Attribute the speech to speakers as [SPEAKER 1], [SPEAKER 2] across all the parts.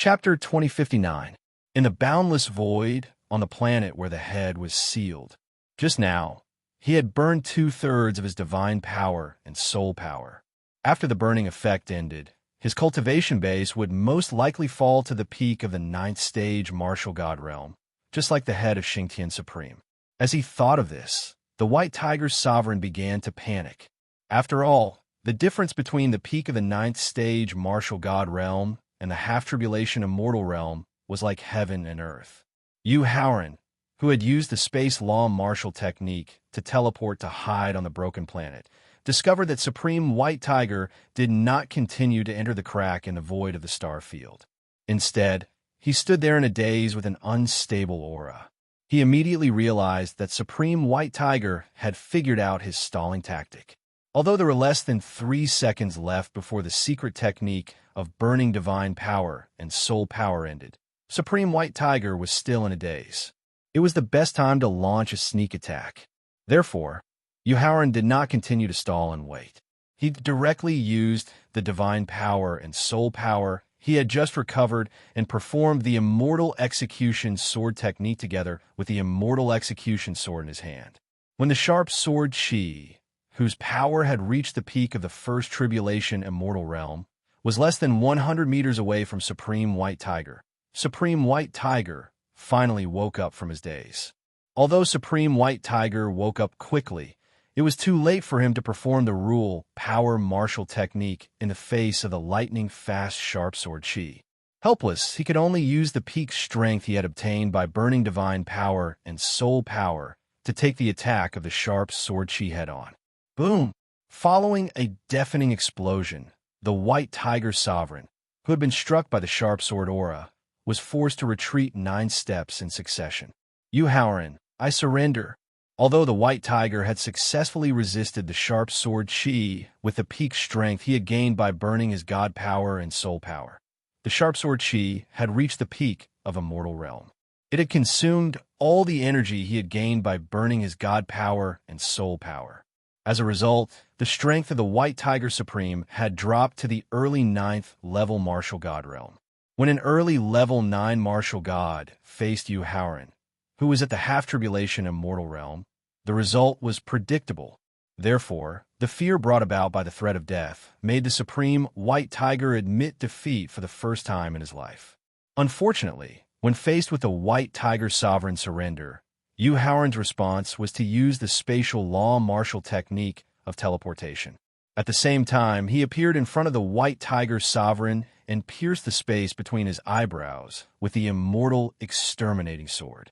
[SPEAKER 1] Chapter 2059. In the boundless void, on the planet where the head was sealed. Just now, he had burned 2/3 of his divine power and soul power. After the burning effect ended, his cultivation base would most likely fall to the peak of the 9th stage martial god realm, just like the head of Xingtian Supreme. As he thought of this, the White Tiger's sovereign began to panic. After all, the difference between the peak of the 9th stage martial god realm and the half-tribulation immortal realm was like heaven and earth. Yu Haoran, who had used the space law martial technique to teleport to hide on the broken planet, discovered that Supreme White Tiger did not continue to enter the crack in the void of the star field. Instead, he stood there in a daze with an unstable aura. He immediately realized that Supreme White Tiger had figured out his stalling tactic. Although there were less than 3 seconds left before the secret technique of burning divine power and soul power ended, Supreme White Tiger was still in a daze. It was the best time to launch a sneak attack. Therefore, Yu Haoran did not continue to stall and wait. He directly used the divine power and soul power he had just recovered and performed the Immortal Execution Sword technique together with the Immortal Execution Sword in his hand. When the sharp sword Qi, whose power had reached the peak of the First Tribulation Immortal Realm, was less than 100 meters away from Supreme White Tiger, Supreme White Tiger finally woke up from his daze. Although Supreme White Tiger woke up quickly, it was too late for him to perform the rule power martial technique in the face of the lightning-fast sharp sword Qi. Helpless, he could only use the peak strength he had obtained by burning divine power and soul power to take the attack of the sharp sword Qi head-on. Boom! Following a deafening explosion, the White Tiger sovereign, who had been struck by the sharp sword aura, was forced to retreat 9 steps in succession. Yu Haoran, I surrender. Although the White Tiger had successfully resisted the sharp sword Qi with the peak strength he had gained by burning his god power and soul power, the sharp sword Qi had reached the peak of Immortal Realm. It had consumed all the energy he had gained by burning his god power and soul power. As a result, the strength of the White Tiger Supreme had dropped to the early 9th level martial god realm. When an early level 9 martial god faced Yu Haoran, who was at the half-tribulation immortal realm, the result was predictable. Therefore, the fear brought about by the threat of death made the Supreme White Tiger admit defeat for the first time in his life. Unfortunately, when faced with the White Tiger sovereign surrender, Yu Haoran's response was to use the spatial law martial technique of teleportation. At the same time, he appeared in front of the White Tiger sovereign and pierced the space between his eyebrows with the immortal exterminating sword.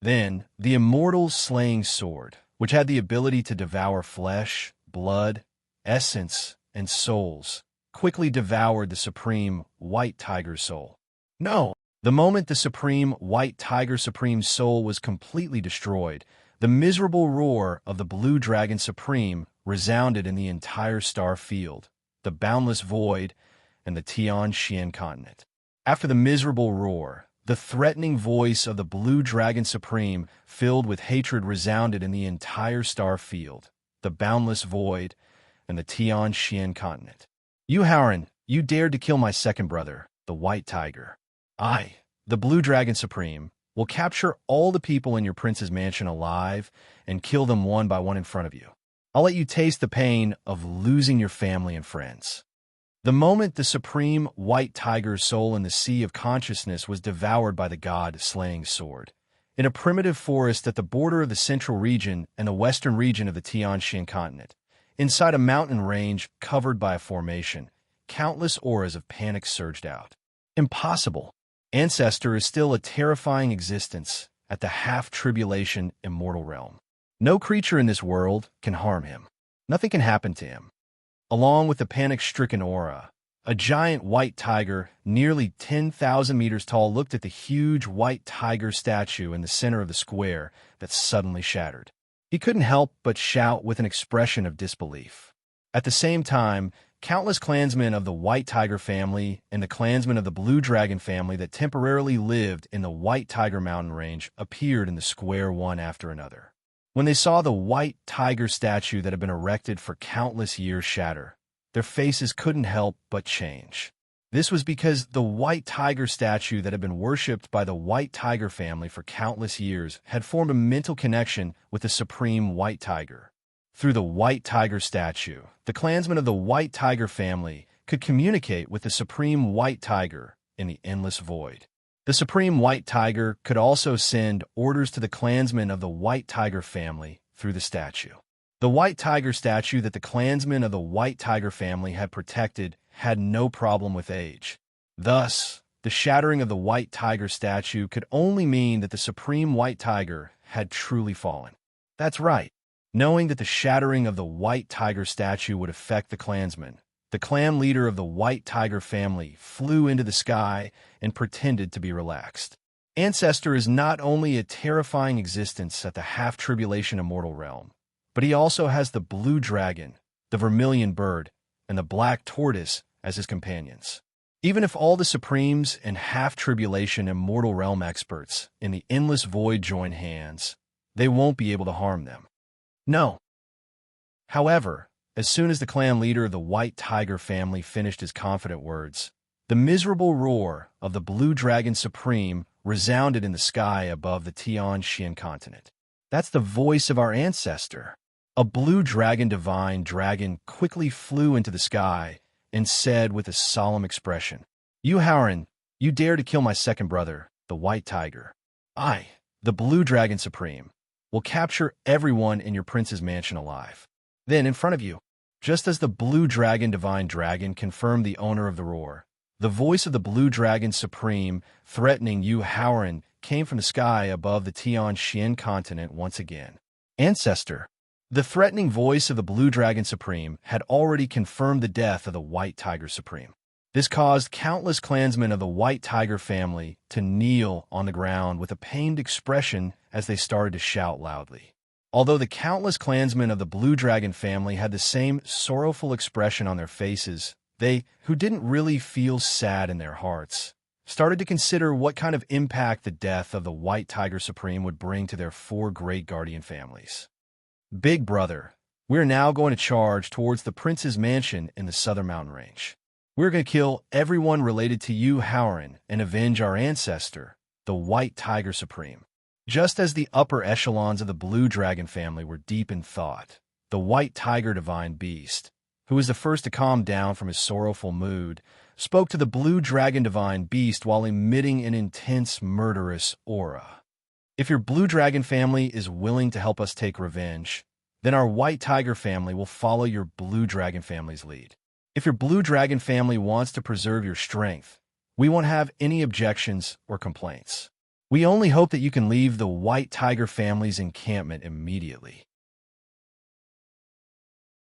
[SPEAKER 1] Then, the immortal slaying sword, which had the ability to devour flesh, blood, essence, and souls, quickly devoured the Supreme White Tiger's soul. No! The moment the Supreme White Tiger Supreme's soul was completely destroyed, the miserable roar of the Blue Dragon Supreme resounded in the entire star field, the boundless void, and the Tianxian continent. After the miserable roar, the threatening voice of the Blue Dragon Supreme, filled with hatred, resounded in the entire star field, the boundless void, and the Tianxian continent. Yu Haoran, you dared to kill my second brother, the White Tiger. I, the Blue Dragon Supreme, will capture all the people in your prince's mansion alive and kill them one by one in front of you. I'll let you taste the pain of losing your family and friends. The moment the Supreme White Tiger's soul in the sea of consciousness was devoured by the god-slaying sword. In a primitive forest at the border of the central region and the western region of the Tianxian continent, inside a mountain range covered by a formation, countless auras of panic surged out. Impossible! Ancestor is still a terrifying existence at the half-tribulation immortal realm. No creature in this world can harm him. Nothing can happen to him. Along with the panic-stricken aura, a giant white tiger, nearly 10,000 meters tall, looked at the huge white tiger statue in the center of the square that suddenly shattered. He couldn't help but shout with an expression of disbelief. At the same time, countless clansmen of the White Tiger family and the clansmen of the Blue Dragon family that temporarily lived in the White Tiger mountain range appeared in the square one after another. When they saw the White Tiger statue that had been erected for countless years shatter, their faces couldn't help but change. This was because the white tiger statue that had been worshipped by the white tiger family for countless years had formed a mental connection with the supreme white tiger. Through the white tiger statue, the clansmen of the white tiger family could communicate with the supreme white tiger in the endless void. The supreme white tiger could also send orders to the clansmen of the white tiger family through the statue. The white tiger statue that the clansmen of the white tiger family had protected had no problem with age. Thus, the shattering of the white tiger statue could only mean that the supreme white tiger had truly fallen. That's right. Knowing that the shattering of the white tiger statue would affect the clansmen, the clan leader of the white tiger family flew into the sky and pretended to be relaxed. Ancestor is not only a terrifying existence at the half-tribulation immortal realm, but he also has the blue dragon, the vermilion bird, and the black tortoise as his companions. Even if all the Supremes and half-tribulation immortal realm experts in the endless void join hands, they won't be able to harm them. No. However, as soon as the clan leader of the white tiger family finished his confident words, the miserable roar of the blue dragon supreme resounded in the sky above the Tian-Shan continent. That's the voice of our ancestor. A blue dragon divine dragon quickly flew into the sky and said with a solemn expression, "You Howren, you dare to kill my second brother, the white tiger. I, the blue dragon supreme, will capture everyone in your prince's mansion alive." Then, in front of you, just as the blue dragon divine dragon confirmed the owner of the roar, the voice of the blue dragon supreme threatening you Howren came from the sky above the Tian-Shan continent once again. Ancestor. The threatening voice of the blue dragon supreme had already confirmed the death of the white tiger supreme. This caused countless clansmen of the white tiger family to kneel on the ground with a pained expression as they started to shout loudly. Although the countless clansmen of the blue dragon family had the same sorrowful expression on their faces, they, who didn't really feel sad in their hearts, started to consider what kind of impact the death of the white tiger supreme would bring to their 4 great guardian families. Big brother, we're now going to charge towards the prince's mansion in the southern mountain range. We're going to kill everyone related to you Howren and avenge our ancestor, the white tiger supreme. Just as the upper echelons of the blue dragon family were deep in thought, the white tiger divine beast, who was the first to calm down from his sorrowful mood, spoke to the blue dragon divine beast while emitting an intense murderous aura. If your blue dragon family is willing to help us take revenge, then our white tiger family will follow your blue dragon family's lead. If your blue dragon family wants to preserve your strength, we won't have any objections or complaints. We only hope that you can leave the white tiger family's encampment immediately.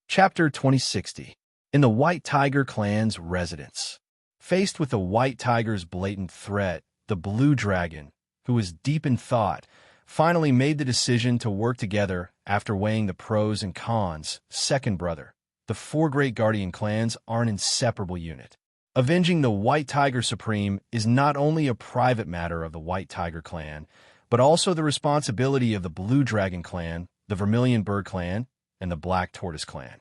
[SPEAKER 1] Chapter 2060. In the white tiger clan's residence. Faced with the white tiger's blatant threat, the blue dragon, who was deep in thought, finally made the decision to work together after weighing the pros and cons. Second brother, the 4 great guardian clans are an inseparable unit. Avenging the white tiger supreme is not only a private matter of the white tiger clan, but also the responsibility of the blue dragon clan, the vermilion bird clan, and the black tortoise clan.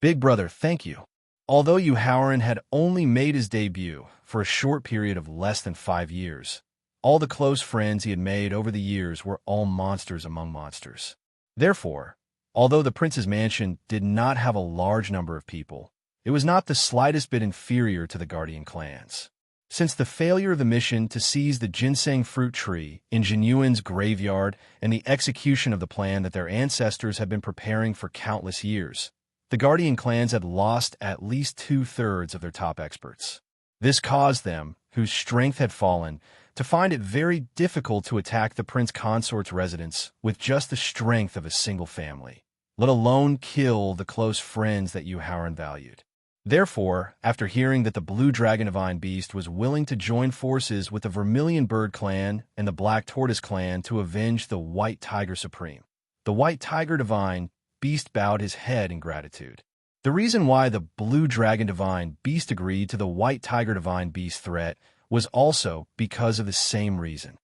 [SPEAKER 1] Big brother, thank you. Although you Howren had only made his debut for a short period of less than 5 years, all the close friends he had made over the years were all monsters among monsters. Therefore, although the prince's mansion did not have a large number of people, it was not the slightest bit inferior to the guardian clans. Since the failure of the mission to seize the ginseng fruit tree in Jinyuan's graveyard and the execution of the plan that their ancestors had been preparing for countless years, the guardian clans had lost at least 2/3 of their top experts. This caused them, whose strength had fallen, to find it very difficult to attack the prince consort's residence with just the strength of a single family, let alone kill the close friends that you Howren valued. Therefore, after hearing that the blue dragon divine beast was willing to join forces with the vermilion bird clan and the black tortoise clan to avenge the white tiger supreme, the white tiger divine beast bowed his head in gratitude. The reason why the blue dragon divine beast agreed to the white tiger divine beast threat was also because of the same reason.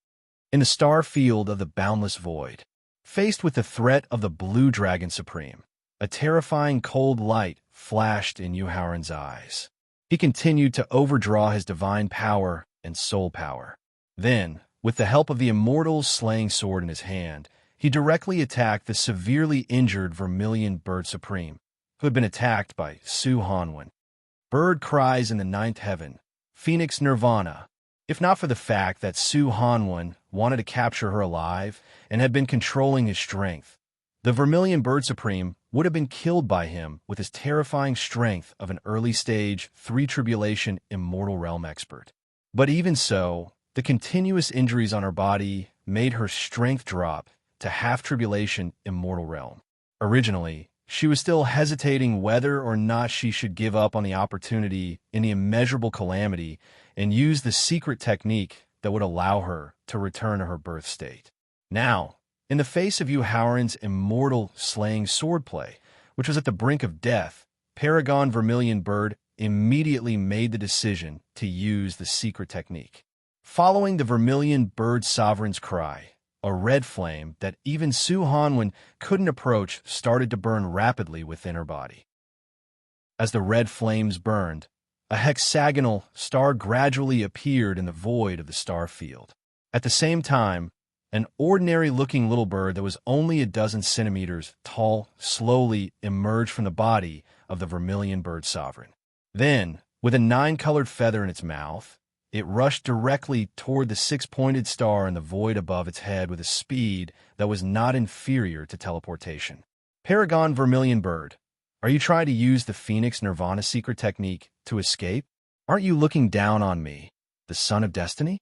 [SPEAKER 1] In the star field of the boundless void, faced with the threat of the blue dragon supreme, a terrifying cold light flashed in you Howren's eyes. He continued to overdraw his divine power and soul power. Then, with the help of the immortal slaying sword in his hand, he directly attacked the severely injured Vermilion Bird Supreme, who had been attacked by Su Hanwen. Bird cries in the ninth heaven, Phoenix Nirvana. If not for the fact that Su Hanwen wanted to capture her alive and had been controlling his strength, the Vermilion Bird Supreme would have been killed by him with his terrifying strength of an early-stage, three-tribulation immortal realm expert. But even so, the continuous injuries on her body made her strength drop to half-tribulation immortal realm. Originally, she was still hesitating whether or not she should give up on the opportunity in the immeasurable calamity and use the secret technique that would allow her to return to her birth state. Now, in the face of Yu Haoran's immortal slaying swordplay, which was at the brink of death, Paragon Vermilion Bird immediately made the decision to use the secret technique. Following the Vermilion Bird Sovereign's cry, a red flame that even Su Hanwen couldn't approach started to burn rapidly within her body. As the red flames burned, a hexagonal star gradually appeared in the void of the star field. At the same time, an ordinary-looking little bird that was only a dozen centimeters tall slowly emerged from the body of the Vermilion Bird Sovereign. Then, with a 9-colored feather in its mouth, it rushed directly toward the 6-pointed star in the void above its head with a speed that was not inferior to teleportation. Paragon Vermilion Bird, are you trying to use the Phoenix Nirvana secret technique to escape? Aren't you looking down on me, the Son of Destiny?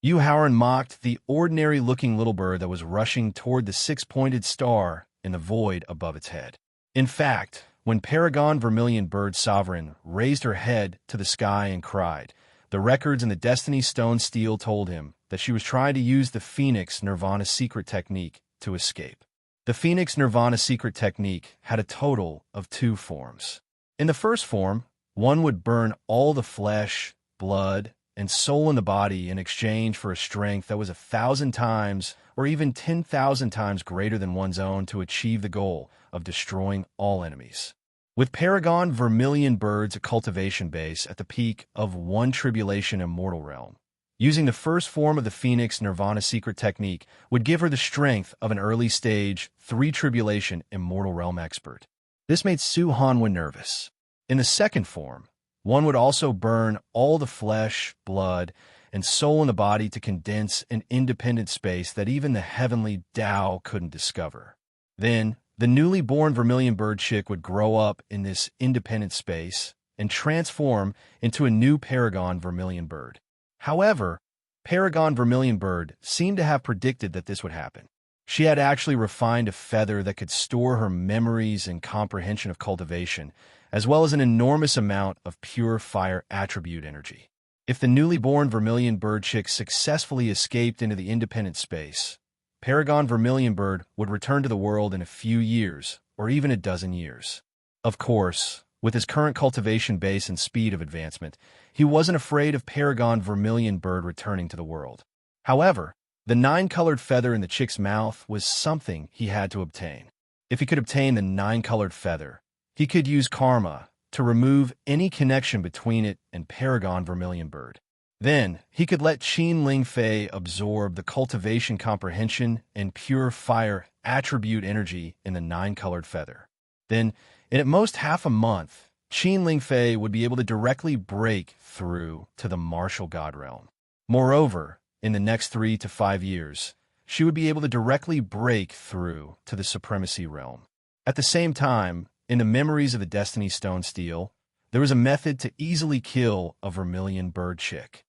[SPEAKER 1] Yu Haoran mocked the ordinary-looking little bird that was rushing toward the 6-pointed star in the void above its head. In fact, when Paragon Vermilion Bird Sovereign raised her head to the sky and cried, the records in the Destiny Stone Steel told him that she was trying to use the Phoenix Nirvana secret technique to escape. The Phoenix Nirvana secret technique had a total of 2 forms. In the first form, one would burn all the flesh, blood, and soul in the body in exchange for a strength that was 1,000 times or even 10,000 times greater than one's own to achieve the goal of destroying all enemies. With Paragon Vermilion Bird's cultivation base at the peak of 1 tribulation immortal realm, using the first form of the Phoenix Nirvana secret technique would give her the strength of an early-stage, 3 tribulation immortal realm expert. This made Su Hanwen nervous. In the second form, one would also burn all the flesh, blood, and soul in the body to condense an independent space that even the heavenly Tao couldn't discover. Then, the newly born Vermilion Bird chick would grow up in this independent space and transform into a new Paragon Vermilion Bird. However, Paragon Vermilion Bird seemed to have predicted that this would happen. She had actually refined a feather that could store her memories and comprehension of cultivation, as well as an enormous amount of pure fire attribute energy. If the newly born Vermilion Bird chick successfully escaped into the independent space, Paragon Vermilion Bird would return to the world in a few years, or even a dozen years. Of course, with his current cultivation base and speed of advancement, he wasn't afraid of Paragon Vermilion Bird returning to the world. However, the 9-colored feather in the chick's mouth was something he had to obtain. If he could obtain the 9-colored feather, he could use karma to remove any connection between it and Paragon Vermilion Bird. Then, he could let Qin Ling Fei absorb the cultivation comprehension and pure fire attribute energy in the 9-colored feather. Then, in at most half a month, Qin Ling Fei would be able to directly break through to the martial god realm. Moreover, in the next 3 to 5 years, she would be able to directly break through to the supremacy realm. At the same time, in the memories of the Destiny Stone Steel, there was a method to easily kill a Vermilion Bird chick.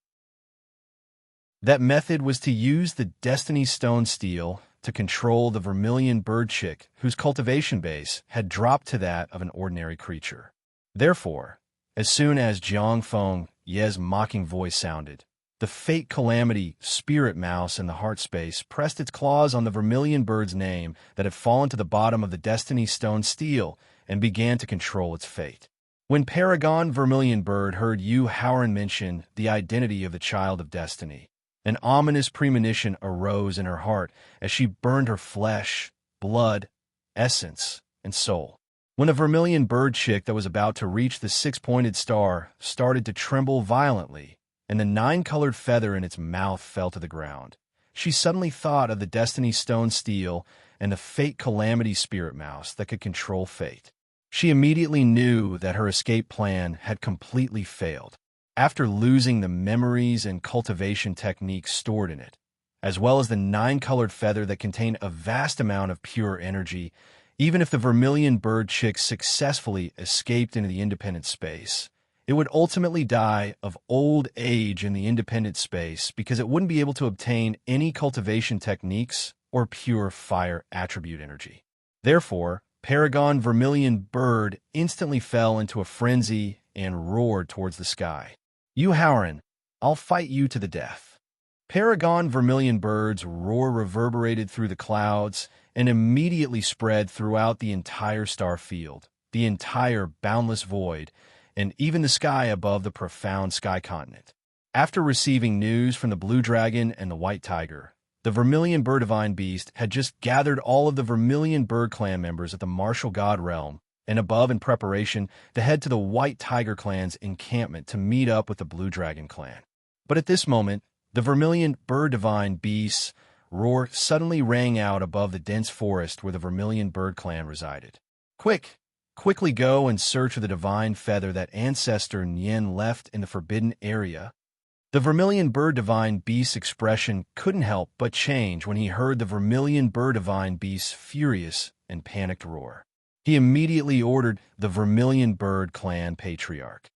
[SPEAKER 1] That method was to use the Destiny Stone Steel to control the Vermilion Bird chick whose cultivation base had dropped to that of an ordinary creature. Therefore, as soon as Jiang Feng Ye's mocking voice sounded, the fate calamity spirit mouse in the heart space pressed its claws on the Vermilion Bird's name that had fallen to the bottom of the Destiny Stone Steel and began to control its fate. When Paragon Vermilion Bird heard Yu Haoran mention the identity of the Child of Destiny, an ominous premonition arose in her heart as she burned her flesh, blood, essence, and soul. when a vermilion bird chick that was about to reach the six-pointed star started to tremble violently, and the nine-colored feather in its mouth fell to the ground. She suddenly thought of the Destiny Stone Steel and the Fate Calamity Spirit Mouse that could control fate. She immediately knew that her escape plan had completely failed. After losing the memories and cultivation techniques stored in it, as well as the nine-colored feather that contained a vast amount of pure energy, even if the vermilion bird chick successfully escaped into the independent space, it would ultimately die of old age in the independent space because it wouldn't be able to obtain any cultivation techniques or pure fire attribute energy. Therefore, Paragon Vermilion Bird instantly fell into a frenzy and roared towards the sky. "You Howren, I'll fight you to the death." Paragon Vermilion Bird's roar reverberated through the clouds and immediately spread throughout the entire star field, the entire boundless void, and even the sky above the profound sky continent. After receiving news from the Blue Dragon and the White Tiger, the Vermilion Bird Divine Beast had just gathered all of the Vermilion Bird clan members at the Martial God Realm and above in preparation to head to the White Tiger clan's encampment to meet up with the Blue Dragon clan. But at this moment, the Vermilion Bird Divine Beast's roar suddenly rang out above the dense forest where the Vermilion Bird clan resided. Quickly go and search for the divine feather that ancestor Nien left in the forbidden area." The Vermilion Bird Divine Beast's expression couldn't help but change when he heard the Vermilion Bird Divine Beast's furious and panicked roar. He immediately ordered the Vermilion Bird Clan Patriarch.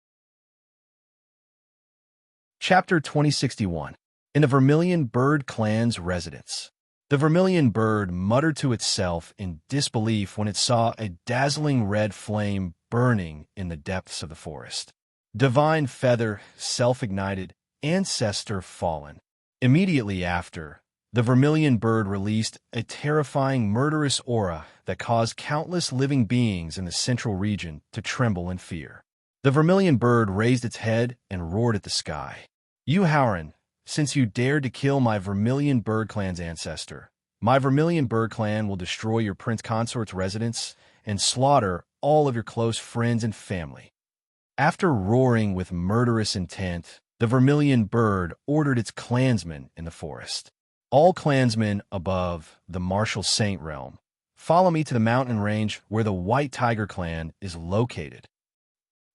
[SPEAKER 1] Chapter 2061. In the Vermilion Bird Clan's residence. The Vermilion Bird muttered to itself in disbelief when it saw a dazzling red flame burning in the depths of the forest. Divine feather, self-ignited, ancestor fallen. Immediately after, the Vermilion Bird released a terrifying murderous aura that caused countless living beings in the central region to tremble in fear. The Vermilion Bird raised its head and roared at the sky. "You Howren, since you dared to kill my Vermilion Bird Clan's ancestor, my Vermilion Bird Clan will destroy your Prince Consort's residence and slaughter all of your close friends and family." After roaring with murderous intent, the Vermilion Bird ordered its clansmen in the forest. "All clansmen above the Martial Saint realm, follow me to the mountain range where the White Tiger clan is located."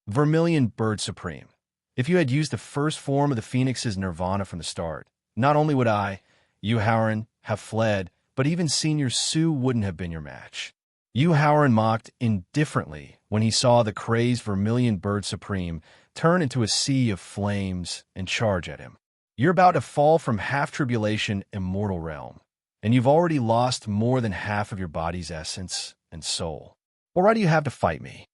[SPEAKER 1] Vermilion Bird Supreme. If you had used the first form of the Phoenix's nirvana from the start, not only would I, you Howren, have fled, but even Senior Sue wouldn't have been your match. You Howren mocked indifferently when he saw the crazed Vermilion Bird Supreme turn into a sea of flames and charge at him. You're about to fall from half-tribulation immortal realm, and you've already lost more than half of your body's essence and soul. Or why do you have to fight me?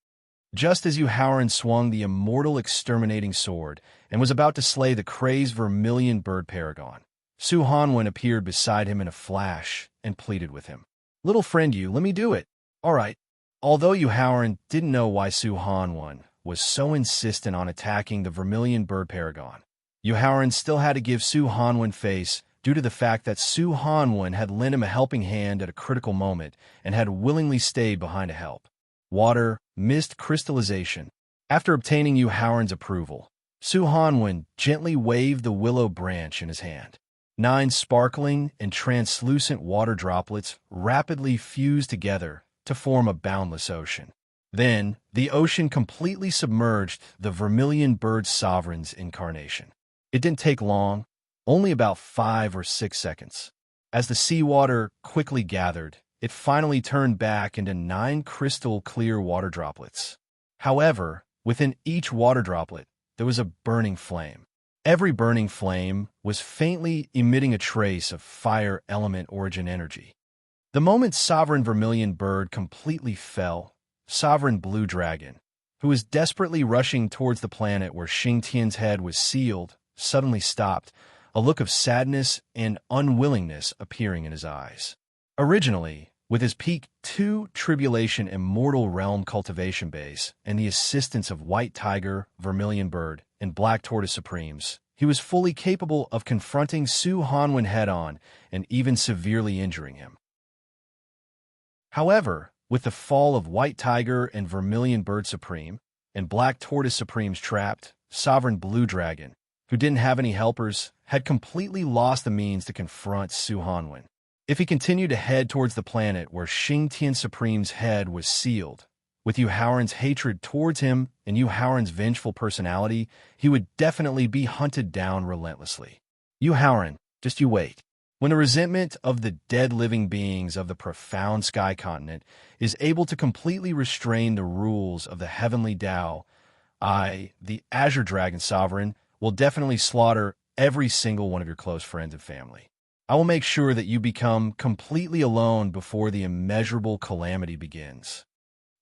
[SPEAKER 1] Just as you Howren swung the immortal exterminating sword and was about to slay the crazed Vermilion Bird Paragon, Su Hanwen appeared beside him in a flash and pleaded with him. "Little friend you, let me do it." All right. Although you Howren didn't know why Su Hanwen was so insistent on attacking the Vermilion Bird Paragon, you Howren still had to give Su Hanwen face due to the fact that Su Hanwen had lent him a helping hand at a critical moment and had willingly stayed behind to help. Water, mist crystallization. After obtaining you Howren's approval, Su Hanwen gently waved the willow branch in his hand. 9 sparkling and translucent water droplets rapidly fused together to form a boundless ocean. Then, the ocean completely submerged the Vermilion Bird Sovereign's incarnation. It didn't take long, only about 5 or 6 seconds. As the seawater quickly gathered, it finally turned back into 9 crystal-clear water droplets. However, within each water droplet, there was a burning flame. Every burning flame was faintly emitting a trace of fire element origin energy. The moment Sovereign Vermilion Bird completely fell, Sovereign Blue Dragon, who was desperately rushing towards the planet where Xing Tian's head was sealed, suddenly stopped, a look of sadness and unwillingness appearing in his eyes. Originally, with his peak 2 Tribulation Immortal Realm cultivation base and the assistance of White Tiger, Vermilion Bird, and Black Tortoise Supremes, he was fully capable of confronting Su Hanwen head-on and even severely injuring him. However, With the fall of White Tiger and Vermilion Bird Supreme, and Black Tortoise Supremes trapped, Sovereign Blue Dragon, who didn't have any helpers, had completely lost the means to confront Su Hanwen. If he continued to head towards the planet where Xing Tian Supreme's head was sealed, with Yu Haoran's hatred towards him and Yu Haoran's vengeful personality, he would definitely be hunted down relentlessly. Yu Haoran, just you wait. When the resentment of the dead living beings of the profound sky continent is able to completely restrain the rules of the heavenly Tao, I, the Azure Dragon Sovereign, will definitely slaughter every single one of your close friends and family. I will make sure that you become completely alone before the immeasurable calamity begins.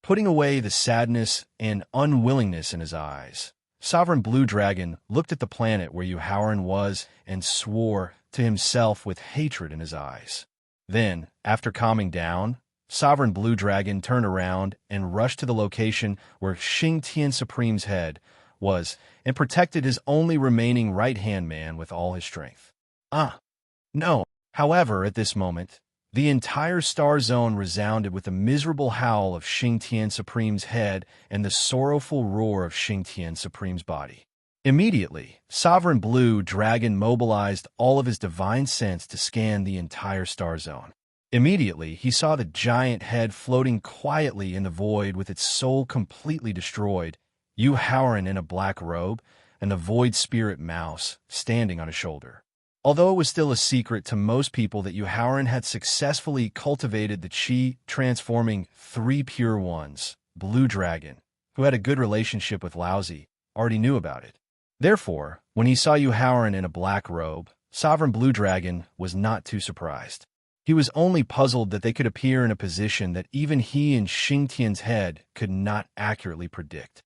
[SPEAKER 1] Putting away the sadness and unwillingness in his eyes, Sovereign Blue Dragon looked at the planet where Yu Haoran was and swore to himself with hatred in his eyes. Then, after calming down, Sovereign Blue Dragon turned around and rushed to the location where Xing Tian Supreme's head was and protected his only remaining right-hand man with all his strength. No. However, at this moment, the entire star zone resounded with the miserable howl of Xing Tian Supreme's head and the sorrowful roar of Xing Tian Supreme's body. Immediately, Sovereign Blue Dragon mobilized all of his divine sense to scan the entire star zone. Immediately, he saw the giant head floating quietly in the void with its soul completely destroyed, Yu Haoran in a black robe, and the void spirit mouse standing on his shoulder. Although it was still a secret to most people that Yu Haoran had successfully cultivated the Qi transforming 3 pure ones, Blue Dragon, who had a good relationship with Laozi, already knew about it. Therefore, when he saw Yu Haoran in a black robe, Sovereign Blue Dragon was not too surprised. He was only puzzled that they could appear in a position that even he and Xing Tian's head could not accurately predict.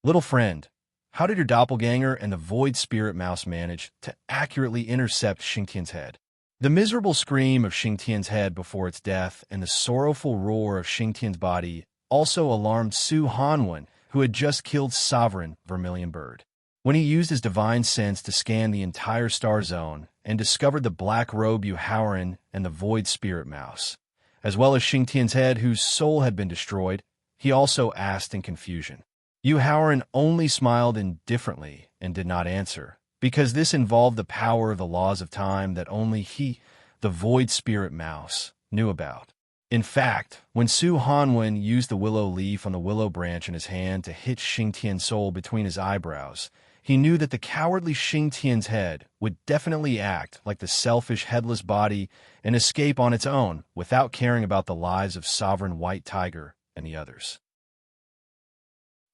[SPEAKER 1] Little friend, how did your doppelganger and the void spirit mouse manage to accurately intercept Xing Tian's head? The miserable scream of Xing Tian's head before its death and the sorrowful roar of Xing Tian's body also alarmed Su Hanwen, who had just killed Sovereign Vermilion Bird. When he used his divine sense to scan the entire star zone and discovered the black robe Yu Haoran and the void spirit mouse, as well as Xing Tian's head whose soul had been destroyed, he also asked in confusion. Yu Haoran only smiled indifferently and did not answer, because this involved the power of the laws of time that only he, the void spirit mouse, knew about. In fact, when Su Hanwen used the willow leaf on the willow branch in his hand to hit Xing Tian's soul between his eyebrows, he knew that the cowardly Xing Tian's head would definitely act like the selfish headless body and escape on its own without caring about the lives of Sovereign White Tiger and the others.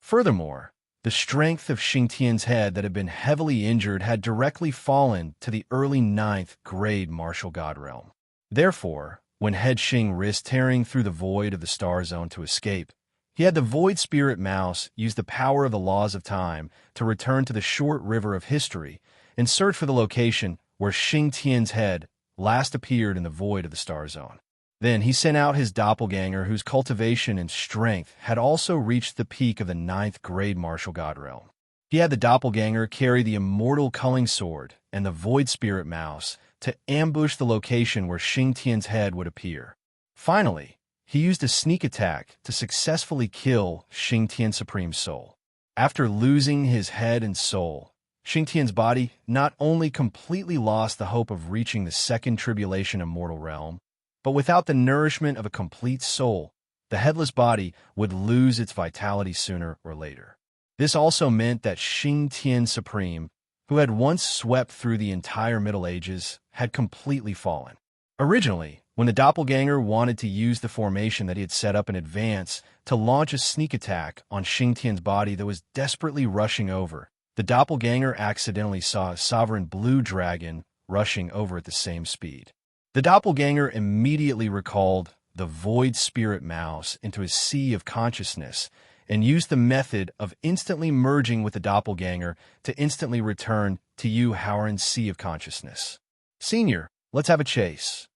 [SPEAKER 1] Furthermore, the strength of Xing Tian's head that had been heavily injured had directly fallen to the early 9th grade martial god realm. Therefore, when Head Xing risked tearing through the void of the star zone to escape, he had the void spirit mouse use the power of the laws of time to return to the short river of history and search for the location where Xing Tian's head last appeared in the void of the star zone. Then he sent out his doppelganger whose cultivation and strength had also reached the peak of the 9th grade martial god realm. He had the doppelganger carry the immortal culling sword and the void spirit mouse to ambush the location where Xing Tian's head would appear. Finally, he used a sneak attack to successfully kill Xing Tian Supreme's soul. After losing his head and soul, Xing Tian's body not only completely lost the hope of reaching the second tribulation immortal realm, but without the nourishment of a complete soul, the headless body would lose its vitality sooner or later. This also meant that Xing Tian Supreme, who had once swept through the entire Middle Ages, had completely fallen. Originally, when the doppelganger wanted to use the formation that he had set up in advance to launch a sneak attack on Xing Tian's body that was desperately rushing over, the doppelganger accidentally saw a Sovereign Blue Dragon rushing over at the same speed. The doppelganger immediately recalled the void spirit mouse into his sea of consciousness and used the method of instantly merging with the doppelganger to instantly return to Yu Haoran's sea of consciousness. Senior, let's have a chase.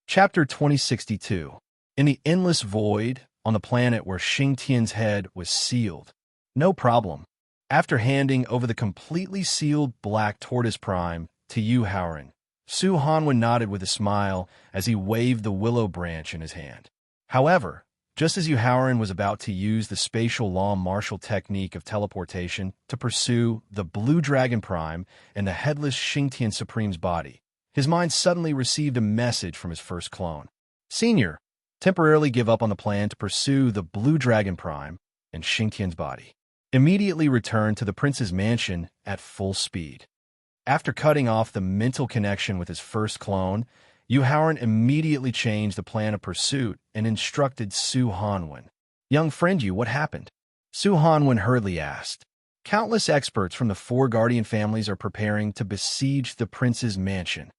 [SPEAKER 1] Chapter 2062. In the endless void, on the planet where Xing Tian's head was sealed. No problem. After handing over the completely sealed Black Tortoise Prime to Yu Haoran, Su Hanwen nodded with a smile as he waved the willow branch in his hand. However, just as Yu Haoran was about to use the spatial law martial technique of teleportation to pursue the Blue Dragon Prime and the headless Xingtian Supreme's body, his mind suddenly received a message from his first clone. Senior, temporarily give up on the plan to pursue the Blue Dragon Prime and Xingtian's body. Immediately return to the prince's mansion at full speed. After cutting off the mental connection with his first clone, Yu Haoran immediately changed the plan of pursuit and instructed Su Hanwen. Young friend Yu, what happened? Su Hanwen hurriedly asked. Countless experts from the 4 guardian families are preparing to besiege the prince's mansion.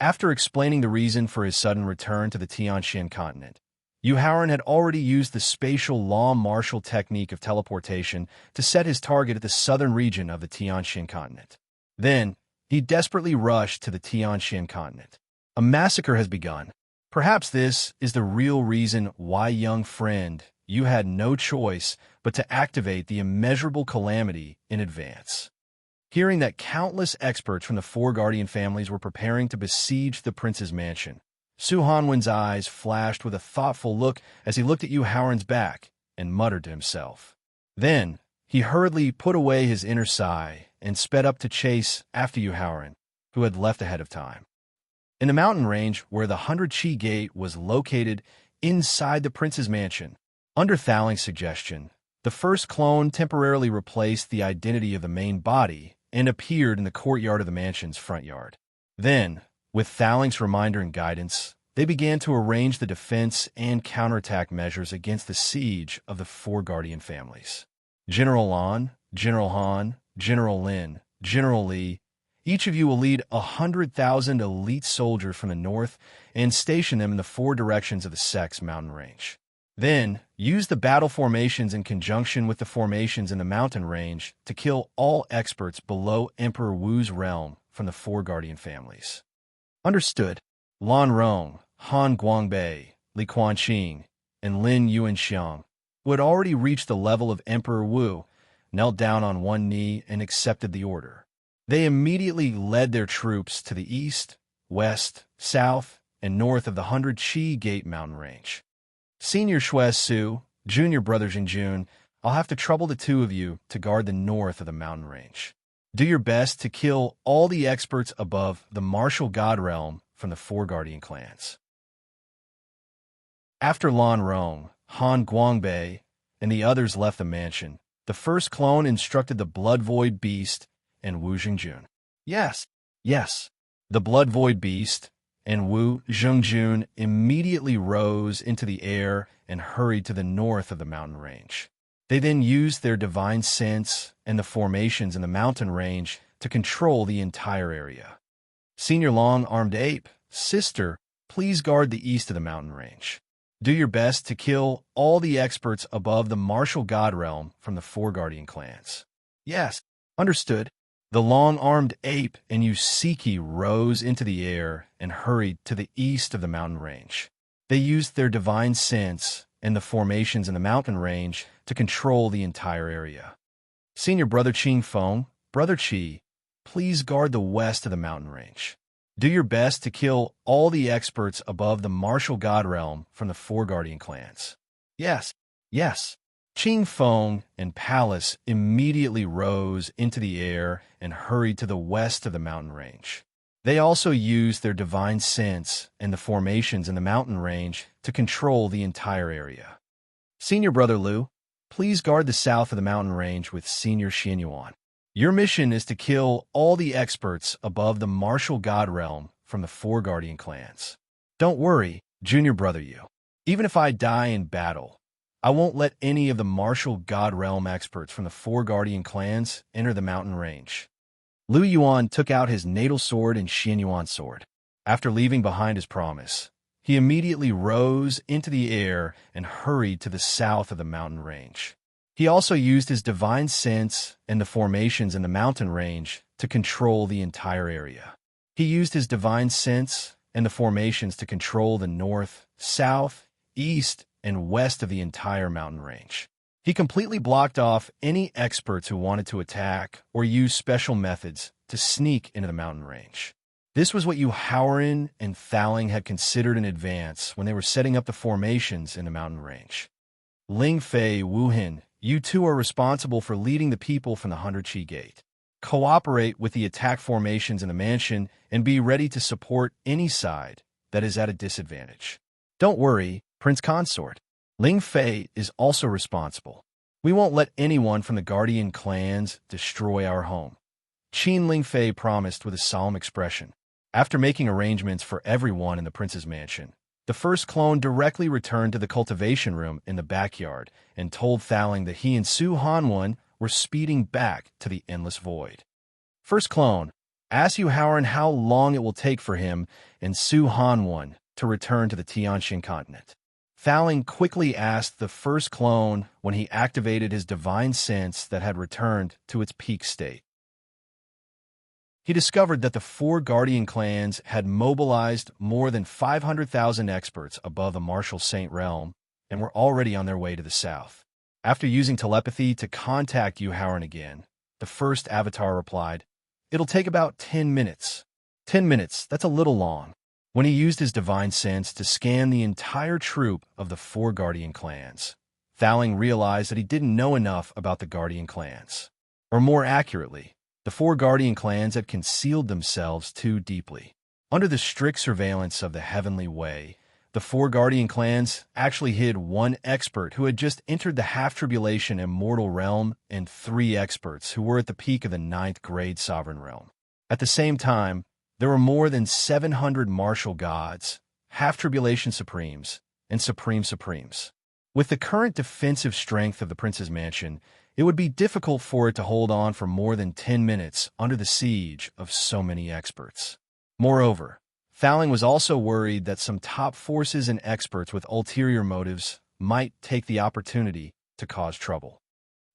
[SPEAKER 1] After explaining the reason for his sudden return to the Tianxian continent, Yu Haoran had already used the spatial law martial technique of teleportation to set his target at the southern region of the Tianxian continent. Then, he desperately rushed to the Tianxian continent. A massacre has begun. Perhaps this is the real reason why, young friend, you had no choice but to activate the immeasurable calamity in advance. Hearing that countless experts from the 4 guardian families were preparing to besiege the prince's mansion, Su Hanwen's eyes flashed with a thoughtful look as he looked at Yu Haoran's back and muttered to himself. Then, he hurriedly put away his inner sigh and sped up to chase after Yu Haoran, who had left ahead of time. In the mountain range where the 100 Qi Gate was located inside the prince's mansion, under Thaling's suggestion, the first clone temporarily replaced the identity of the main body and appeared in the courtyard of the mansion's front yard. Then, with Thaling's reminder and guidance, they began to arrange the defense and counterattack measures against the siege of the 4 guardian families. General Lan, General Han, General Lin, General Li, each of you will lead 100,000 elite soldiers from the north and station them in the 4 directions of the Sex mountain range. Then, use the battle formations in conjunction with the formations in the mountain range to kill all experts below Emperor Wu's realm from the 4 guardian families. Understood. Lan Rong, Han Guangbei, Li Quanqing, and Lin Yuanxiang, who had already reached the level of Emperor Wu, knelt down on one knee and accepted the order. They immediately led their troops to the east, west, south, and north of the 100 Qi Gate mountain range. Senior Shui Su, Junior Brother Jinjun, I'll have to trouble the 2 of you to guard the north of the mountain range. Do your best to kill all the experts above the martial god realm from the 4 guardian clans. After Lan Rong, Han Guangbei, and the others left the mansion, the first clone instructed the Blood Void Beast and Wu Jingjun. Yes. The Blood Void Beast and Wu Jingjun immediately rose into the air and hurried to the north of the mountain range. They then used their divine sense and the formations in the mountain range to control the entire area. Senior Long-Armed Ape, sister, please guard the east of the mountain range. Do your best to kill all the experts above the martial god realm from the 4 guardian clans. Yes, understood. The long-armed ape and Yusiki rose into the air and hurried to the east of the mountain range. They used their divine sense and the formations in the mountain range to control the entire area. Senior Brother Qing Feng, Brother Qi, please guard the west of the mountain range. Do your best to kill all the experts above the martial god realm from the 4 guardian clans. Yes. Qing Feng and Palace immediately rose into the air and hurried to the west of the mountain range. They also used their divine sense and the formations in the mountain range to control the entire area. Senior Brother Liu, please guard the south of the mountain range with Senior Xianyuan. Your mission is to kill all the experts above the martial god realm from the 4 guardian clans. Don't worry, Junior Brother Yu. Even if I die in battle, I won't let any of the martial god realm experts from the 4 guardian clans enter the mountain range. Liu Yuan took out his natal sword and Xianyuan's sword. After leaving behind his promise, he immediately rose into the air and hurried to the south of the mountain range. He also used his divine sense and the formations in the mountain range to control the entire area. He used his divine sense and the formations to control the north, south, east, and west of the entire mountain range. He completely blocked off any experts who wanted to attack or use special methods to sneak into the mountain range. This was what Yu Haoran and Thaling had considered in advance when they were setting up the formations in the mountain range. Ling Fei, Wu Hin, you two are responsible for leading the people from the 100 Qi Gate. Cooperate with the attack formations in the mansion and be ready to support any side that is at a disadvantage. Don't worry, Prince Consort. Ling Fei is also responsible. We won't let anyone from the Guardian clans destroy our home. Qin Ling Fei promised with a solemn expression. After making arrangements for everyone in the prince's mansion, the first clone directly returned to the cultivation room in the backyard and told Thaling that he and Su Hanwan were speeding back to the endless void. First clone, ask Yu Haoran how long it will take for him and Su Hanwan to return to the Tianxian continent. Thaling quickly asked the first clone when he activated his divine sense that had returned to its peak state. He discovered that the 4 Guardian clans had mobilized more than 500,000 experts above the Martial Saint realm and were already on their way to the south. After using telepathy to contact Yu Haoran again, the first avatar replied, "It'll take about 10 minutes. 10 minutes, that's a little long." When he used his divine sense to scan the entire troop of the 4 Guardian clans, Thaling realized that he didn't know enough about the Guardian clans. Or more accurately, the 4 Guardian clans had concealed themselves too deeply. Under the strict surveillance of the Heavenly Way, the 4 Guardian clans actually hid 1 expert who had just entered the half-tribulation immortal realm and 3 experts who were at the peak of the 9th grade sovereign realm. At the same time, there were more than 700 martial gods, half-tribulation supremes, and supreme supremes. With the current defensive strength of the prince's mansion, it would be difficult for it to hold on for more than 10 minutes under the siege of so many experts. Moreover, Thaling was also worried that some top forces and experts with ulterior motives might take the opportunity to cause trouble.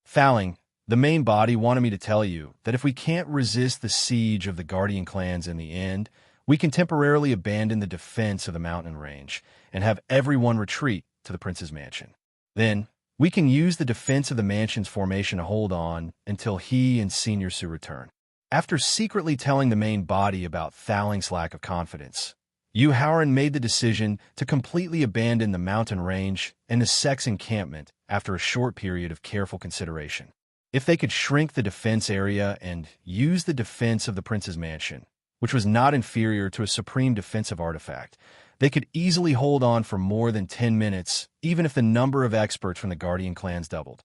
[SPEAKER 1] Thaling, the main body wanted me to tell you that if we can't resist the siege of the Guardian clans in the end, we can temporarily abandon the defense of the mountain range and have everyone retreat to the prince's mansion. Then, we can use the defense of the mansion's formation to hold on until he and Senior Su return. After secretly telling the main body about Thaling's lack of confidence, Yu Haoran made the decision to completely abandon the mountain range and the Sex encampment after a short period of careful consideration. If they could shrink the defense area and use the defense of the prince's mansion, which was not inferior to a supreme defensive artifact, they could easily hold on for more than 10 minutes, even if the number of experts from the Guardian clans doubled.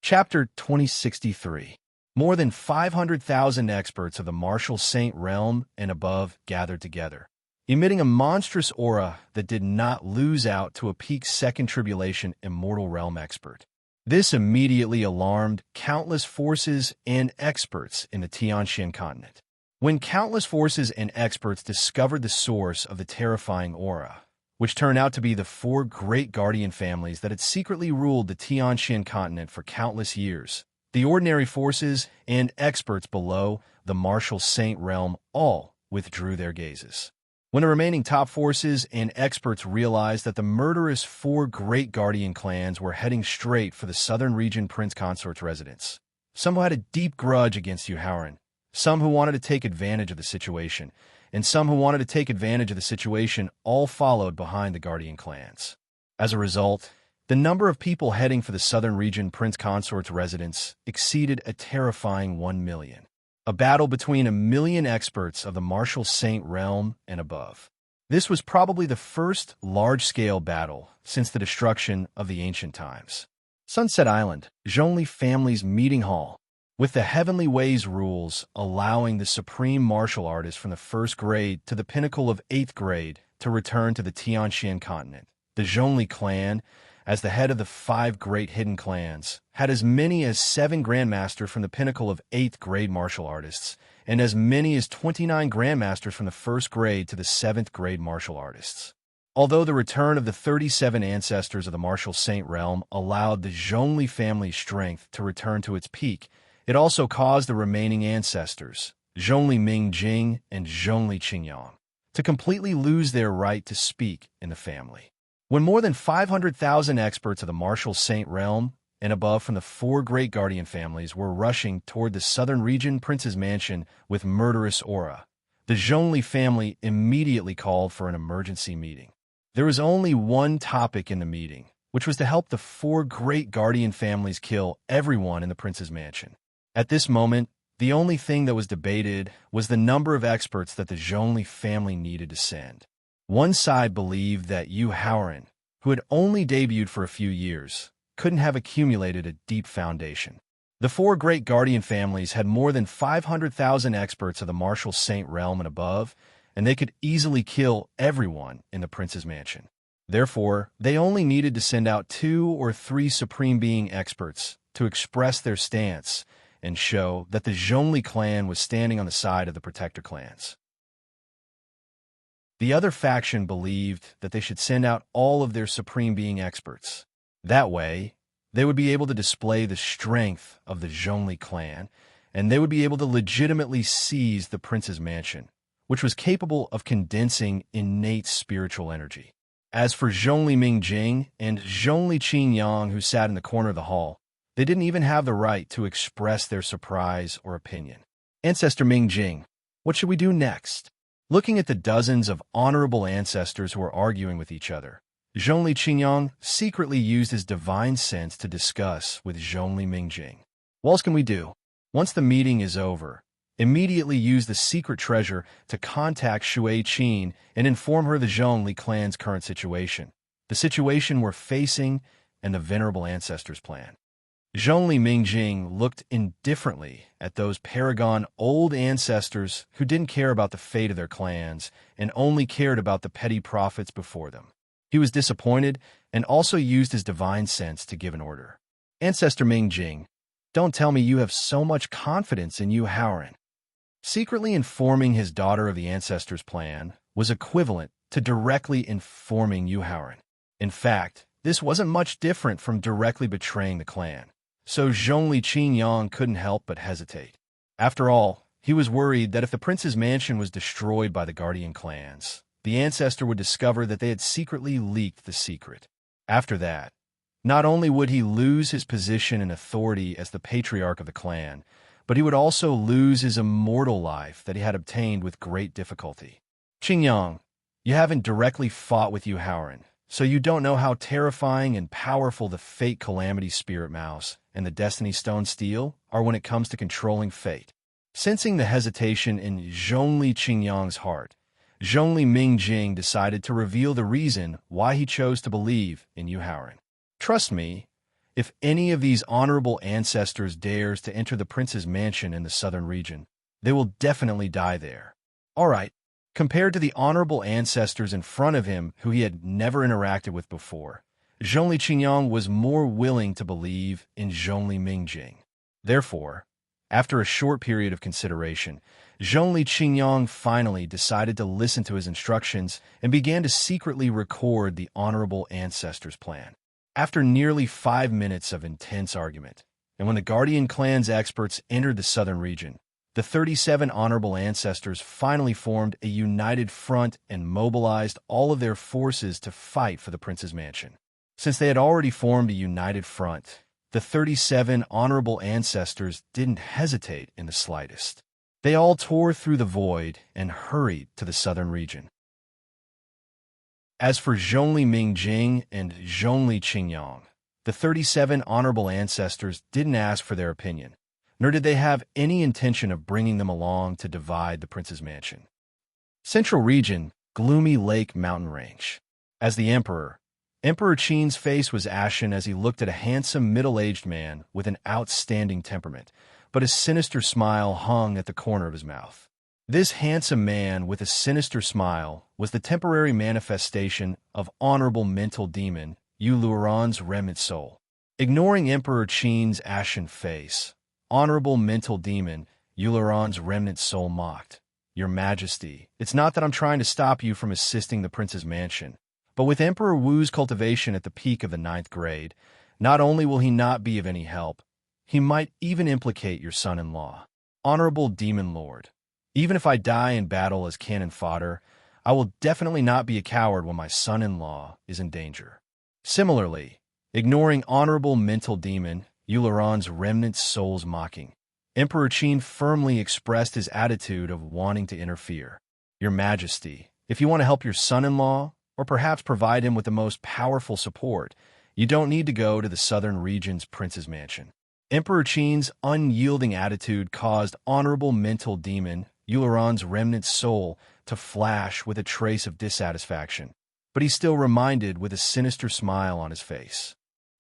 [SPEAKER 1] Chapter 2063. More than 500,000 experts of the Martial Saint realm and above gathered together, emitting a monstrous aura that did not lose out to a peak Second Tribulation Immortal Realm expert. This immediately alarmed countless forces and experts in the Tianxian continent. When countless forces and experts discovered the source of the terrifying aura, which turned out to be the 4 great guardian families that had secretly ruled the Tianxian continent for countless years, the ordinary forces and experts below the Martial Saint realm all withdrew their gazes. When the remaining top forces and experts realized that the murderous 4 great guardian clans were heading straight for the southern region Prince Consort's residence, some who had a deep grudge against Yu Haoran, some who wanted to take advantage of the situation, and some who wanted to take advantage of the situation all followed behind the Guardian clans. As a result, the number of people heading for the southern region Prince Consort's residence exceeded a terrifying 1 million. A battle between 1 million experts of the Martial Saint realm and above. This was probably the first large-scale battle since the destruction of the ancient times. Sunset Island, Zhongli family's meeting hall, with the Heavenly Ways rules allowing the supreme martial artist from the 1st grade to the pinnacle of 8th grade to return to the Tianxian continent. The Zhongli clan, as the head of the 5 great hidden clans, had as many as 7 grandmasters from the pinnacle of 8th grade martial artists, and as many as 29 grandmasters from the 1st grade to the 7th grade martial artists. Although the return of the 37 ancestors of the Martial Saint realm allowed the Zhongli family's strength to return to its peak, it also caused the remaining ancestors, Zhongli Mingjing and Zhongli Qingyang, to completely lose their right to speak in the family. When more than 500,000 experts of the Martial Saint realm and above from the four great guardian families were rushing toward the southern region prince's mansion with murderous aura. The Zhongli family immediately called for an emergency meeting. There was only one topic in the meeting, which was to help the four great guardian families kill everyone in the prince's mansion. At this moment, the only thing that was debated was the number of experts that the Zhongli family needed to send. One side believed that Yu Haoran, who had only debuted for a few years, couldn't have accumulated a deep foundation. The four great guardian families had more than 500,000 experts of the martial saint realm and above, and they could easily kill everyone in the prince's mansion. Therefore, they only needed to send out 2 or 3 supreme being experts to express their stance and show that the Zhongli clan was standing on the side of the protector clans. The other faction believed that they should send out all of their supreme being experts. That way, they would be able to display the strength of the Zhongli clan, and they would be able to legitimately seize the prince's mansion, which was capable of condensing innate spiritual energy. As for Zhongli Mingjing and Zhongli Qingyang, who sat in the corner of the hall, they didn't even have the right to express their surprise or opinion. Ancestor Mingjing, what should we do next? Looking at the dozens of honorable ancestors who were arguing with each other, Zhongli Qingyang secretly used his divine sense to discuss with Zhongli Mingjing. What else can we do? Once the meeting is over, immediately use the secret treasure to contact Shui Qin and inform her the Zhongli clan's current situation, the situation we're facing, and the venerable ancestors' plan. Zhongli Mingjing looked indifferently at those paragon old ancestors who didn't care about the fate of their clans and only cared about the petty profits before them. He was disappointed and also used his divine sense to give an order. Ancestor Mingjing, don't tell me you have so much confidence in Yu Haoran. Secretly informing his daughter of the ancestors' plan was equivalent to directly informing Yu Haoran. In fact, this wasn't much different from directly betraying the clan. So Zhongli Qingyang couldn't help but hesitate. After all, he was worried that if the prince's mansion was destroyed by the guardian clans, the ancestor would discover that they had secretly leaked the secret. After that, not only would he lose his position and authority as the patriarch of the clan, but he would also lose his immortal life that he had obtained with great difficulty. Qingyang, you haven't directly fought with Yu Haoran, so you don't know how terrifying and powerful the Fate Calamity Spirit Mouse and the Destiny Stone Steel are when it comes to controlling fate. Sensing the hesitation in Zhongli Qingyang's heart, Zhongli Mingjing decided to reveal the reason why he chose to believe in Yu Haoran. Trust me, if any of these honorable ancestors dares to enter the prince's mansion in the southern region, they will definitely die there. All right, compared to the honorable ancestors in front of him who he had never interacted with before, Zhongli Qingyang was more willing to believe in Zhongli Mingjing. Therefore, after a short period of consideration, Zhongli Qingyang finally decided to listen to his instructions and began to secretly record the honorable ancestors' plan. After nearly 5 minutes of intense argument, and when the Guardian clan's experts entered the southern region, the 37 honorable ancestors finally formed a united front and mobilized all of their forces to fight for the prince's mansion. Since they had already formed a united front, the 37 honorable ancestors didn't hesitate in the slightest. They all tore through the void and hurried to the southern region. As for Zhongli Mingjing and Zhongli Qingyang, the 37 honorable ancestors didn't ask for their opinion, nor did they have any intention of bringing them along to divide the prince's mansion. Central region, gloomy lake mountain range. As the Emperor Qin's face was ashen as he looked at a handsome middle-aged man with an outstanding temperament, but a sinister smile hung at the corner of his mouth. This handsome man with a sinister smile was the temporary manifestation of honorable mental demon Yu Luoran's remnant soul. Ignoring Emperor Qin's ashen face, honorable mental demon Yu Luoran's remnant soul mocked, "Your Majesty, it's not that I'm trying to stop you from assisting the prince's mansion, but with Emperor Wu's cultivation at the peak of the 9th grade, not only will he not be of any help, he might even implicate your son-in-law. Honorable Demon Lord, even if I die in battle as cannon fodder, I will definitely not be a coward when my son-in-law is in danger." Similarly, Ignoring honorable mental demon, Uleron's remnant soul's mocking, Emperor Qin firmly expressed his attitude of wanting to interfere. Your Majesty, if you want to help your son-in-law, or perhaps provide him with the most powerful support, you don't need to go to the southern region's prince's mansion. Emperor Qin's unyielding attitude caused honorable mental demon, Uleron's remnant soul, to flash with a trace of dissatisfaction, but he still reminded with a sinister smile on his face.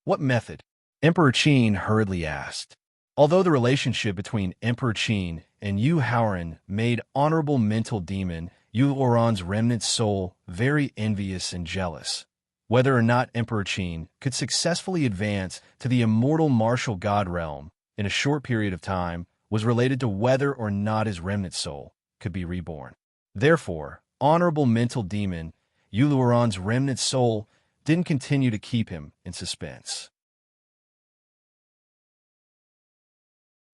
[SPEAKER 1] What method? Emperor Qin hurriedly asked. Although the relationship between Emperor Qin and Yu Haoran made honorable mental demon Uleron's remnant soul very envious and jealous, whether or not Emperor Qin could successfully advance to the immortal martial god realm in a short period of time was related to whether or not his remnant soul could be reborn. Therefore, honorable mental demon Uleron's remnant soul didn't continue to keep him in suspense.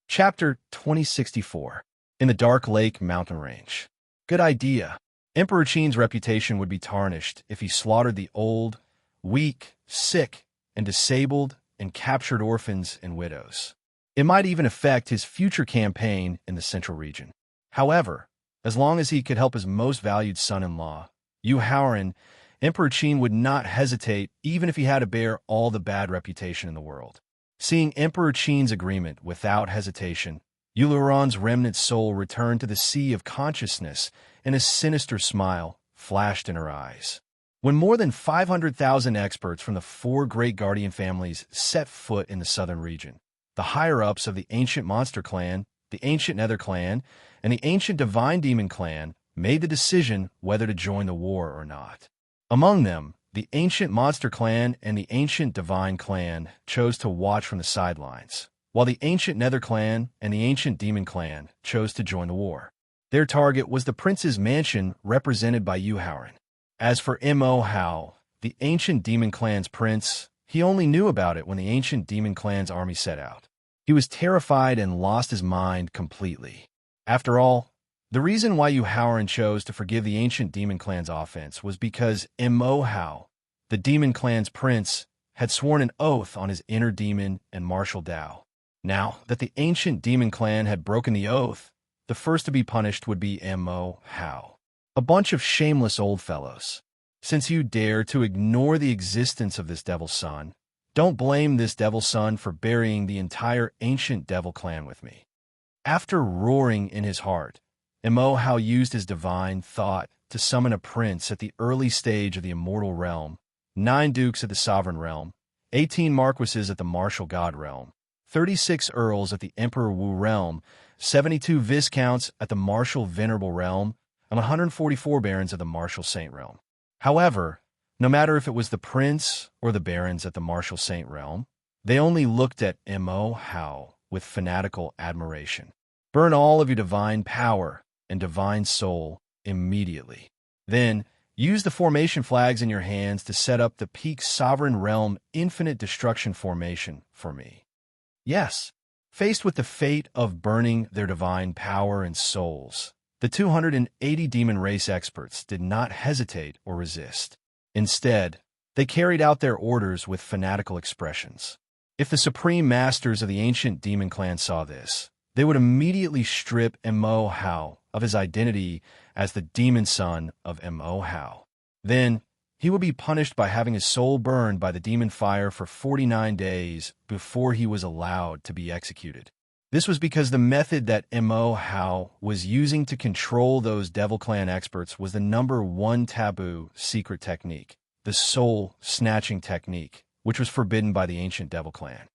[SPEAKER 1] Chapter 2064. In the Dark Lake Mountain Range. Good idea. Emperor Qin's reputation would be tarnished if he slaughtered the old, weak, sick, and disabled and captured orphans and widows. It might even affect his future campaign in the central region. However, as long as he could help his most valued son-in-law, Yu Haoran, Emperor Qin would not hesitate even if he had to bear all the bad reputation in the world. Seeing Emperor Qin's agreement without hesitation, Uleron's remnant soul returned to the sea of consciousness, and a sinister smile flashed in her eyes. When more than 500,000 experts from the 4 great guardian families set foot in the southern region, the higher-ups of the ancient monster clan, the ancient nether clan, and the ancient divine demon clan made the decision whether to join the war or not. Among them, the ancient monster clan and the ancient divine clan chose to watch from the sidelines, while the ancient nether clan and the ancient demon clan chose to join the war. Their target was the prince's mansion represented by Yu Haoran. As for Mo Hao, the ancient demon clan's prince, he only knew about it when the ancient demon clan's army set out. He was terrified and lost his mind completely. After all, the reason why Yu Haoran chose to forgive the ancient demon clan's offense was because Mo Hao, the demon clan's prince, had sworn an oath on his inner demon and martial Tao. Now that the ancient demon clan had broken the oath, the first to be punished would be Mo Hao. A bunch of shameless old fellows. Since you dare to ignore the existence of this devil's son, don't blame this devil's son for burying the entire ancient devil clan with me. After roaring in his heart, Mo Hao used his divine thought to summon a prince at the early stage of the immortal realm, 9 dukes at the sovereign realm, 18 marquises at the martial god realm, 36 earls at the Emperor Wu realm, 72 viscounts at the martial venerable realm, and 144 barons of the martial saint realm. However, no matter if it was the prince or the barons at the martial saint realm, they only looked at Mo Hao with fanatical admiration. Burn all of your divine power and divine soul immediately. Then, use the formation flags in your hands to set up the peak sovereign realm infinite destruction formation for me. Yes, faced with the fate of burning their divine power and souls, the 280 demon race experts did not hesitate or resist. Instead, they carried out their orders with fanatical expressions. If the supreme masters of the ancient demon clan saw this, they would immediately strip Mo Hao of his identity as the demon son of Mo Hao. Then, he would be punished by having his soul burned by the demon fire for 49 days before he was allowed to be executed. This was because the method that Mo Hao was using to control those Devil Clan experts was the #1 taboo secret technique, the soul snatching technique, which was forbidden by the ancient Devil Clan.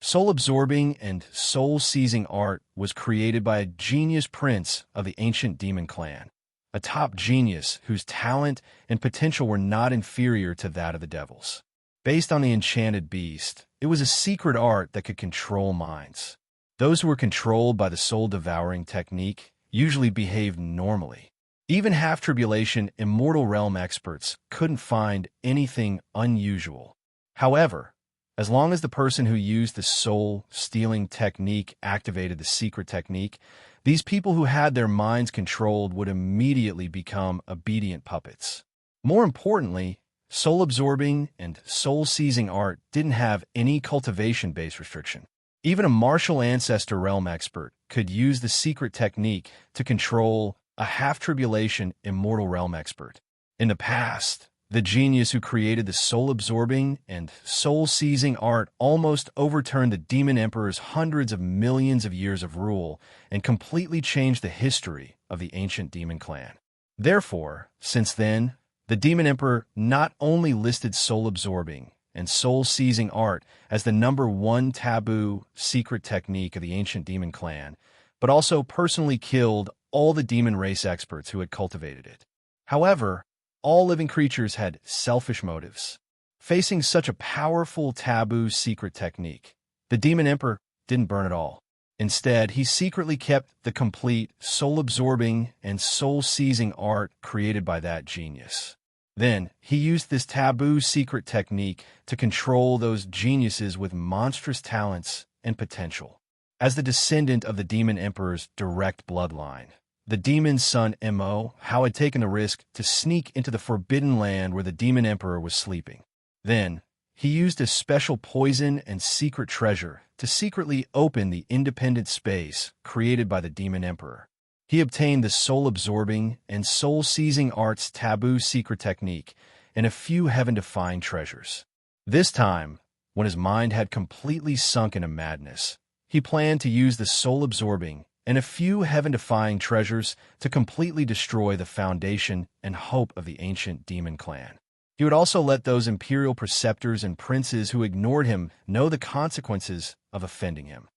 [SPEAKER 1] Soul-absorbing and soul-seizing art was created by a genius prince of the ancient demon clan, a top genius whose talent and potential were not inferior to that of the devils. Based on the enchanted beast, it was a secret art that could control minds. Those who were controlled by the soul-devouring technique usually behaved normally. Even half-tribulation immortal realm experts couldn't find anything unusual. However, as long as the person who used the soul-stealing technique activated the secret technique, these people who had their minds controlled would immediately become obedient puppets. More importantly, soul-absorbing and soul-seizing art didn't have any cultivation-based restriction. Even a martial ancestor realm expert could use the secret technique to control a half-tribulation immortal realm expert. In the past, the genius who created the soul-absorbing and soul-seizing art almost overturned the Demon Emperor's hundreds of millions of years of rule and completely changed the history of the ancient demon clan. Therefore, since then, the Demon Emperor not only listed soul-absorbing and soul-seizing art as the #1 taboo secret technique of the ancient demon clan, but also personally killed all the demon race experts who had cultivated it. However, all living creatures had selfish motives. Facing such a powerful taboo secret technique, the Demon Emperor didn't burn it all. Instead, he secretly kept the complete soul-absorbing and soul-seizing art created by that genius. Then, he used this taboo secret technique to control those geniuses with monstrous talents and potential. As the descendant of the Demon Emperor's direct bloodline, the demon's son Mo How had taken the risk to sneak into the forbidden land where the Demon Emperor was sleeping. Then, he used a special poison and secret treasure to secretly open the independent space created by the Demon Emperor. He obtained the soul-absorbing and soul-seizing art's taboo secret technique and a few heaven-defying treasures. This time, when his mind had completely sunk into madness, he planned to use the soul-absorbing and a few heaven-defying treasures to completely destroy the foundation and hope of the ancient demon clan. He would also let those imperial preceptors and princes who ignored him know the consequences of offending him.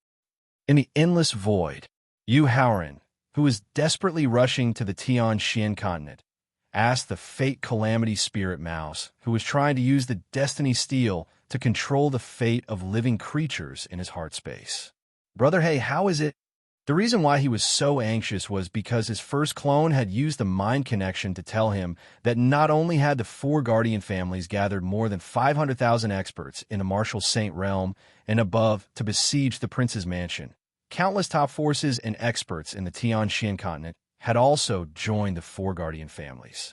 [SPEAKER 1] In the endless void, Yu Haoran, who was desperately rushing to the Tian continent, asked the fate calamity spirit mouse, who was trying to use the destiny steel to control the fate of living creatures in his heart space. "Brother, hey, how is it?" The reason why he was so anxious was because his first clone had used the mind connection to tell him that not only had the 4 guardian families gathered more than 500,000 experts in the Martial Saint realm and above to besiege the prince's mansion, countless top forces and experts in the Tian continent had also joined the 4 guardian families.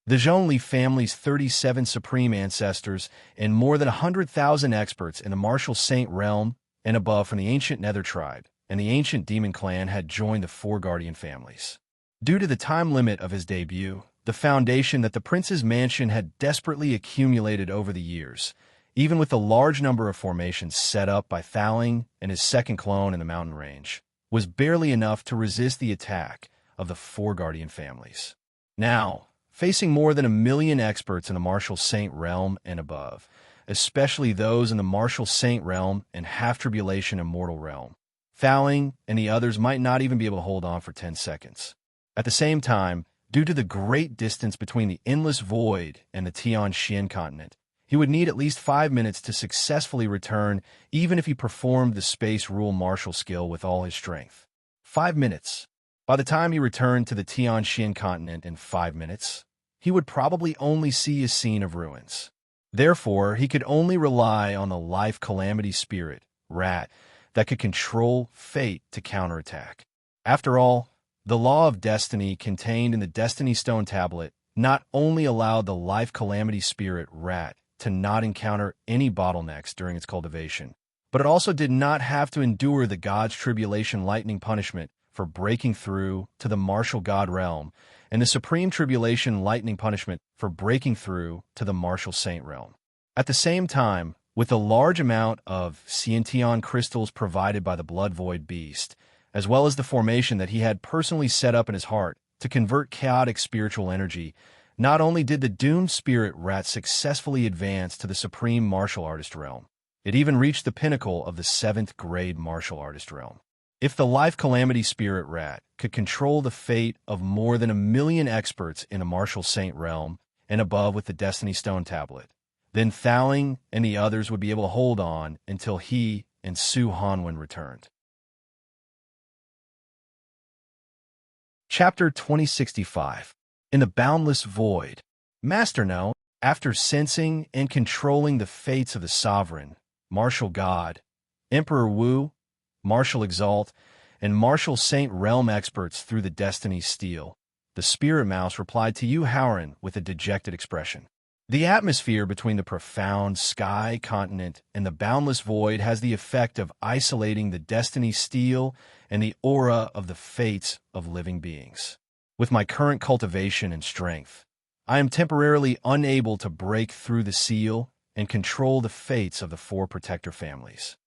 [SPEAKER 1] The Zhongli family's 37 supreme ancestors and more than 100,000 experts in the Martial Saint realm and above from the ancient Nether tribe and the ancient demon clan had joined the 4 guardian families. Due to the time limit of his debut, the foundation that the prince's mansion had desperately accumulated over the years, even with the large number of formations set up by Thaling and his second clone in the mountain range, was barely enough to resist the attack of the 4 guardian families. Now, facing more than 1 million experts in the Martial Saint realm and above, especially those in the Martial Saint realm and half-tribulation immortal realm, Thaling and the others might not even be able to hold on for 10 seconds. At the same time, due to the great distance between the endless void and the Tian continent, he would need at least 5 minutes to successfully return, even if he performed the space rule martial skill with all his strength. 5 minutes. By the time he returned to the Tian continent in 5 minutes, he would probably only see a scene of ruins. Therefore, he could only rely on the life calamity spirit, Rat, that could control fate to counterattack. After all, the law of destiny contained in the Destiny Stone tablet not only allowed the life calamity spirit, Rat, to not encounter any bottlenecks during its cultivation, but it also did not have to endure the God's Tribulation lightning punishment for breaking through to the Martial God realm and the Supreme Tribulation lightning punishment for breaking through to the Martial Saint realm. At the same time, with the large amount of Sciention crystals provided by the Blood Void Beast, as well as the formation that he had personally set up in his heart to convert chaotic spiritual energy, not only did the doomed spirit Rat successfully advance to the Supreme Martial Artist realm, it even reached the pinnacle of the 7th grade Martial Artist realm. If the life calamity spirit Rat could control the fate of more than 1 million experts in a Martial Saint realm and above with the Destiny Stone tablet, then Thaling and the others would be able to hold on until he and Su Hanwen returned. Chapter 2065. In the Boundless Void. Master No, after sensing and controlling the fates of the Sovereign, Martial God, Emperor Wu, Martial Exalt, and Martial Saint realm experts through the Destiny Steel, the the spirit mouse replied to Yu Haoran with a dejected expression. The atmosphere between the profound sky continent and the boundless void has the effect of isolating the destiny steel and the aura of the fates of living beings. With my current cultivation and strength, I am temporarily unable to break through the seal and control the fates of the four protector families.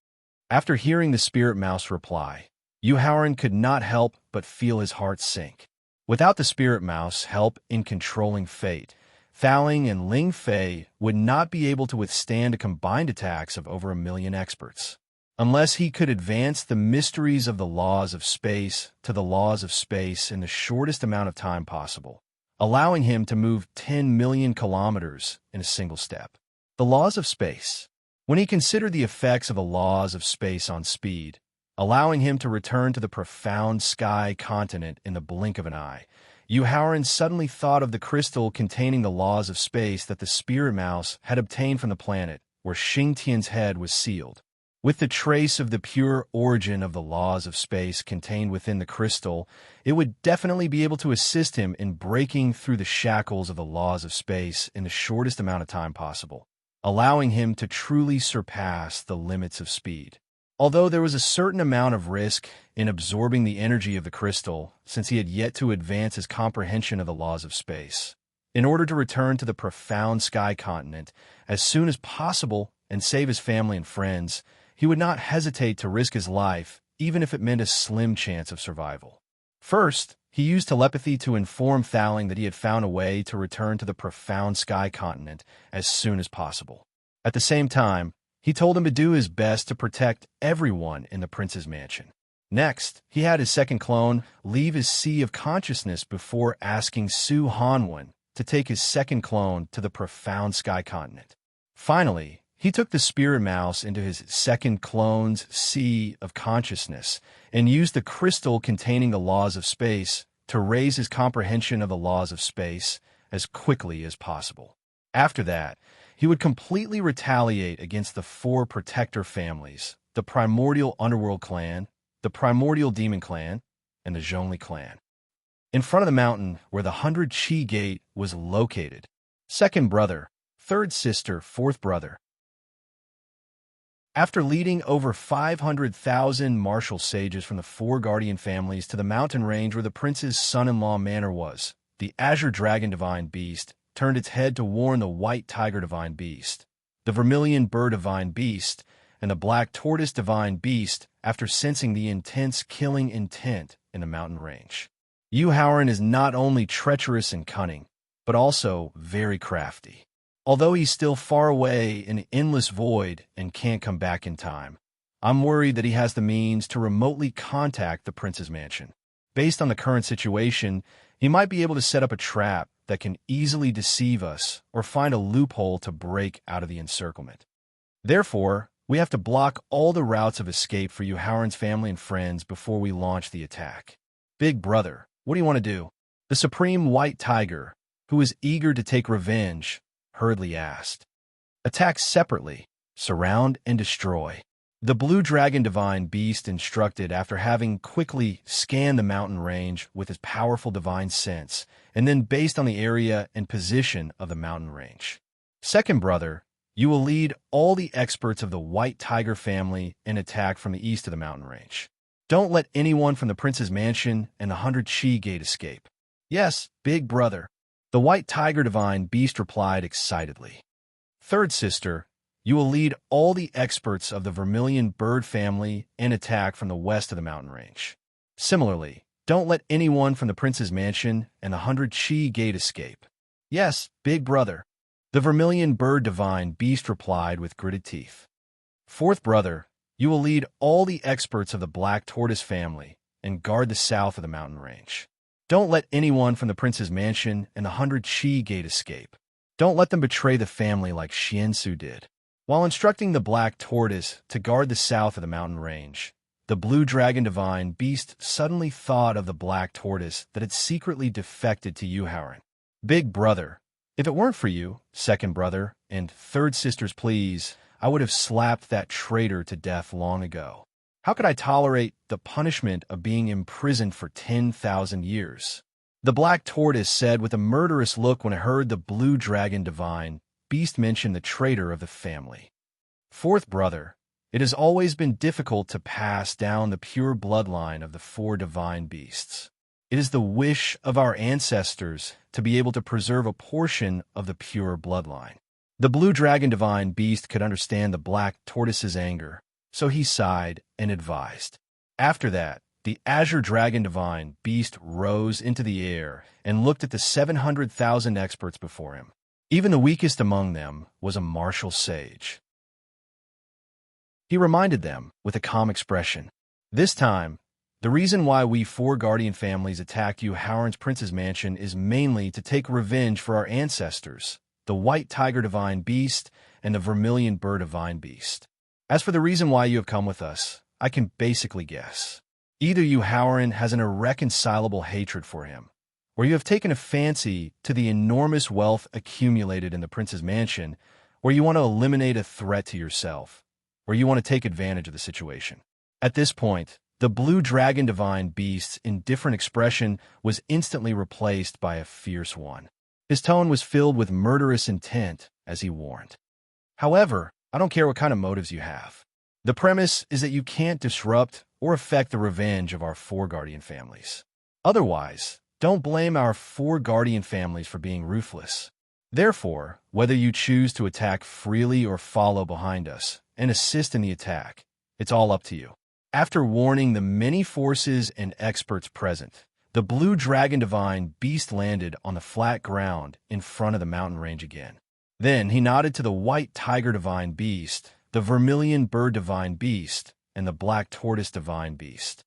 [SPEAKER 1] After hearing the spirit mouse reply, Yu Haoran could not help but feel his heart sink. Without the spirit mouse help in controlling fate, Thaling and Ling Fei would not be able to withstand the combined attacks of over 1 million experts. Unless he could advance the mysteries of the laws of space to the laws of space in the shortest amount of time possible, allowing him to move 10 million kilometers in a single step. The laws of space. When he considered the effects of the laws of space on speed, allowing him to return to the profound sky continent in the blink of an eye, Yu Haoran suddenly thought of the crystal containing the laws of space that the spirit mouse had obtained from the planet where Xing Tian's head was sealed. With the trace of the pure origin of the laws of space contained within the crystal, it would definitely be able to assist him in breaking through the shackles of the laws of space in the shortest amount of time possible, allowing him to truly surpass the limits of speed. Although there was a certain amount of risk in absorbing the energy of the crystal, since he had yet to advance his comprehension of the laws of space, in order to return to the profound sky continent as soon as possible and save his family and friends, he would not hesitate to risk his life, even if it meant a slim chance of survival. First, he used telepathy to inform Thaling that he had found a way to return to the profound sky continent as soon as possible. At the same time, he told him to do his best to protect everyone in the prince's mansion. Next, he had his second clone leave his sea of consciousness before asking Su Hanwen to take his second clone to the profound sky continent. Finally, he took the spirit mouse into his second clone's sea of consciousness and used the crystal containing the laws of space to raise his comprehension of the laws of space as quickly as possible. After that, he would completely retaliate against the four protector families, the primordial underworld clan, the primordial demon clan, and the Zhongli clan. In front of the mountain where the 100 Qi Gate was located, second brother, third sister, fourth brother. After leading over 500,000 martial sages from the four guardian families to the mountain range where the prince's son-in-law manor was, the azure dragon divine beast turned its head to warn the white tiger divine beast, the vermilion bird divine beast, and the black tortoise divine beast after sensing the intense killing intent in the mountain range. Yu Haoran is not only treacherous and cunning, but also very crafty. Although he's still far away in the endless void and can't come back in time, I'm worried that he has the means to remotely contact the prince's mansion. Based on the current situation, he might be able to set up a trap that can easily deceive us or find a loophole to break out of the encirclement. Therefore, we have to block all the routes of escape for Yu Haoran's family and friends before we launch the attack. Big brother, what do you want to do? The supreme white tiger, who is eager to take revenge, hurriedly asked. Attack separately, surround and destroy. The blue dragon divine beast instructed after having quickly scanned the mountain range with his powerful divine sense, and then based on the area and position of the mountain range. Second brother, you will lead all the experts of the white tiger family in attack from the east of the mountain range. Don't let anyone from the prince's mansion and the 100 Qi Gate escape. Yes, big brother. The white tiger divine beast replied excitedly. Third sister, you will lead all the experts of the vermilion bird family in attack from the west of the mountain range. Similarly, don't let anyone from the prince's mansion and the 100 Qi Gate escape. Yes, big brother. The vermilion bird divine beast replied with gritted teeth. Fourth brother, you will lead all the experts of the black tortoise family and guard the south of the mountain range. Don't let anyone from the prince's mansion and the 100 Qi Gate escape. Don't let them betray the family like Xiansu did. While instructing the black tortoise to guard the south of the mountain range, the blue dragon divine beast suddenly thought of the black tortoise that had secretly defected to Yu Haoran. Big brother, if it weren't for you, second brother, and third sister's pleas, I would have slapped that traitor to death long ago. How could I tolerate the punishment of being imprisoned for 10,000 years? The black tortoise said with a murderous look when it heard the blue dragon divine beast mention the traitor of the family. Fourth brother, it has always been difficult to pass down the pure bloodline of the four divine beasts. It is the wish of our ancestors to be able to preserve a portion of the pure bloodline. The blue dragon divine beast could understand the black tortoise's anger, so he sighed and advised. After that, the azure dragon divine beast rose into the air and looked at the 700,000 experts before him. Even the weakest among them was a martial sage. He reminded them with a calm expression. This time, the reason why we four guardian families attacked you Howard's Prince's mansion is mainly to take revenge for our ancestors, the white tiger divine beast and the vermilion bird divine beast. As for the reason why you have come with us, I can basically guess. Either you Howard has an irreconcilable hatred for him, or you have taken a fancy to the enormous wealth accumulated in the prince's mansion, or you want to eliminate a threat to yourself, or you want to take advantage of the situation. At this point, the blue dragon divine beast's indifferent expression was instantly replaced by a fierce one. His tone was filled with murderous intent as he warned. However, I don't care what kind of motives you have. The premise is that you can't disrupt or affect the revenge of our four guardian families. Otherwise, don't blame our four guardian families for being ruthless. Therefore, whether you choose to attack freely or follow behind us and assist in the attack, it's all up to you. After warning the many forces and experts present, the blue dragon divine beast landed on the flat ground in front of the mountain range again. Then he nodded to the white tiger divine beast, the vermilion bird divine beast, and the black tortoise divine beast.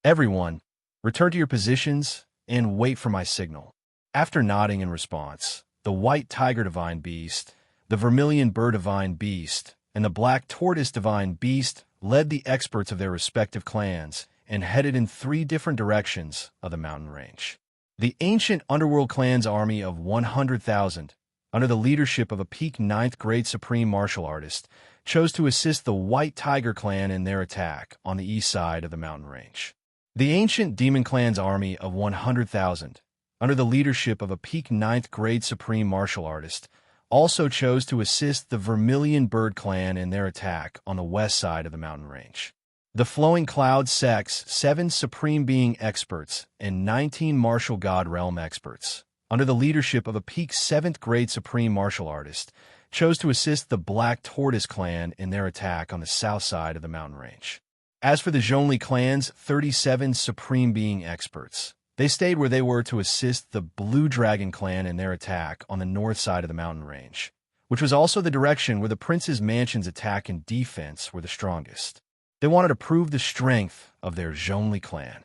[SPEAKER 1] Everyone, return to your positions and wait for my signal. After nodding in response, the white tiger divine beast, the vermilion bird divine beast, and the black tortoise divine beast led the experts of their respective clans and headed in 3 different directions of the mountain range. The ancient underworld clan's army of 100,000, under the leadership of a peak 9th grade supreme martial artist, chose to assist the White Tiger clan in their attack on the east side of the mountain range. The ancient demon clan's army of 100,000, under the leadership of a peak 9th grade supreme martial artist, also chose to assist the Vermilion Bird clan in their attack on the west side of the mountain range. The Flowing Cloud sect's 7 Supreme Being experts and 19 Martial God Realm experts, under the leadership of a peak 7th grade Supreme Martial Artist, chose to assist the Black Tortoise clan in their attack on the south side of the mountain range. As for the Zhongli clan's 37 Supreme Being experts, they stayed where they were to assist the Blue Dragon clan in their attack on the north side of the mountain range, which was also the direction where the Prince's Mansion's attack and defense were the strongest. They wanted to prove the strength of their Zhongli clan.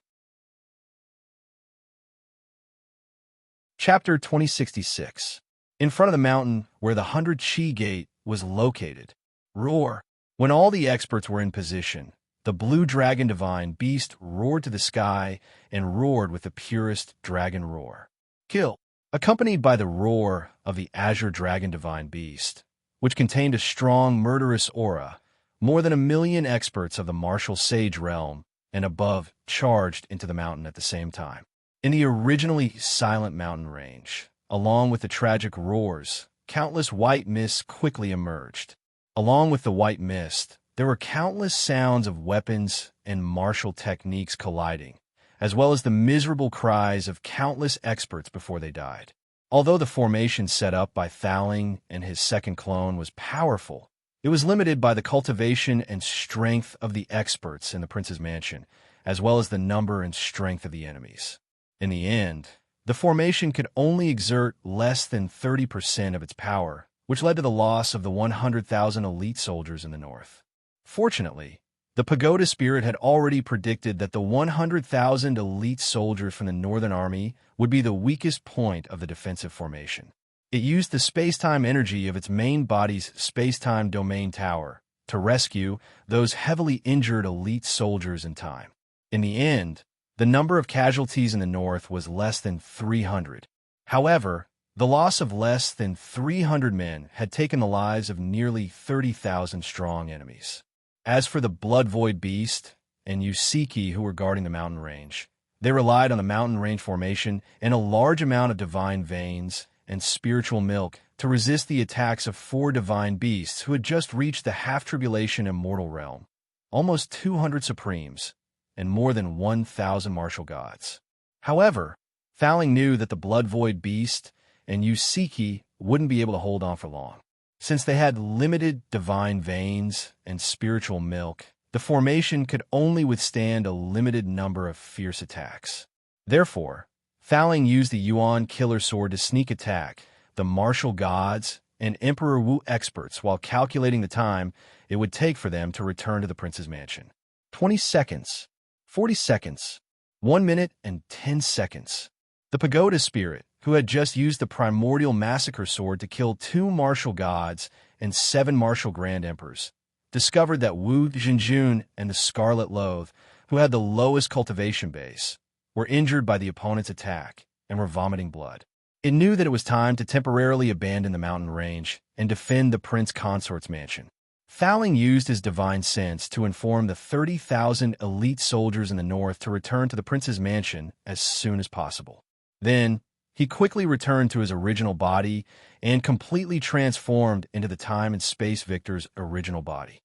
[SPEAKER 1] Chapter 2066. In front of the mountain where the 100 Chi Gate was located. Roar. When all the experts were in position, the Blue Dragon Divine Beast roared to the sky and roared with the purest dragon roar. Kill. Accompanied by the roar of the Azure Dragon Divine Beast, which contained a strong, murderous aura, more than 1 million experts of the martial sage realm and above charged into the mountain at the same time. In the originally silent mountain range, along with the tragic roars, countless white mists quickly emerged. Along with the white mist, there were countless sounds of weapons and martial techniques colliding, as well as the miserable cries of countless experts before they died. Although the formation set up by Thaling and his second clone was powerful, it was limited by the cultivation and strength of the experts in the Prince's Mansion, as well as the number and strength of the enemies. In the end, the formation could only exert less than 30% of its power, which led to the loss of the 100,000 elite soldiers in the north. Fortunately, the Pagoda Spirit had already predicted that the 100,000 elite soldiers from the Northern Army would be the weakest point of the defensive formation. It used the space-time energy of its main body's space-time domain tower to rescue those heavily injured elite soldiers in time. In the end, the number of casualties in the north was less than 300. However, the loss of less than 300 men had taken the lives of nearly 30,000 strong enemies. As for the Blood Void Beast and Yusiki who were guarding the mountain range, They relied on the mountain range formation and a large amount of divine veins and spiritual milk to resist the attacks of 4 divine beasts who had just reached the half-tribulation immortal realm, almost 200 supremes, and more than 1,000 martial gods. However, Thowling knew that the Blood Void Beast and Yusiki wouldn't be able to hold on for long. Since they had limited divine veins and spiritual milk, the formation could only withstand a limited number of fierce attacks. Therefore, Thowling used the Yuan Killer Sword to sneak attack the martial gods and Emperor Wu experts while calculating the time it would take for them to return to the prince's mansion. 20 seconds, 40 seconds, 1 minute and 10 seconds. The pagoda spirit, who had just used the primordial massacre sword to kill 2 martial gods and 7 martial grand emperors, discovered that Wu Jinjun and the Scarlet Loathe, who had the lowest cultivation base, were injured by the opponent's attack and were vomiting blood. It knew that it was time to temporarily abandon the mountain range and defend the prince consort's mansion. Thowling used his divine sense to inform the 30,000 elite soldiers in the north to return to the prince's mansion as soon as possible. Then, he quickly returned to his original body and completely transformed into the time and space Victor's original body.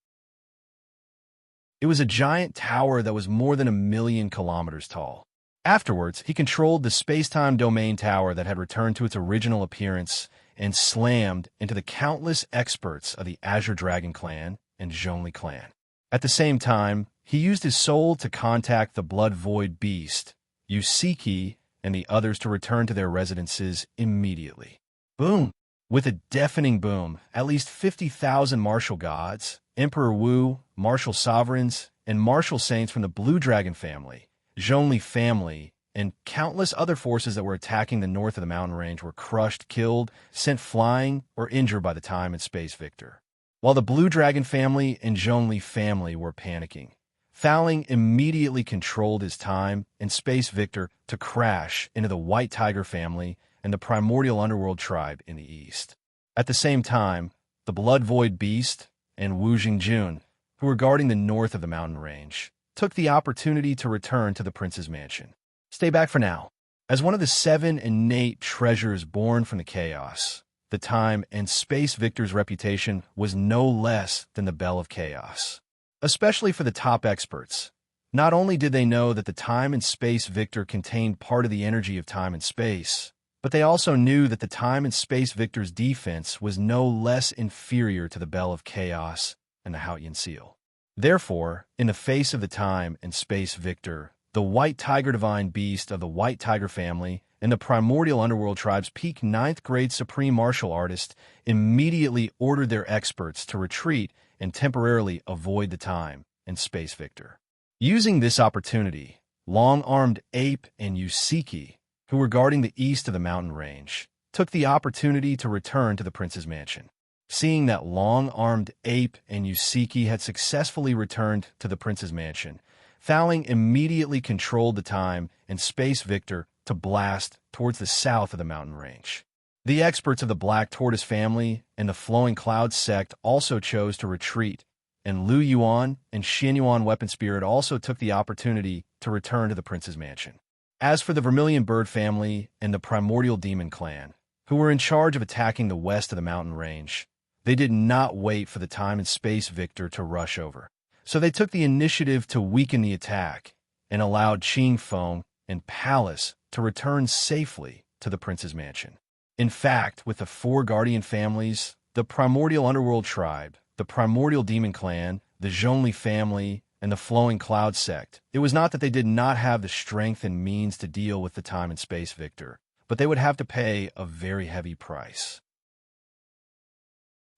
[SPEAKER 1] It was a giant tower that was more than 1,000,000 kilometers tall. Afterwards, he controlled the space-time domain tower that had returned to its original appearance and slammed into the countless experts of the Azure Dragon clan and Zhongli clan. At the same time, he used his soul to contact the Blood Void Beast, Yusiki, and the others to return to their residences immediately. Boom! With a deafening boom, at least 50,000 martial gods, Emperor Wu, martial sovereigns, and martial saints from the Blue Dragon family, Zhongli family, and countless other forces that were attacking the north of the mountain range were crushed, killed, sent flying, or injured by the time and space Victor. While the Blue Dragon family and Zhongli family were panicking, Thowling immediately controlled his time and space Victor to crash into the White Tiger family and the primordial underworld tribe in the east. At the same time, the Blood Void Beast and Wu Jingjun, who were guarding the north of the mountain range, took the opportunity to return to the prince's mansion. Stay back for now. As one of the 7 innate treasures born from the chaos, the time and space Victor's reputation was no less than the Bell of Chaos. Especially for the top experts, not only did they know that the time and space Victor contained part of the energy of time and space, but they also knew that the time and space Victor's defense was no less inferior to the Bell of Chaos and the Haotian Seal. Therefore, in the face of the time and space Victor, the White Tiger Divine Beast of the White Tiger family and the primordial underworld tribe's peak 9th grade supreme martial artist immediately ordered their experts to retreat and temporarily avoid the time and space Victor. Using this opportunity, Long-Armed Ape and Yusiki, who were guarding the east of the mountain range, took the opportunity to return to the prince's mansion. Seeing that Long-Armed Ape and Yusiki had successfully returned to the prince's mansion, Thowling immediately controlled the time and space Victor to blast towards the south of the mountain range. The experts of the Black Tortoise family and the Flowing Cloud sect also chose to retreat, and Lu Yuan and Xin Yuan Weapon Spirit also took the opportunity to return to the prince's mansion. As for the Vermilion Bird family and the Primordial Demon clan, who were in charge of attacking the west of the mountain range, they did not wait for the time and space Victor to rush over. So they took the initiative to weaken the attack and allowed Qing Feng and Palace to return safely to the prince's mansion. In fact, with the 4 guardian families, the Primordial Underworld tribe, the Primordial Demon clan, the Zhongli family, and the Flowing Cloud sect, it was not that they did not have the strength and means to deal with the time and space Victor, but they would have to pay a very heavy price.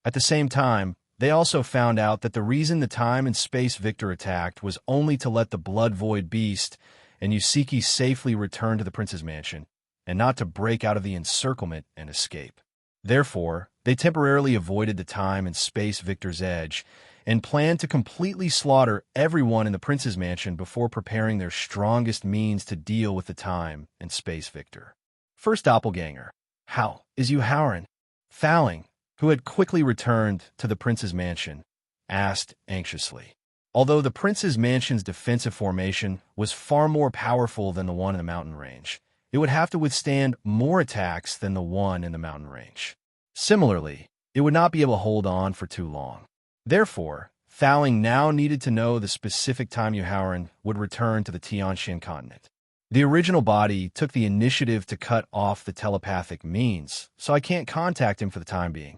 [SPEAKER 1] At the same time, they also found out that the reason the time and space Victor attacked was only to let the Blood Void Beast and Yusiki safely return to the prince's mansion, and not to break out of the encirclement and escape. Therefore, they temporarily avoided the time and space Victor's edge and planned to completely slaughter everyone in the prince's mansion before preparing their strongest means to deal with the time and space Victor. First doppelganger. How is you howrin'? Thowling, who had quickly returned to the prince's mansion, asked anxiously. Although the prince's mansion's defensive formation was far more powerful than the one in the mountain range, it would have to withstand more attacks than the one in the mountain range. Similarly, it would not be able to hold on for too long. Therefore, Thowling now needed to know the specific time Yuhaoran would return to the Tianxian continent. The original body took the initiative to cut off the telepathic means, so I can't contact him for the time being.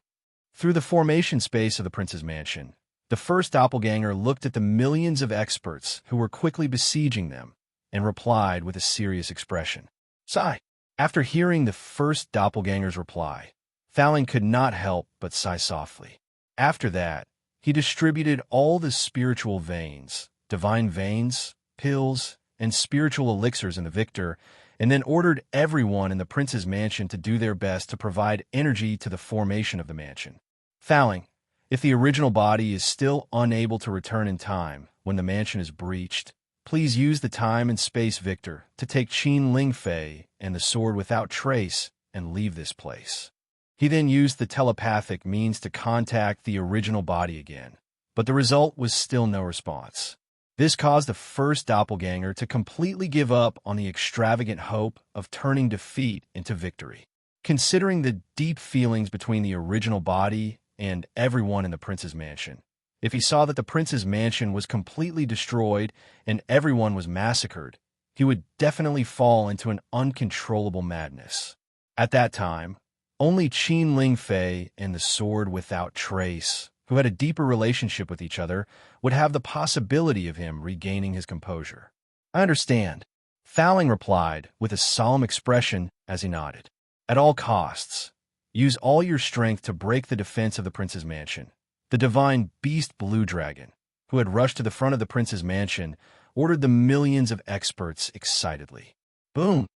[SPEAKER 1] Through the formation space of the prince's mansion, the first doppelganger looked at the millions of experts who were quickly besieging them and replied with a serious expression. Sigh. After hearing the first doppelganger's reply, Thowling could not help but sigh softly. After that, he distributed all the spiritual veins, divine veins, pills, and spiritual elixirs in the victor, and then ordered everyone in the prince's mansion to do their best to provide energy to the formation of the mansion. Thowling, if the original body is still unable to return in time when the mansion is breached, please use the time and space victor to take Qin Ling Fei and the sword without trace and leave this place. He then used the telepathic means to contact the original body again, but the result was still no response. This caused the first doppelganger to completely give up on the extravagant hope of turning defeat into victory. Considering the deep feelings between the original body and everyone in the prince's mansion, if he saw that the prince's mansion was completely destroyed and everyone was massacred, he would definitely fall into an uncontrollable madness. At that time, only Qin Ling Fei and the sword without trace, who had a deeper relationship with each other, would have the possibility of him regaining his composure. I understand, Thowling replied with a solemn expression as he nodded. At all costs, use all your strength to break the defense of the prince's mansion. The divine beast Blue Dragon, who had rushed to the front of the prince's mansion, ordered the millions of experts excitedly. Boom!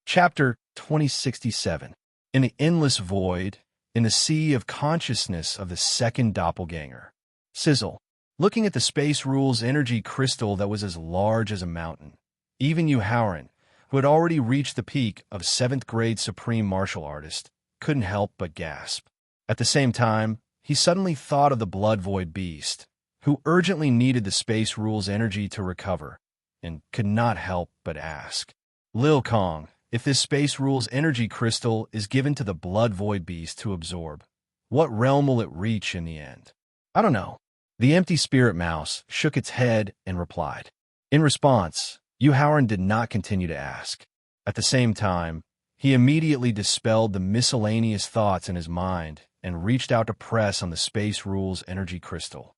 [SPEAKER 1] Chapter 2067. In the endless void, in the sea of consciousness of the second doppelganger. Sizzle. Looking at the space rules energy crystal that was as large as a mountain, even Yuhaoran, who had already reached the peak of 7th grade supreme martial artist, couldn't help but gasp. At the same time, he suddenly thought of the blood void beast, who urgently needed the space rules energy to recover, and could not help but ask, Lil Kong, if this space rules energy crystal is given to the blood void beast to absorb, what realm will it reach in the end? I don't know. The empty spirit mouse shook its head and replied. In response, Yuhaoran did not continue to ask. At the same time, he immediately dispelled the miscellaneous thoughts in his mind and reached out to press on the space rules energy crystal.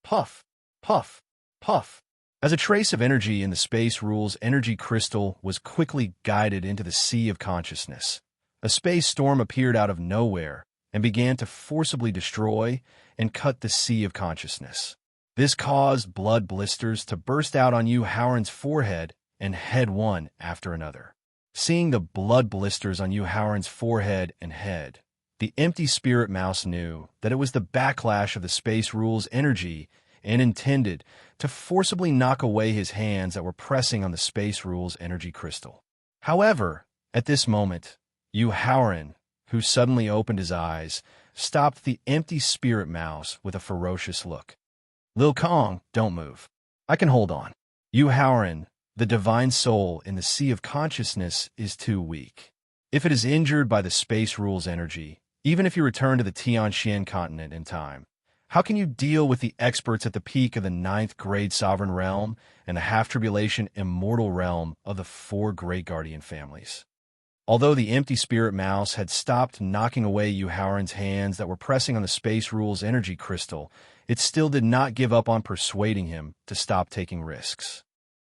[SPEAKER 1] Puff, puff, puff. As a trace of energy in the space rules energy crystal was quickly guided into the sea of consciousness, a space storm appeared out of nowhere and began to forcibly destroy and cut the sea of consciousness. This caused blood blisters to burst out on Yuhaoran's forehead and head one after another. Seeing the blood blisters on Yuhaoran's forehead and head, the empty spirit mouse knew that it was the backlash of the space rules energy and intended to forcibly knock away his hands that were pressing on the space rules energy crystal. However, at this moment, Yuhaoran, who suddenly opened his eyes, stopped the empty spirit mouse with a ferocious look. Lil Kong, don't move. I can hold on. Yuhaoran, the divine soul in the sea of consciousness, is too weak. If it is injured by the space rules energy, even if you return to the Tianxian continent in time, how can you deal with the experts at the peak of the 9th grade sovereign realm and the half-tribulation immortal realm of the 4 great guardian families? Although the empty spirit mouse had stopped knocking away Yuhaoran's hands that were pressing on the space rules energy crystal, it still did not give up on persuading him to stop taking risks.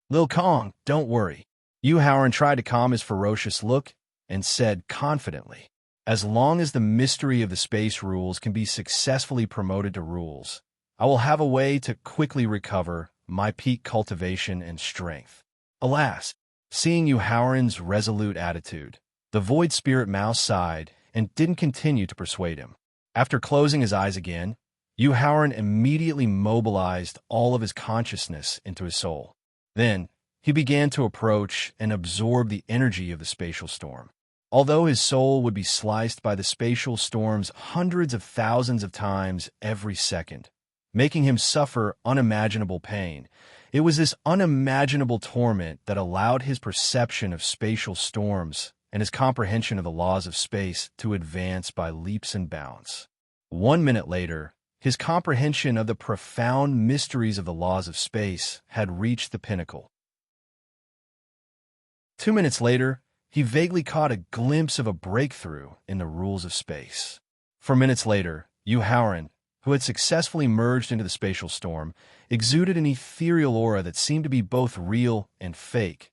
[SPEAKER 1] Lil Kong, don't worry. Yuhaoran tried to calm his ferocious look and said confidently, as long as the mystery of the space rules can be successfully promoted to rules, I will have a way to quickly recover my peak cultivation and strength. Alas, seeing Yuhaoran's resolute attitude, the void spirit mouse sighed and didn't continue to persuade him. After closing his eyes again, Yuhaoran immediately mobilized all of his consciousness into his soul. Then, he began to approach and absorb the energy of the spatial storm. although his soul would be sliced by the spatial storms hundreds of thousands of times every second, making him suffer unimaginable pain. It was this unimaginable torment that allowed his perception of spatial storms and his comprehension of the laws of space to advance by leaps and bounds. 1 minute later, his comprehension of the profound mysteries of the laws of space had reached the pinnacle. 2 minutes later, he vaguely caught a glimpse of a breakthrough in the rules of space. 4 minutes later, Yu Haoran, who had successfully merged into the spatial storm, exuded an ethereal aura that seemed to be both real and fake,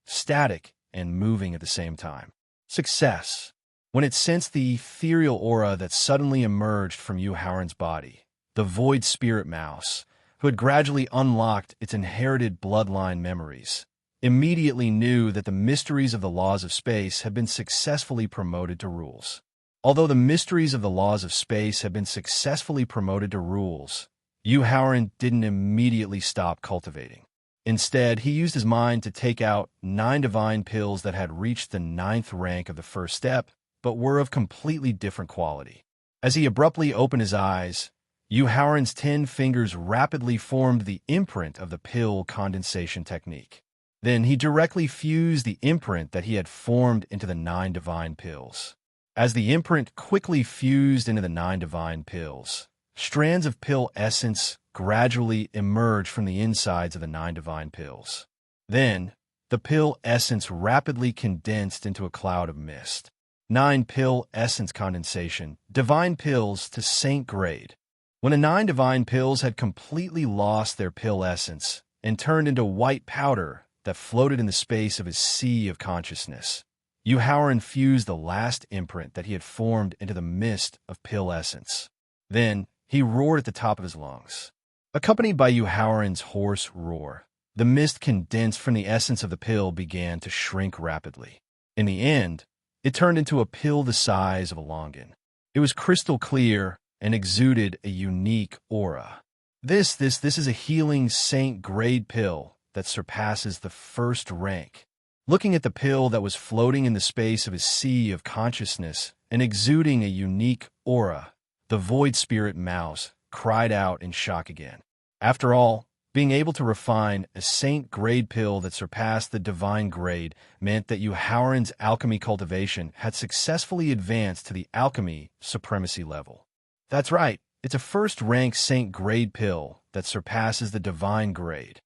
[SPEAKER 1] static and moving at the same time. Success. When it sensed the ethereal aura that suddenly emerged from Yu Haoran's body, the void spirit mouse, who had gradually unlocked its inherited bloodline memories, immediately knew that the mysteries of the laws of space had been successfully promoted to rules. Although the mysteries of the laws of space had been successfully promoted to rules, Yu Haoran didn't immediately stop cultivating. Instead, he used his mind to take out 9 divine pills that had reached the 9th rank of the first step, but were of completely different quality. As he abruptly opened his eyes, Yu Haoran's 10 fingers rapidly formed the imprint of the pill condensation technique. Then he directly fused the imprint that he had formed into the 9 divine pills. As the imprint quickly fused into the 9 divine pills, strands of pill essence gradually emerged from the insides of the 9 divine pills. Then, the pill essence rapidly condensed into a cloud of mist. 9 pill essence condensation, divine pills to saint grade. When the 9 divine pills had completely lost their pill essence and turned into white powder that floated in the space of his sea of consciousness, Yu Haoran fused the last imprint that he had formed into the mist of pill essence. Then, he roared at the top of his lungs. Accompanied by Yu Haoran's hoarse roar, the mist condensed from the essence of the pill began to shrink rapidly. In the end, it turned into a pill the size of a longan. It was crystal clear and exuded a unique aura. This is a healing saint-grade pill that surpasses the first rank. Looking at the pill that was floating in the space of his sea of consciousness and exuding a unique aura, the void spirit mouse cried out in shock again. After all, being able to refine a saint-grade pill that surpassed the divine grade meant that Yu Haoran's alchemy cultivation had successfully advanced to the alchemy supremacy level. That's right, it's a first-rank saint-grade pill that surpasses the divine grade.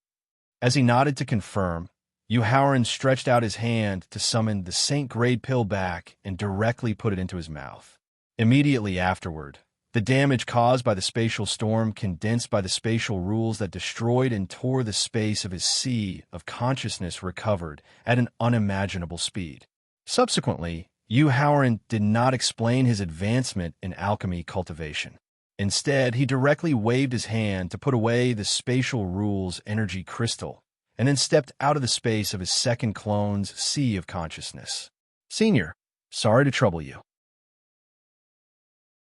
[SPEAKER 1] As he nodded to confirm, Yu Haoran stretched out his hand to summon the saint-grade pill back and directly put it into his mouth. Immediately afterward, the damage caused by the spatial storm condensed by the spatial rules that destroyed and tore the space of his sea of consciousness recovered at an unimaginable speed. Subsequently, Yu Haoran did not explain his advancement in alchemy cultivation. Instead, he directly waved his hand to put away the spatial rules energy crystal, and then stepped out of the space of his second clone's sea of consciousness. Senior, sorry to trouble you.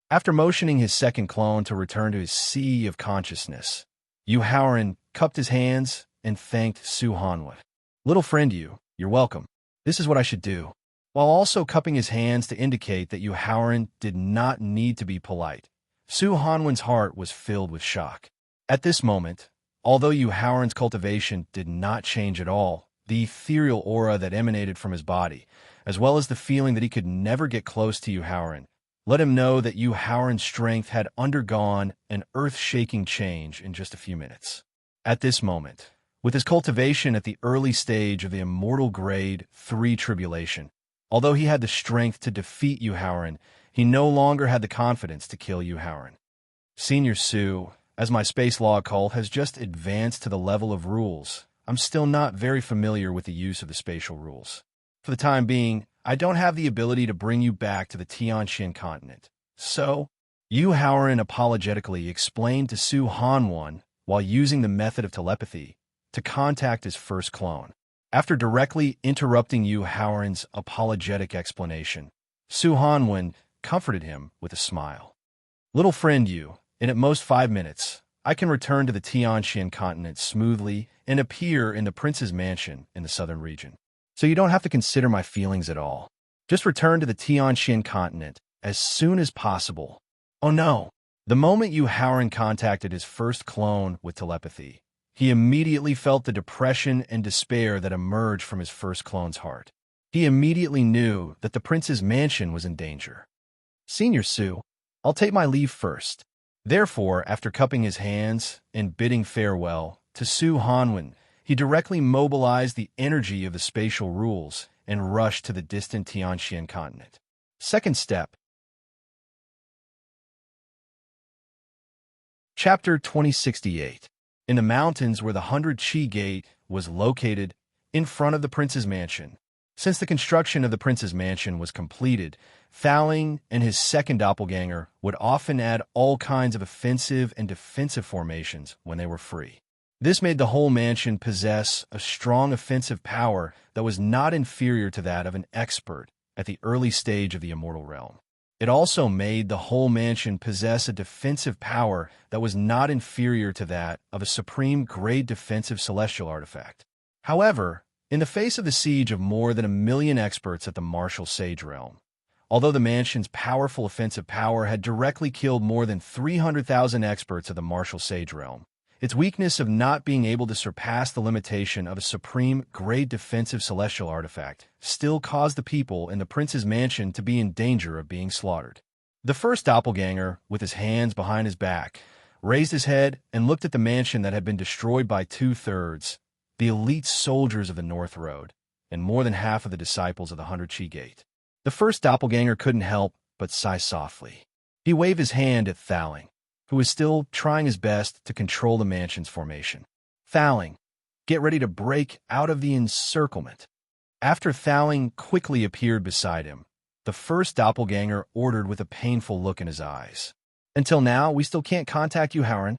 [SPEAKER 1] After motioning his second clone to return to his sea of consciousness, Yu Haoran cupped his hands and thanked Su Hanwen. Little friend you're welcome. This is what I should do. While also cupping his hands to indicate that Yu Haoran did not need to be polite, Su Hanwen's heart was filled with shock. At this moment, although Yu Haoran's cultivation did not change at all, the ethereal aura that emanated from his body, as well as the feeling that he could never get close to Yu Haoran, let him know that Yu Haoran's strength had undergone an earth-shaking change in just a few minutes. At this moment, with his cultivation at the early stage of the immortal grade 3 tribulation, although he had the strength to defeat Yu Haoran, he no longer had the confidence to kill Yu Haoran. Senior Su, as my space law cult has just advanced to the level of rules, I'm still not very familiar with the use of the spatial rules. For the time being, I don't have the ability to bring you back to the Tianxian continent. So, Yu Haoran apologetically explained to Su Hanwen, while using the method of telepathy, to contact his first clone. After directly interrupting Yu Haoran's apologetic explanation, Su Hanwen comforted him with a smile. Little friend Yu, in at most 5 minutes, I can return to the Tianxian continent smoothly and appear in the prince's mansion in the southern region. so you don't have to consider my feelings at all. Just return to the Tianxian continent as soon as possible. Oh no! The moment Yu Haoran contacted his first clone with telepathy, he immediately felt the depression and despair that emerged from his first clone's heart. He immediately knew that the prince's mansion was in danger. Senior Su, I'll take my leave first. Therefore, after cupping his hands and bidding farewell to Su Hanwen, he directly mobilized the energy of the spatial rules and rushed to the distant Tianxian continent. Second step. Chapter 2068. In the mountains where the 100 Qi Gate was located in front of the prince's mansion. Since the construction of the prince's mansion was completed, Thaling and his second doppelganger would often add all kinds of offensive and defensive formations when they were free. This made the whole mansion possess a strong offensive power that was not inferior to that of an expert at the early stage of the immortal realm. It also made the whole mansion possess a defensive power that was not inferior to that of a supreme grade defensive celestial artifact. However, in the face of the siege of more than 1 million experts at the martial sage realm, although the mansion's powerful offensive power had directly killed more than 300,000 experts of the martial sage realm, its weakness of not being able to surpass the limitation of a supreme grade defensive celestial artifact still caused the people in the prince's mansion to be in danger of being slaughtered. The first doppelganger, with his hands behind his back, raised his head and looked at the mansion that had been destroyed by 2/3, the elite soldiers of the North Road, and more than half of the disciples of the 100 Qi Gate. The first doppelganger couldn't help but sigh softly. He waved his hand at Thaling, who was still trying his best to control the mansion's formation. Thaling, get ready to break out of the encirclement. After Thaling quickly appeared beside him, the first doppelganger ordered with a painful look in his eyes. Until now, we still can't contact you, Haoran.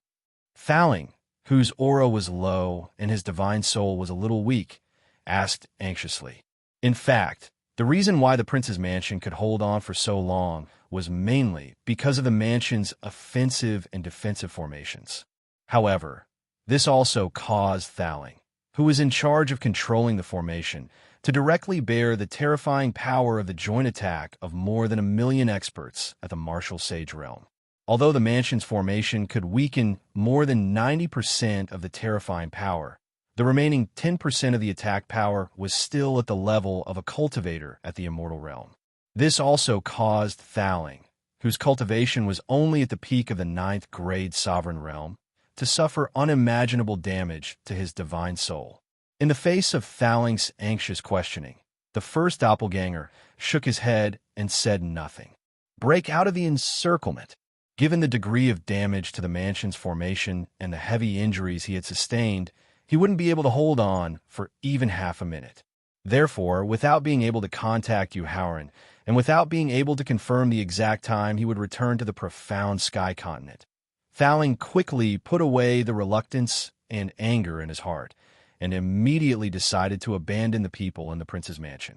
[SPEAKER 1] Thaling, whose aura was low and his divine soul was a little weak, asked anxiously. In fact, the reason why the prince's mansion could hold on for so long was mainly because of the mansion's offensive and defensive formations. However, this also caused Thaling, who was in charge of controlling the formation, to directly bear the terrifying power of the joint attack of more than 1 million experts at the martial sage realm. Although the mansion's formation could weaken more than 90% of the terrifying power, the remaining 10% of the attack power was still at the level of a cultivator at the immortal realm. This also caused Thaling, whose cultivation was only at the peak of the 9th grade sovereign realm, to suffer unimaginable damage to his divine soul. In the face of Thaling's anxious questioning, the first doppelganger shook his head and said nothing. Break out of the encirclement. Given the degree of damage to the mansion's formation and the heavy injuries he had sustained, he wouldn't be able to hold on for even half a minute. Therefore, without being able to contact Yu Haoran, and without being able to confirm the exact time he would return to the profound sky continent, Thaling quickly put away the reluctance and anger in his heart, and immediately decided to abandon the people in the prince's mansion.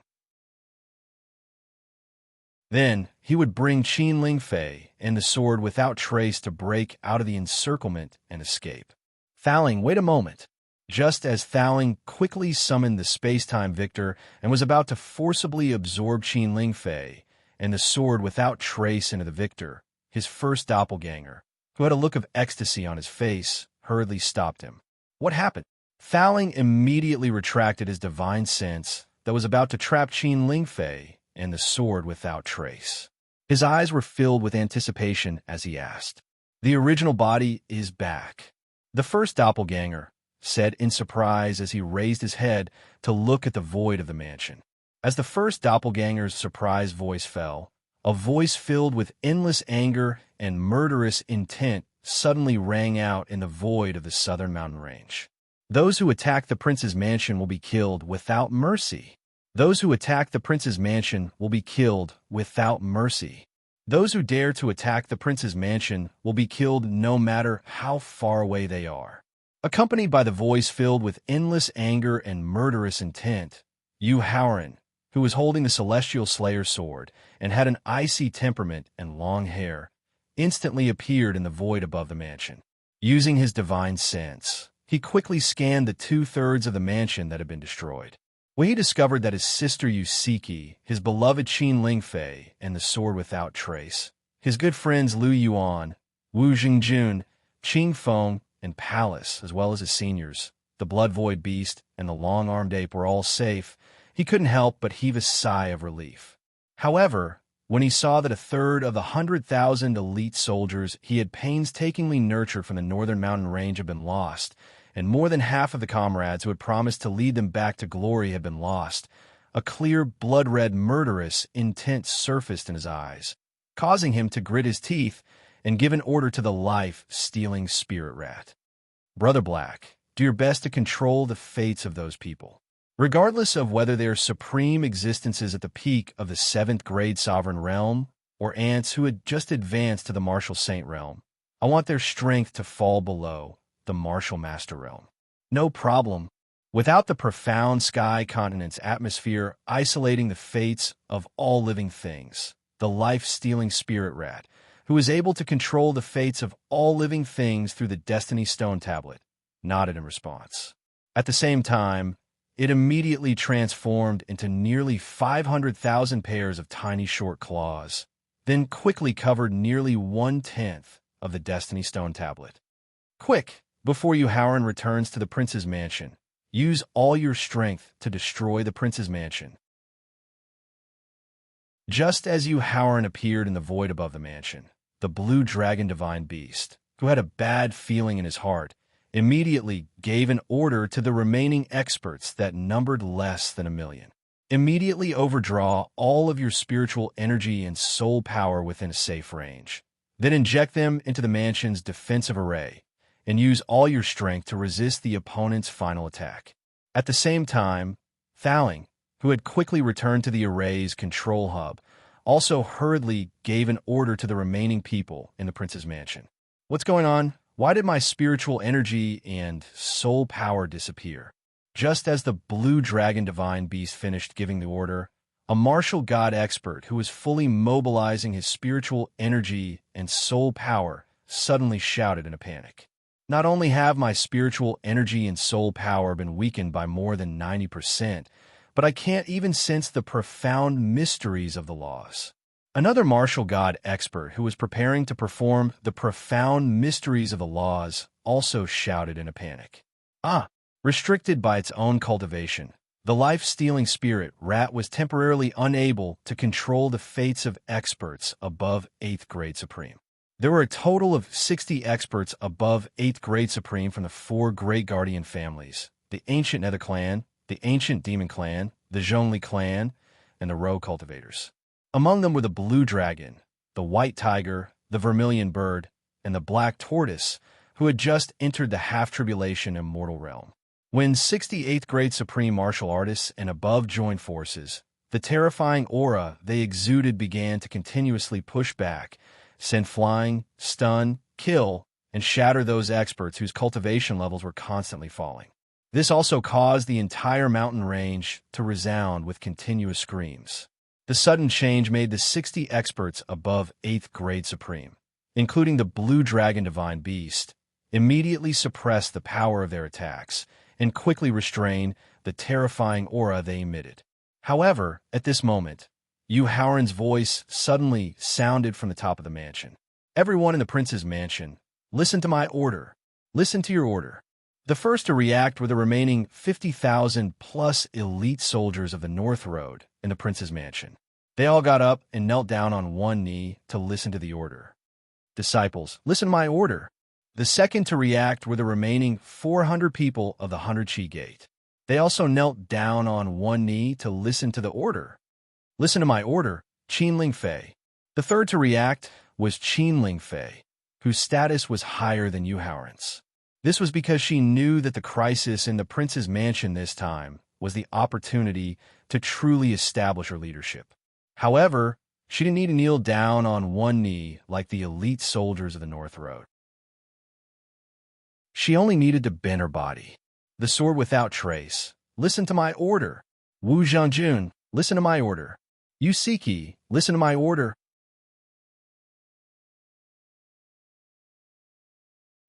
[SPEAKER 1] Then he would bring Qin Ling Fei and the sword without trace to break out of the encirclement and escape. Thaling, wait a moment. Just as Thaling quickly summoned the space-time victor and was about to forcibly absorb Qin Ling Fei and the sword without trace into the victor, his first doppelganger, who had a look of ecstasy on his face, hurriedly stopped him. What happened? Thaling immediately retracted his divine sense that was about to trap Qin Ling Fei and the sword without trace. His eyes were filled with anticipation as he asked, "The original body is back?" The first doppelganger said in surprise as he raised his head to look at the void of the mansion. As the first doppelganger's surprised voice fell, a voice filled with endless anger and murderous intent suddenly rang out in the void of the southern mountain range. Those who attack the prince's mansion will be killed without mercy. Those who attack the prince's mansion will be killed without mercy. Those who dare to attack the prince's mansion will be killed no matter how far away they are. Accompanied by the voice filled with endless anger and murderous intent, Yu Haoran, who was holding the celestial slayer sword and had an icy temperament and long hair, instantly appeared in the void above the mansion. Using his divine sense, he quickly scanned the 2/3 of the mansion that had been destroyed. When he discovered that his sister Yusiki, his beloved Qin Lingfei, and the sword without trace, his good friends Lu Yuan, Wu Jingjun, Qing Feng, and Palace, as well as his seniors, the blood-void beast and the long-armed ape were all safe, he couldn't help but heave a sigh of relief. However, when he saw that a third of the 100,000 elite soldiers he had painstakingly nurtured from the northern mountain range had been lost, and more than half of the comrades who had promised to lead them back to glory had been lost, a clear, blood-red, murderous intent surfaced in his eyes, causing him to grit his teeth and give an order to the life-stealing spirit rat. Brother Black, do your best to control the fates of those people. Regardless of whether they are supreme existences at the peak of the 7th grade sovereign realm or ants who had just advanced to the martial saint realm, I want their strength to fall below the martial master realm. No problem. Without the profound sky continent's atmosphere isolating the fates of all living things, the life-stealing spirit rat, who is able to control the fates of all living things through the Destiny Stone tablet, nodded in response. At the same time, it immediately transformed into nearly 500,000 pairs of tiny short claws, then quickly covered nearly 1/10 of the Destiny Stone tablet. Quick, before Yuhauran returns to the prince's mansion, use all your strength to destroy the prince's mansion. Just as Yuhauran appeared in the void above the mansion, the blue dragon divine beast, who had a bad feeling in his heart, immediately gave an order to the remaining experts that numbered less than 1,000,000. Immediately overdraw all of your spiritual energy and soul power within a safe range. Then inject them into the mansion's defensive array, and use all your strength to resist the opponent's final attack. At the same time, Thaling, who had quickly returned to the array's control hub, also hurriedly gave an order to the remaining people in the prince's mansion. What's going on? Why did my spiritual energy and soul power disappear? Just as the blue dragon divine beast finished giving the order, a martial god expert who was fully mobilizing his spiritual energy and soul power suddenly shouted in a panic. Not only have my spiritual energy and soul power been weakened by more than 90%, but I can't even sense the profound mysteries of the laws. Another martial god expert who was preparing to perform the profound mysteries of the laws also shouted in a panic. Restricted by its own cultivation, the life-stealing spirit rat was temporarily unable to control the fates of experts above 8th grade supreme. There were a total of 60 experts above 8th grade supreme from the 4 great guardian families, the ancient Nether clan, the ancient demon clan, the Zhongli clan, and the Roe cultivators. Among them were the blue dragon, the white tiger, the vermilion bird, and the black tortoise, who had just entered the half-tribulation immortal realm. When 68th grade supreme martial artists and above joined forces, the terrifying aura they exuded began to continuously push back, send flying, stun, kill, and shatter those experts whose cultivation levels were constantly falling. This also caused the entire mountain range to resound with continuous screams. The sudden change made the 60 experts above 8th grade supreme, including the blue dragon divine beast, immediately suppress the power of their attacks and quickly restrain the terrifying aura they emitted. However, at this moment, Yuhauran's voice suddenly sounded from the top of the mansion. Everyone in the prince's mansion, listen to my order. Listen to your order. The first to react were the remaining 50,000 plus elite soldiers of the North Road in the prince's mansion. They all got up and knelt down on one knee to listen to the order. Disciples, listen to my order. The second to react were the remaining 400 people of the 100 Chi Gate. They also knelt down on one knee to listen to the order. Listen to my order, Qin Lingfei. The third to react was Qin Lingfei, whose status was higher than Yuhauran's. This was because she knew that the crisis in the prince's mansion this time was the opportunity to truly establish her leadership. However, she didn't need to kneel down on one knee like the elite soldiers of the North Road. She only needed to bend her body. The sword without trace, listen to my order. Wu Zhangjun, listen to my order. Yusiki, listen to my order.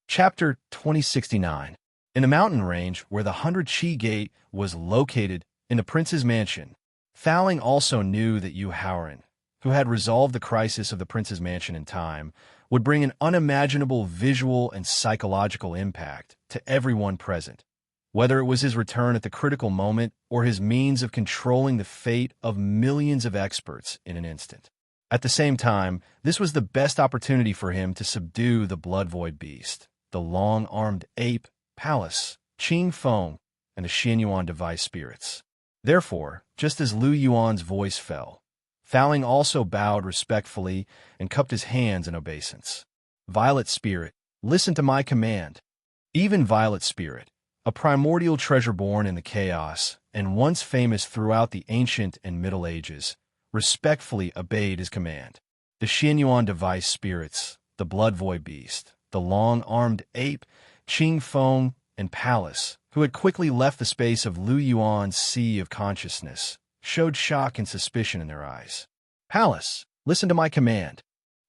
[SPEAKER 1] Chapter 2069. In the mountain range where the 100 Chi Gate was located In the prince's mansion, Thowling also knew that Yu Howren, who had resolved the crisis of the prince's mansion in time, would bring an unimaginable visual and psychological impact to everyone present, whether it was his return at the critical moment or his means of controlling the fate of millions of experts in an instant. At the same time, this was the best opportunity for him to subdue the blood-void beast, the long-armed ape, Palace, Qing Feng, and the Xianyuan device spirits. Therefore, just as Lu Yuan's voice fell, Thowling also bowed respectfully and cupped his hands in obeisance. Violet Spirit, listen to my command. Even Violet Spirit, a primordial treasure born in the chaos and once famous throughout the ancient and Middle Ages, respectfully obeyed his command. The Xianyuan device spirits, the blood-void beast, the long-armed ape, Qing Feng, and Palace, who had quickly left the space of Lu Yuan's sea of consciousness, showed shock and suspicion in their eyes. Palace, listen to my command.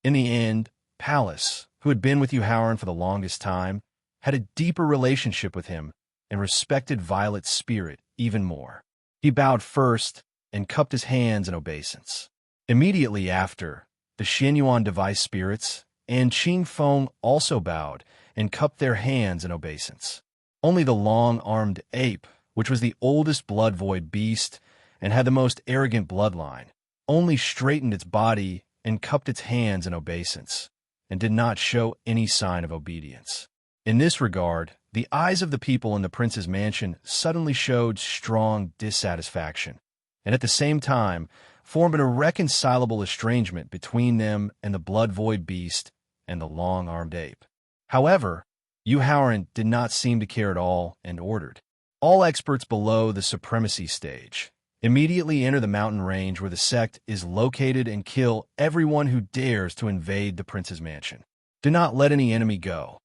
[SPEAKER 1] In the end, Palace, who had been with Yu Howren for the longest time, had a deeper relationship with him and respected Violet's spirit even more. He bowed first and cupped his hands in obeisance. Immediately after, the Xianyuan device spirits and Qing Feng also bowed and cupped their hands in obeisance. Only the long-armed ape, which was the oldest blood-void beast and had the most arrogant bloodline, only straightened its body and cupped its hands in obeisance, and did not show any sign of obedience. In this regard, the eyes of the people in the prince's mansion suddenly showed strong dissatisfaction, and at the same time formed an irreconcilable estrangement between them and the blood-void beast and the long-armed ape. However, Yu Howren did not seem to care at all and ordered all experts below the supremacy stage immediately enter the mountain range where the sect is located and kill everyone who dares to invade the prince's mansion. Do not let any enemy go.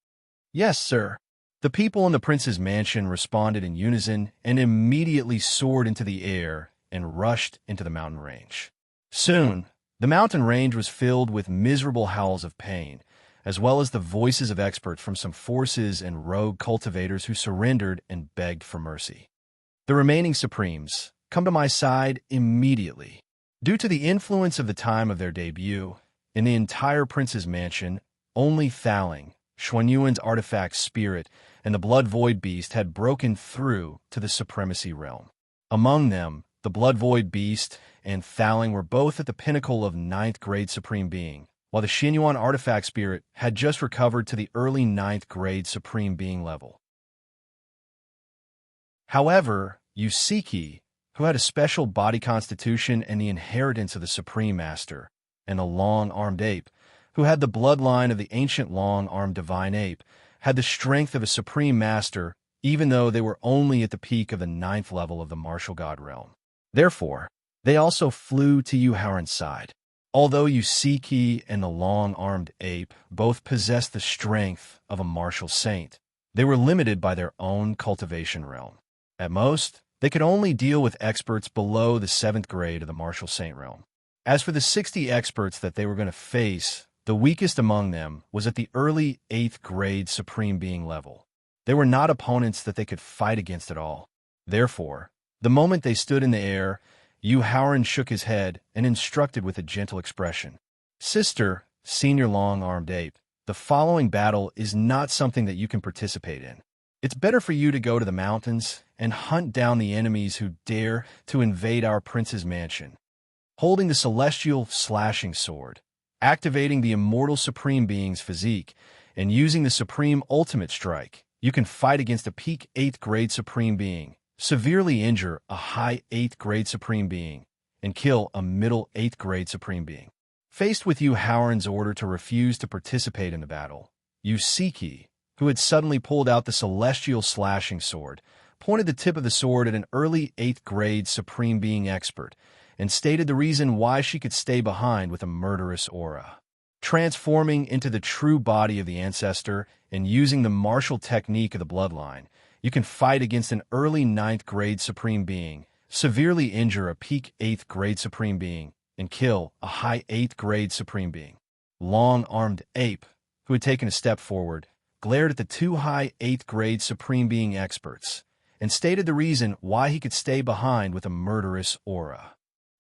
[SPEAKER 1] Yes, sir. The people in the prince's mansion responded in unison and immediately soared into the air and rushed into the mountain range. Soon, the mountain range was filled with miserable howls of pain, as well as the voices of experts from some forces and rogue cultivators who surrendered and begged for mercy. The remaining Supremes, come to my side immediately. Due to the influence of the time of their debut, in the entire prince's mansion, only Thowling, Xuanyuan's artifact spirit, and the blood-void beast had broken through to the supremacy realm. Among them, the blood-void beast and Thowling were both at the pinnacle of 9th grade supreme being, while the Xianyuan artifact spirit had just recovered to the early 9th grade supreme being level. However, Yusiki, who had a special body constitution and the inheritance of the Supreme Master, and the long-armed ape, who had the bloodline of the ancient long-armed divine ape, had the strength of a Supreme Master, even though they were only at the peak of the 9th level of the martial god realm. Therefore, they also flew to Yu Howren's side. Although Yusiki and the long-armed ape both possessed the strength of a martial saint, they were limited by their own cultivation realm. At most, they could only deal with experts below the 7th grade of the martial saint realm. As for the 60 experts that they were going to face, the weakest among them was at the early 8th grade supreme being level. They were not opponents that they could fight against at all. Therefore, the moment they stood in the air, Yu Howren shook his head and instructed with a gentle expression. Sister, senior long-armed ape, the following battle is not something that you can participate in. It's better for you to go to the mountains and hunt down the enemies who dare to invade our prince's mansion. Holding the celestial slashing sword, activating the immortal supreme being's physique, and using the supreme ultimate strike, you can fight against a peak 8th grade supreme being, severely injure a high 8th grade supreme being, and kill a middle 8th grade supreme being. Faced with Yu Howren's order to refuse to participate in the battle, Yusiki, who had suddenly pulled out the celestial slashing sword, pointed the tip of the sword at an early 8th grade supreme being expert, and stated the reason why she could stay behind with a murderous aura. Transforming into the true body of the ancestor and using the martial technique of the bloodline, you can fight against an early 9th grade supreme being, severely injure a peak 8th grade supreme being, and kill a high 8th grade supreme being. Long-armed ape, who had taken a step forward, glared at the two high 8th grade supreme being experts, and stated the reason why he could stay behind with a murderous aura.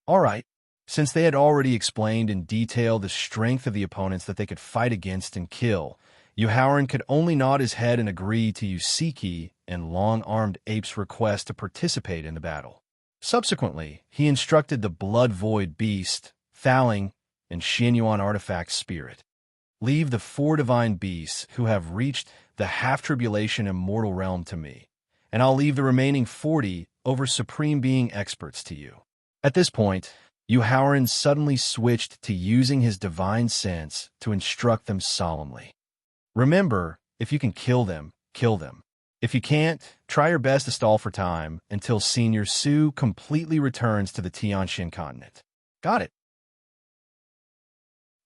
[SPEAKER 1] All right, since they had already explained in detail the strength of the opponents that they could fight against and kill, Yuhauran could only nod his head and agree to Yusiki and long-armed ape's request to participate in the battle. Subsequently, he instructed the Blood Void Beast, Thaling, and Xianyuan Artifact Spirit. Leave the 4 divine beasts who have reached the half-tribulation immortal realm to me, and I'll leave the remaining 40 over Supreme Being experts to you. At this point, Yuhauran suddenly switched to using his divine sense to instruct them solemnly. Remember, if you can kill them, kill them. If you can't, try your best to stall for time until Senior Su completely returns to the Tianxin continent. Got it.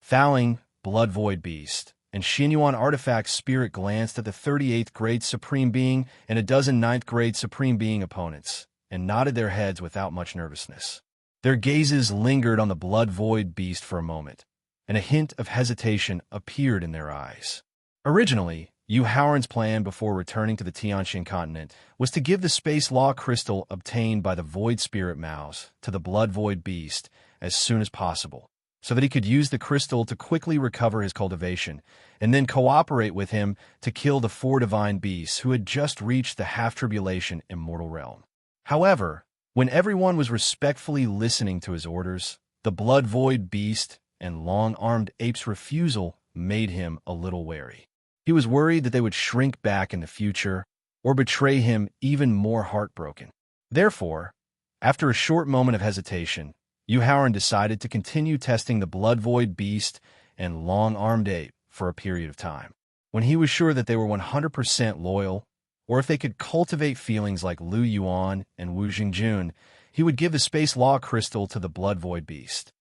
[SPEAKER 1] Thaling, Blood Void Beast, and Xianyuan Artifact Spirit glanced at the 38th grade Supreme Being and a dozen 9th grade Supreme Being opponents, and nodded their heads without much nervousness. Their gazes lingered on the Blood Void Beast for a moment, and a hint of hesitation appeared in their eyes. Originally, Yuhauran's plan before returning to the Tianxin continent was to give the Space Law Crystal obtained by the Void Spirit Mouse to the Blood Void Beast as soon as possible, so that he could use the crystal to quickly recover his cultivation, and then cooperate with him to kill the 4 divine beasts who had just reached the half-tribulation immortal realm. However, when everyone was respectfully listening to his orders, the Blood Void Beast and long-armed ape's refusal made him a little wary. He was worried that they would shrink back in the future or betray him even more heartbroken. Therefore, after a short moment of hesitation, Yuhauran decided to continue testing the Blood Void Beast and long-armed ape for a period of time. When he was sure that they were 100% loyal, or if they could cultivate feelings like Lu Yuan and Wu Jingjun, he would give the Space Law Crystal to the Blood Void Beast.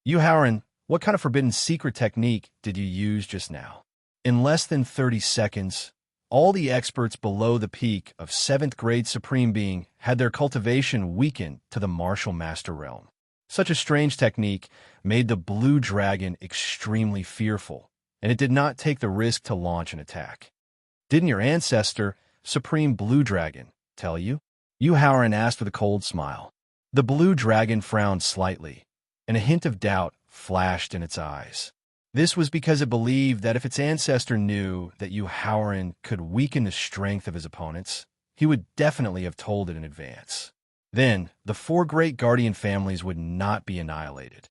[SPEAKER 1] Yuhauran, what kind of forbidden secret technique did you use just now? In less than 30 seconds, all the experts below the peak of 7th grade Supreme Being had their cultivation weakened to the Martial Master realm. Such a strange technique made the Blue Dragon extremely fearful, and it did not take the risk to launch an attack. Didn't your ancestor, Supreme Blue Dragon, tell you? Yuhauran asked with a cold smile. The Blue Dragon frowned slightly, and a hint of doubt flashed in its eyes. This was because it believed that if its ancestor knew that Yuhauran could weaken the strength of his opponents, he would definitely have told it in advance. Then, the 4 great guardian families would not be annihilated.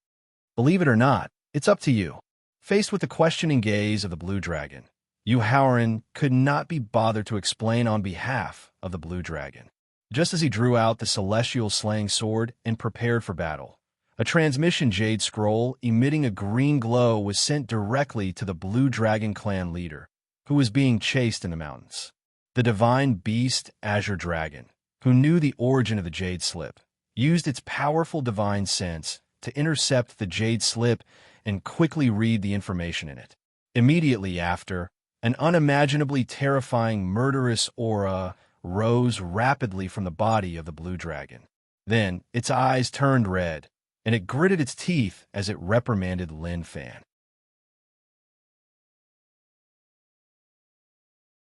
[SPEAKER 1] Believe it or not, it's up to you. Faced with the questioning gaze of the Blue Dragon, Yuhauran could not be bothered to explain on behalf of the Blue Dragon. Just as he drew out the celestial slaying sword and prepared for battle, a transmission jade scroll emitting a green glow was sent directly to the Blue Dragon clan leader, who was being chased in the mountains. The divine beast Azure Dragon, who knew the origin of the jade slip, used its powerful divine sense to intercept the jade slip and quickly read the information in it. Immediately after, an unimaginably terrifying murderous aura rose rapidly from the body of the Blue Dragon. Then its eyes turned red, and it gritted its teeth as it reprimanded Lin Fan.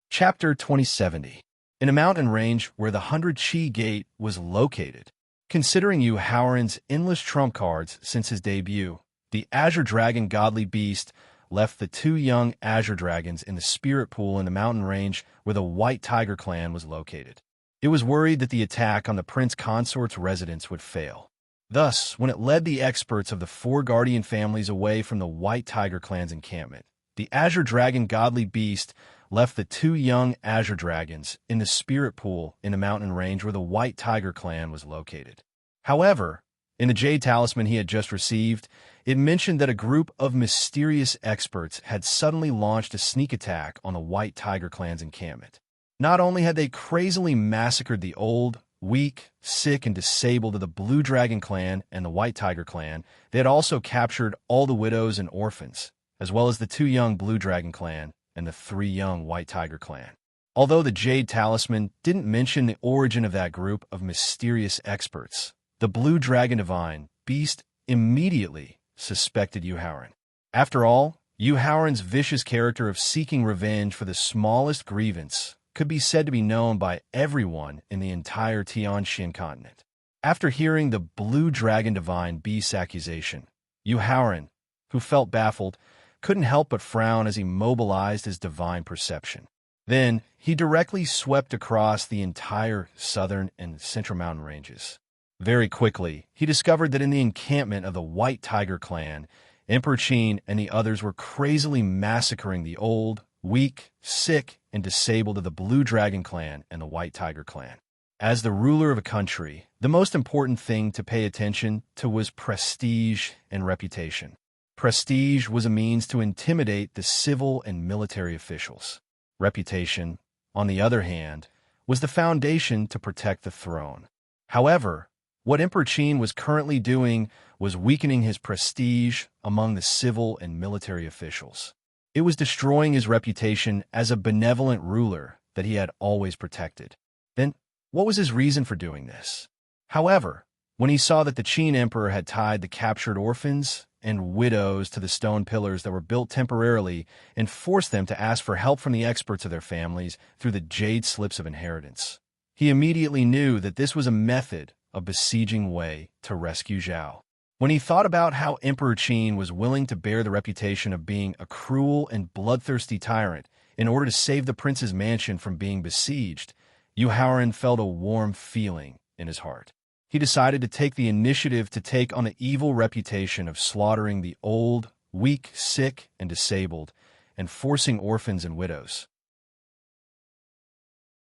[SPEAKER 1] Chapter 2070. In a mountain range where the 100 Chi Gate was located. Considering Yuhauran's endless trump cards since his debut, the Azure Dragon Godly Beast left the 2 young Azure Dragons in the Spirit Pool in the mountain range where the White Tiger clan was located. It was worried that the attack on the Prince Consort's residence would fail. Thus, when it led the experts of the 4 guardian families away from the White Tiger clan's encampment, the Azure Dragon Godly Beast left the 2 young Azure Dragons in the Spirit Pool in the mountain range where the White Tiger clan was located. However, in the Jade Talisman he had just received, it mentioned that a group of mysterious experts had suddenly launched a sneak attack on the White Tiger clan's encampment. Not only had they crazily massacred the old, weak, sick, and disabled of the Blue Dragon clan and the White Tiger clan, they had also captured all the widows and orphans, as well as the 2 young Blue Dragon clan and the 3 young White Tiger clan. Although the Jade Talisman didn't mention the origin of that group of mysterious experts, the Blue Dragon Divine Beast immediately suspected Yuhauran. After all, Yuhauran's vicious character of seeking revenge for the smallest grievance could be said to be known by everyone in the entire Tianxian continent. After hearing the Blue Dragon Divine Beast's accusation, Yu Haoran, who felt baffled, couldn't help but frown as he mobilized his divine perception. Then, he directly swept across the entire southern and central mountain ranges. Very quickly, he discovered that in the encampment of the White Tiger clan, Emperor Qin and the others were crazily massacring the old, weak, sick, and disabled of the Blue Dragon clan and the White Tiger clan. As the ruler of a country, the most important thing to pay attention to was prestige and reputation. Prestige was a means to intimidate the civil and military officials. Reputation, on the other hand, was the foundation to protect the throne. However, what Emperor Qin was currently doing was weakening his prestige among the civil and military officials. It was destroying his reputation as a benevolent ruler that he had always protected. Then, what was his reason for doing this? However, when he saw that the Qin emperor had tied the captured orphans and widows to the stone pillars that were built temporarily and forced them to ask for help from the experts of their families through the jade slips of inheritance, he immediately knew that this was a method of besieging Wei to rescue Zhao. When he thought about how Emperor Qin was willing to bear the reputation of being a cruel and bloodthirsty tyrant in order to save the prince's mansion from being besieged, Yu Haoran felt a warm feeling in his heart. He decided to take the initiative to take on the evil reputation of slaughtering the old, weak, sick, and disabled, and forcing orphans and widows.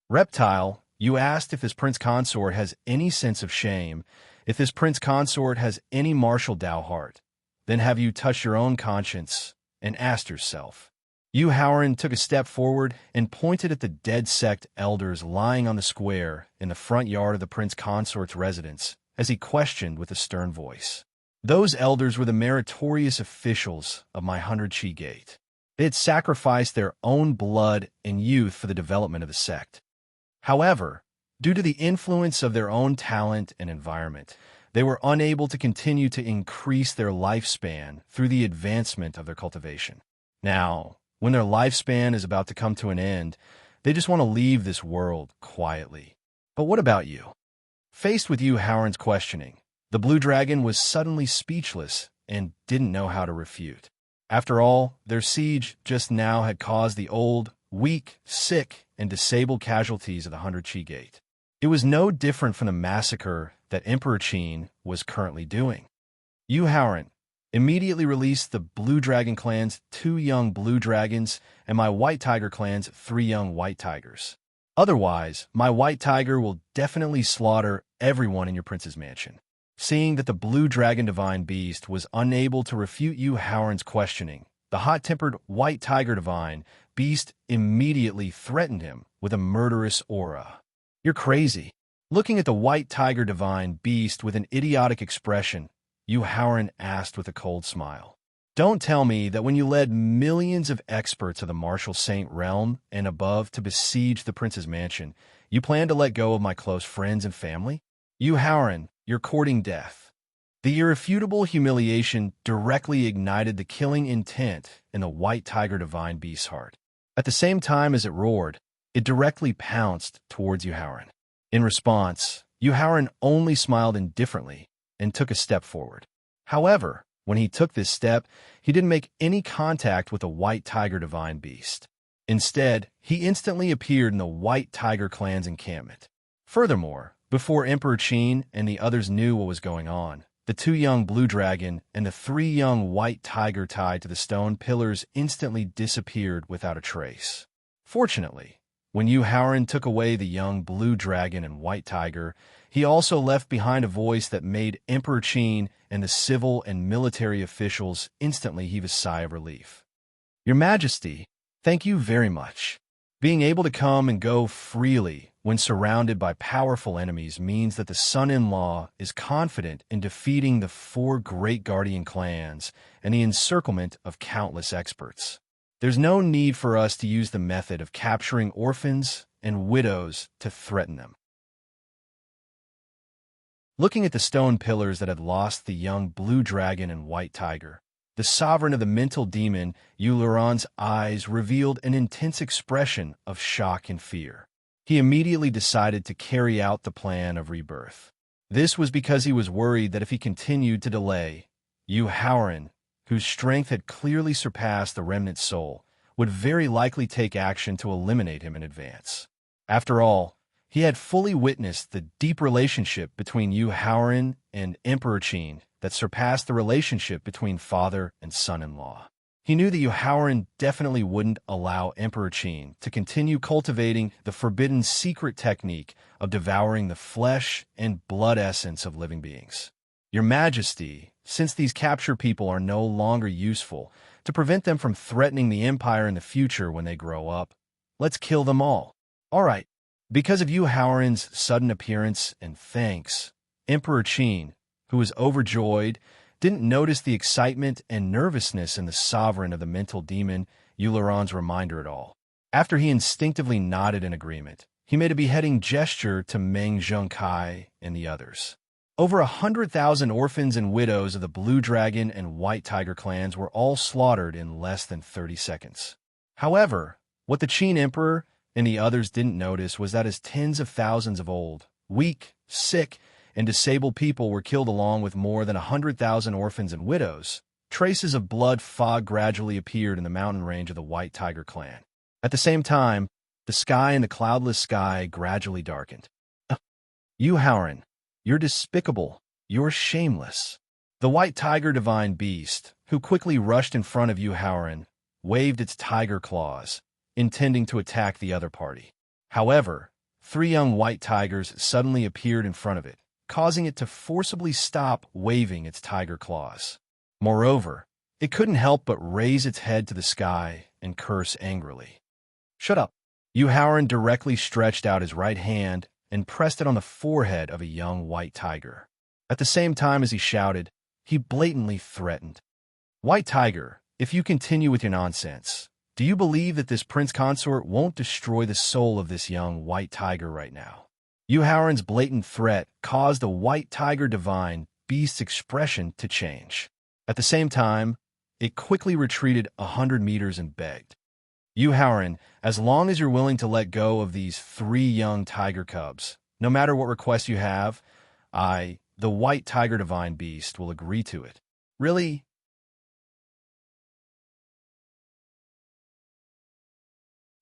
[SPEAKER 1] Reptile, you asked if this prince consort has any sense of shame, if this prince consort has any martial Dao heart. Then have you touched your own conscience and asked yourself? Yu Haoran took a step forward and pointed at the dead sect elders lying on the square in the front yard of the prince consort's residence as he questioned with a stern voice. Those elders were the meritorious officials of my 100-Chi Gate. They had sacrificed their own blood and youth for the development of the sect. However, due to the influence of their own talent and environment, they were unable to continue to increase their lifespan through the advancement of their cultivation. Now, when their lifespan is about to come to an end, they just want to leave this world quietly. But what about you? Faced with Yu Haoran's questioning, the Blue Dragon was suddenly speechless and didn't know how to refute. After all, their siege just now had caused the old, weak, sick, and disabled casualties of the 100-Chi Gate. It was no different from the massacre that Emperor Qin was currently doing. Yu Haoran immediately released the Blue Dragon clan's 2 young Blue Dragons and my White Tiger clan's 3 young White Tigers. Otherwise, my White Tiger will definitely slaughter everyone in your prince's mansion. Seeing that the Blue Dragon Divine Beast was unable to refute Yu Haoran's questioning, the hot-tempered White Tiger Divine Beast immediately threatened him with a murderous aura. You're crazy. Looking at the White Tiger Divine Beast with an idiotic expression, Yu Haoran asked with a cold smile. Don't tell me that when you led millions of experts of the Martial Saint realm and above to besiege the prince's mansion, you plan to let go of my close friends and family? Yu Haoran, you're courting death. The irrefutable humiliation directly ignited the killing intent in the White Tiger Divine Beast's heart. At the same time as it roared, it directly pounced towards Yu Haoran. In response, Yu Haoran only smiled indifferently and took a step forward. However, when he took this step, he didn't make any contact with the White Tiger Divine Beast. Instead, he instantly appeared in the White Tiger clan's encampment. Furthermore, before Emperor Qin and the others knew what was going on, the 2 young Blue Dragon and the 3 young White Tiger tied to the stone pillars instantly disappeared without a trace. Fortunately, when Yu Haoran took away the young Blue Dragon and White Tiger, he also left behind a voice that made Emperor Qin and the civil and military officials instantly heave a sigh of relief. Your Majesty, thank you very much. Being able to come and go freely when surrounded by powerful enemies means that the son-in-law is confident in defeating the 4 great guardian clans and the encirclement of countless experts. There's no need for us to use the method of capturing orphans and widows to threaten them. Looking at the stone pillars that had lost the young Blue Dragon and White Tiger, The sovereign of the mental demon, Uleron's eyes revealed an intense expression of shock and fear. He immediately decided to carry out the plan of rebirth. This was because he was worried that if he continued to delay, Howren, whose strength had clearly surpassed the remnant soul, would very likely take action to eliminate him in advance. After all, he had fully witnessed the deep relationship between Howren and Emperor Qin that surpassed the relationship between father and son-in-law. He knew that Howren definitely wouldn't allow Emperor Qin to continue cultivating the forbidden secret technique of devouring the flesh and blood essence of living beings. Your Majesty, since these captured people are no longer useful, to prevent them from threatening the Empire in the future when they grow up, let's kill them all. All right. Because of Howren's sudden appearance and thanks, Emperor Qin, who was overjoyed, didn't notice the excitement and nervousness in the sovereign of the mental demon, Uleron's reminder at all. After he instinctively nodded in agreement, he made a beheading gesture to Meng Zhengkai and the others. Over 100,000 orphans and widows of the Blue Dragon and White Tiger clans were all slaughtered in less than 30 seconds. However, what the Qin Emperor and the others didn't notice was that as tens of thousands of old, weak, sick, and disabled people were killed along with more than 100,000 orphans and widows, traces of blood fog gradually appeared in the mountain range of the White Tiger clan. At the same time, the sky and the cloudless sky gradually darkened. Howren, you're despicable. You're shameless. The White Tiger divine beast, who quickly rushed in front of Howren, waved its tiger claws, intending to attack the other party. However, 3 young white tigers suddenly appeared in front of it, causing it to forcibly stop waving its tiger claws. Moreover, it couldn't help but raise its head to the sky and curse angrily. Shut up. Howren directly stretched out his right hand and pressed it on the forehead of a young white tiger. At the same time as he shouted, he blatantly threatened. White Tiger, if you continue with your nonsense, do you believe that this prince consort won't destroy the soul of this young white tiger right now? Howren's blatant threat caused the White Tiger divine beast's expression to change. At the same time, it quickly retreated 100 meters and begged. Howren, as long as you're willing to let go of these 3 young tiger cubs, no matter what request you have, I, the White Tiger divine beast, will agree to it. Really?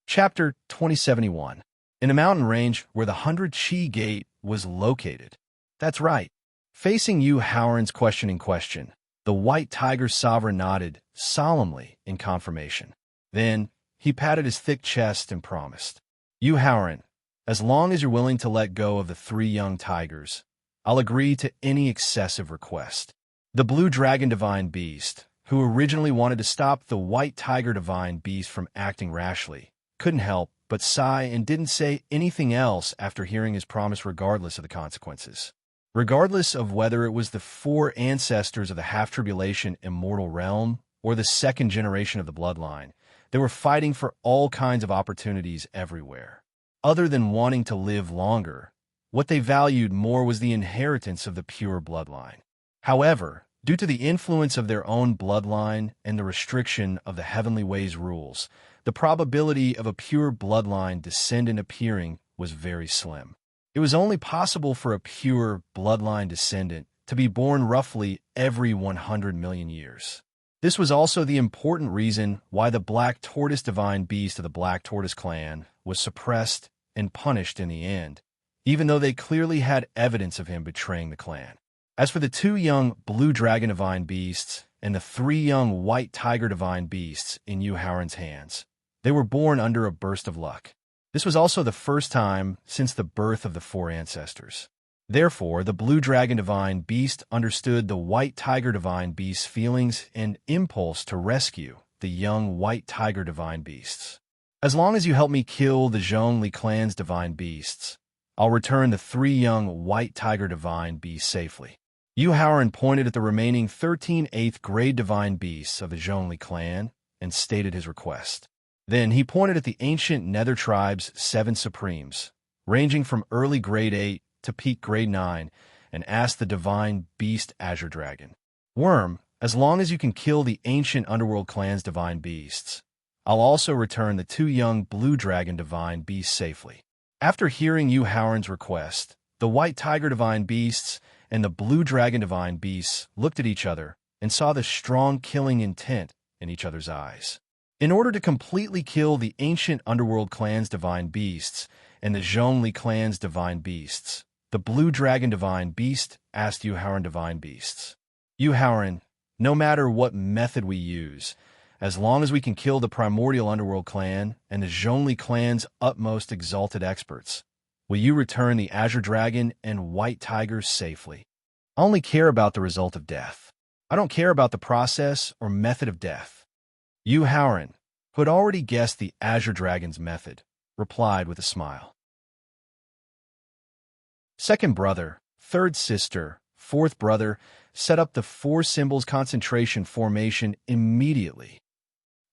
[SPEAKER 1] Chapter 2071. In a mountain range where the 100 Chi Gate was located. That's right. Facing Howren's questioning question, the White Tiger sovereign nodded solemnly in confirmation. Then, he patted his thick chest and promised, Howren, as long as you're willing to let go of the 3 young tigers, I'll agree to any excessive request. The Blue Dragon divine beast, who originally wanted to stop the White Tiger divine beast from acting rashly, couldn't help but sigh and didn't say anything else after hearing his promise regardless of the consequences. Regardless of whether it was the 4 ancestors of the half-tribulation immortal realm or the 2nd generation of the bloodline, they were fighting for all kinds of opportunities everywhere. Other than wanting to live longer, what they valued more was the inheritance of the pure bloodline. However, due to the influence of their own bloodline and the restriction of the Heavenly Ways rules, the probability of a pure bloodline descendant appearing was very slim. It was only possible for a pure bloodline descendant to be born roughly every 100 million years. This was also the important reason why the Black Tortoise divine beast of the Black Tortoise clan was suppressed and punished in the end, even though they clearly had evidence of him betraying the clan. As for the 2 young Blue Dragon divine beasts and the 3 young White Tiger divine beasts in Howren's hands, they were born under a burst of luck. This was also the first time since the birth of the 4 ancestors. Therefore, the Blue Dragon divine beast understood the White Tiger divine beast's feelings and impulse to rescue the young White Tiger divine beasts. As long as you help me kill the Zhongli clan's divine beasts, I'll return the 3 young White Tiger divine beasts safely. Howren pointed at the remaining 13 8th grade divine beasts of the Zhongli clan and stated his request. Then he pointed at the ancient Nether tribe's 7 supremes, ranging from early grade 8 to peak grade 9, and asked the divine beast Azure Dragon, Worm, As long as you can kill the ancient underworld clan's divine beasts, I'll also return the 2 young blue dragon divine beasts safely." After hearing Yu Haoran's request, the white tiger divine beasts and the blue dragon divine beasts looked at each other and saw the strong killing intent in each other's eyes. In order to completely kill the ancient underworld clan's divine beasts and the Zhongli clan's divine beasts, the blue dragon divine beast asked Yu Haoran divine beasts, "Yu Haoran, no matter what method we use, as long as we can kill the primordial underworld clan and the Zhongli clan's utmost exalted experts, will you return the azure dragon and white tigers safely? I only care about the result of death. I don't care about the process or method of death." Yu Haoran, who had already guessed the azure dragon's method, replied with a smile. Second brother, third sister, fourth brother set up the 4 symbols concentration formation immediately.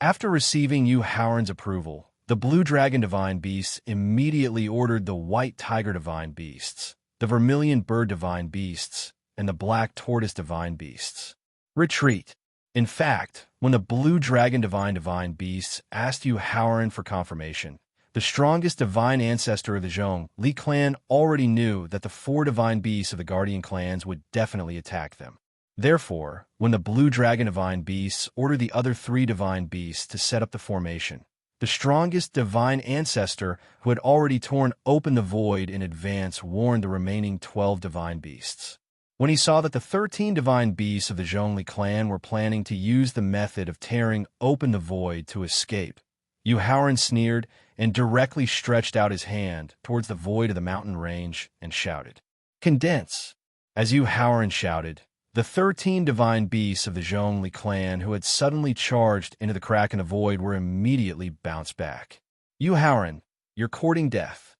[SPEAKER 1] After receiving Yu Haoran's approval, the blue dragon divine beasts immediately ordered the white tiger divine beasts, the vermilion bird divine beasts, and the black tortoise divine beasts, retreat. In fact, when the blue dragon divine beasts asked Yu Haoran for confirmation, the strongest divine ancestor of the Zhongli clan already knew that the 4 divine beasts of the guardian clans would definitely attack them. Therefore, when the blue dragon divine beasts ordered the other 3 divine beasts to set up the formation, the strongest divine ancestor who had already torn open the void in advance warned the remaining 12 divine beasts. When he saw that the 13 divine beasts of the Zhongli clan were planning to use the method of tearing open the void to escape, Yu Haoran sneered and directly stretched out his hand towards the void of the mountain range and shouted, "Condense!" As Yu Haoran shouted, the 13 divine beasts of the Zhongli clan who had suddenly charged into the crack in the void were immediately bounced back. "Yu Haoran, you're courting death."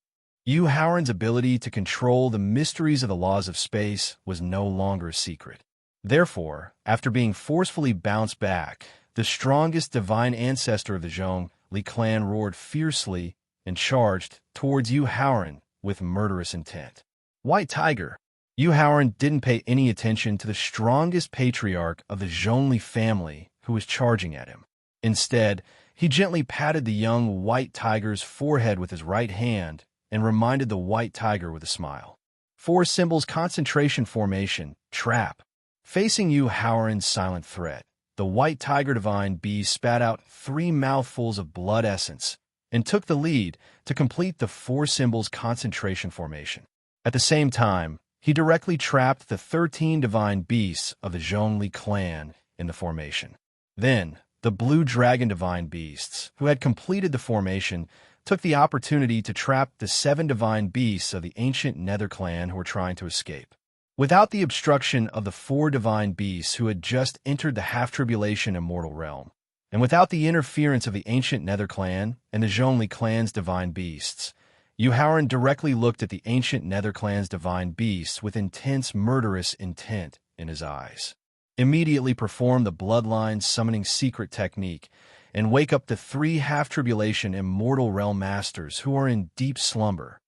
[SPEAKER 1] Yu Haoran's ability to control the mysteries of the laws of space was no longer a secret. Therefore, after being forcefully bounced back, the strongest divine ancestor of the Zhongli clan roared fiercely and charged towards Yu Haoran with murderous intent. "White tiger!" Yu Haoran didn't pay any attention to the strongest patriarch of the Zhongli family who was charging at him. Instead, he gently patted the young white tiger's forehead with his right hand and reminded the white tiger with a smile. 4 symbols concentration formation, trap. Facing Yu Haoran's silent threat, the white tiger divine beast spat out 3 mouthfuls of blood essence and took the lead to complete the 4 symbols concentration formation. At the same time, he directly trapped the 13 divine beasts of the Zhongli clan in the formation. Then, the blue dragon divine beasts, who had completed the formation, took the opportunity to trap the 7 divine beasts of the ancient Nether clan who were trying to escape. Without the obstruction of the 4 divine beasts who had just entered the half-tribulation immortal realm, and without the interference of the ancient Nether clan and the Zhongli clan's divine beasts, Yu Haoran directly looked at the ancient Nether clan's divine beasts with intense murderous intent in his eyes. Immediately perform the bloodline summoning secret technique and wake up the 3 half-tribulation immortal realm masters who are in deep slumber.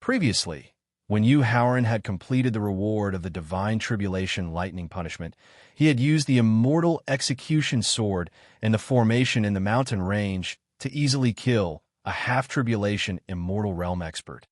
[SPEAKER 1] Previously, when Yu Haoran had completed the reward of the divine tribulation lightning punishment, he had used the immortal execution sword and the formation in the mountain range to easily kill a half-tribulation immortal realm expert.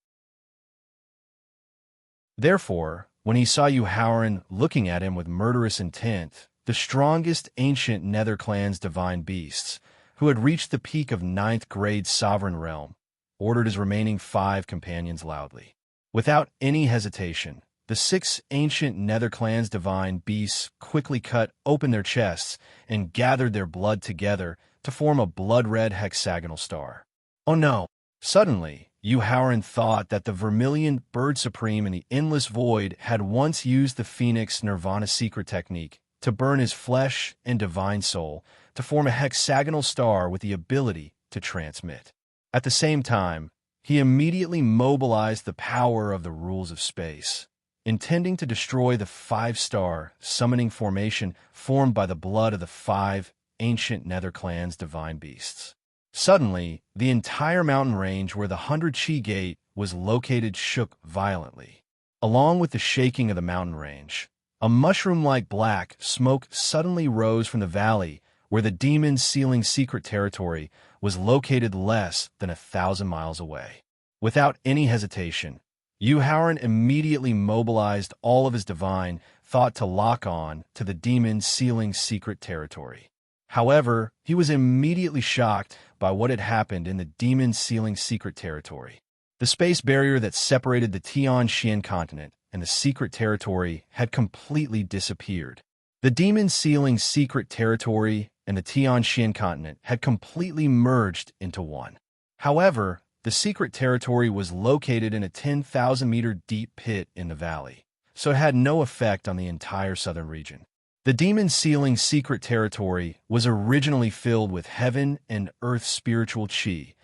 [SPEAKER 1] Therefore, when he saw Yu Haoran looking at him with murderous intent, the strongest ancient Nether clan's divine beasts, who had reached the peak of 9th grade sovereign realm, ordered his remaining 5 companions loudly. Without any hesitation, the 6 ancient Nether clan's divine beasts quickly cut open their chests and gathered their blood together to form a blood-red hexagonal star. Oh no! Suddenly, Yu Haoran thought that the vermilion bird supreme in the endless void had once used the Phoenix Nirvana secret technique to burn his flesh and divine soul to form a hexagonal star with the ability to transmit. At the same time, he immediately mobilized the power of the rules of space, intending to destroy the 5-star summoning formation formed by the blood of the 5 ancient Nether clan's divine beasts. Suddenly, the entire mountain range where the 100 Chi Gate was located shook violently. Along with the shaking of the mountain range, A mushroom-like black smoke suddenly rose from the valley where the demon sealing secret territory was located less than 1,000 miles away. Without any hesitation, Yuhauran immediately mobilized all of his divine thought to lock on to the demon sealing secret territory. However, he was immediately shocked by what had happened in the demon sealing secret territory. The space barrier that separated the Tian continent and the secret territory had completely disappeared. The demon sealing secret territory and the Tian continent had completely merged into one. However, the secret territory was located in a 10,000-meter deep pit in the valley, so it had no effect on the entire southern region. The demon sealing secret territory was originally filled with heaven and earth spiritual chi,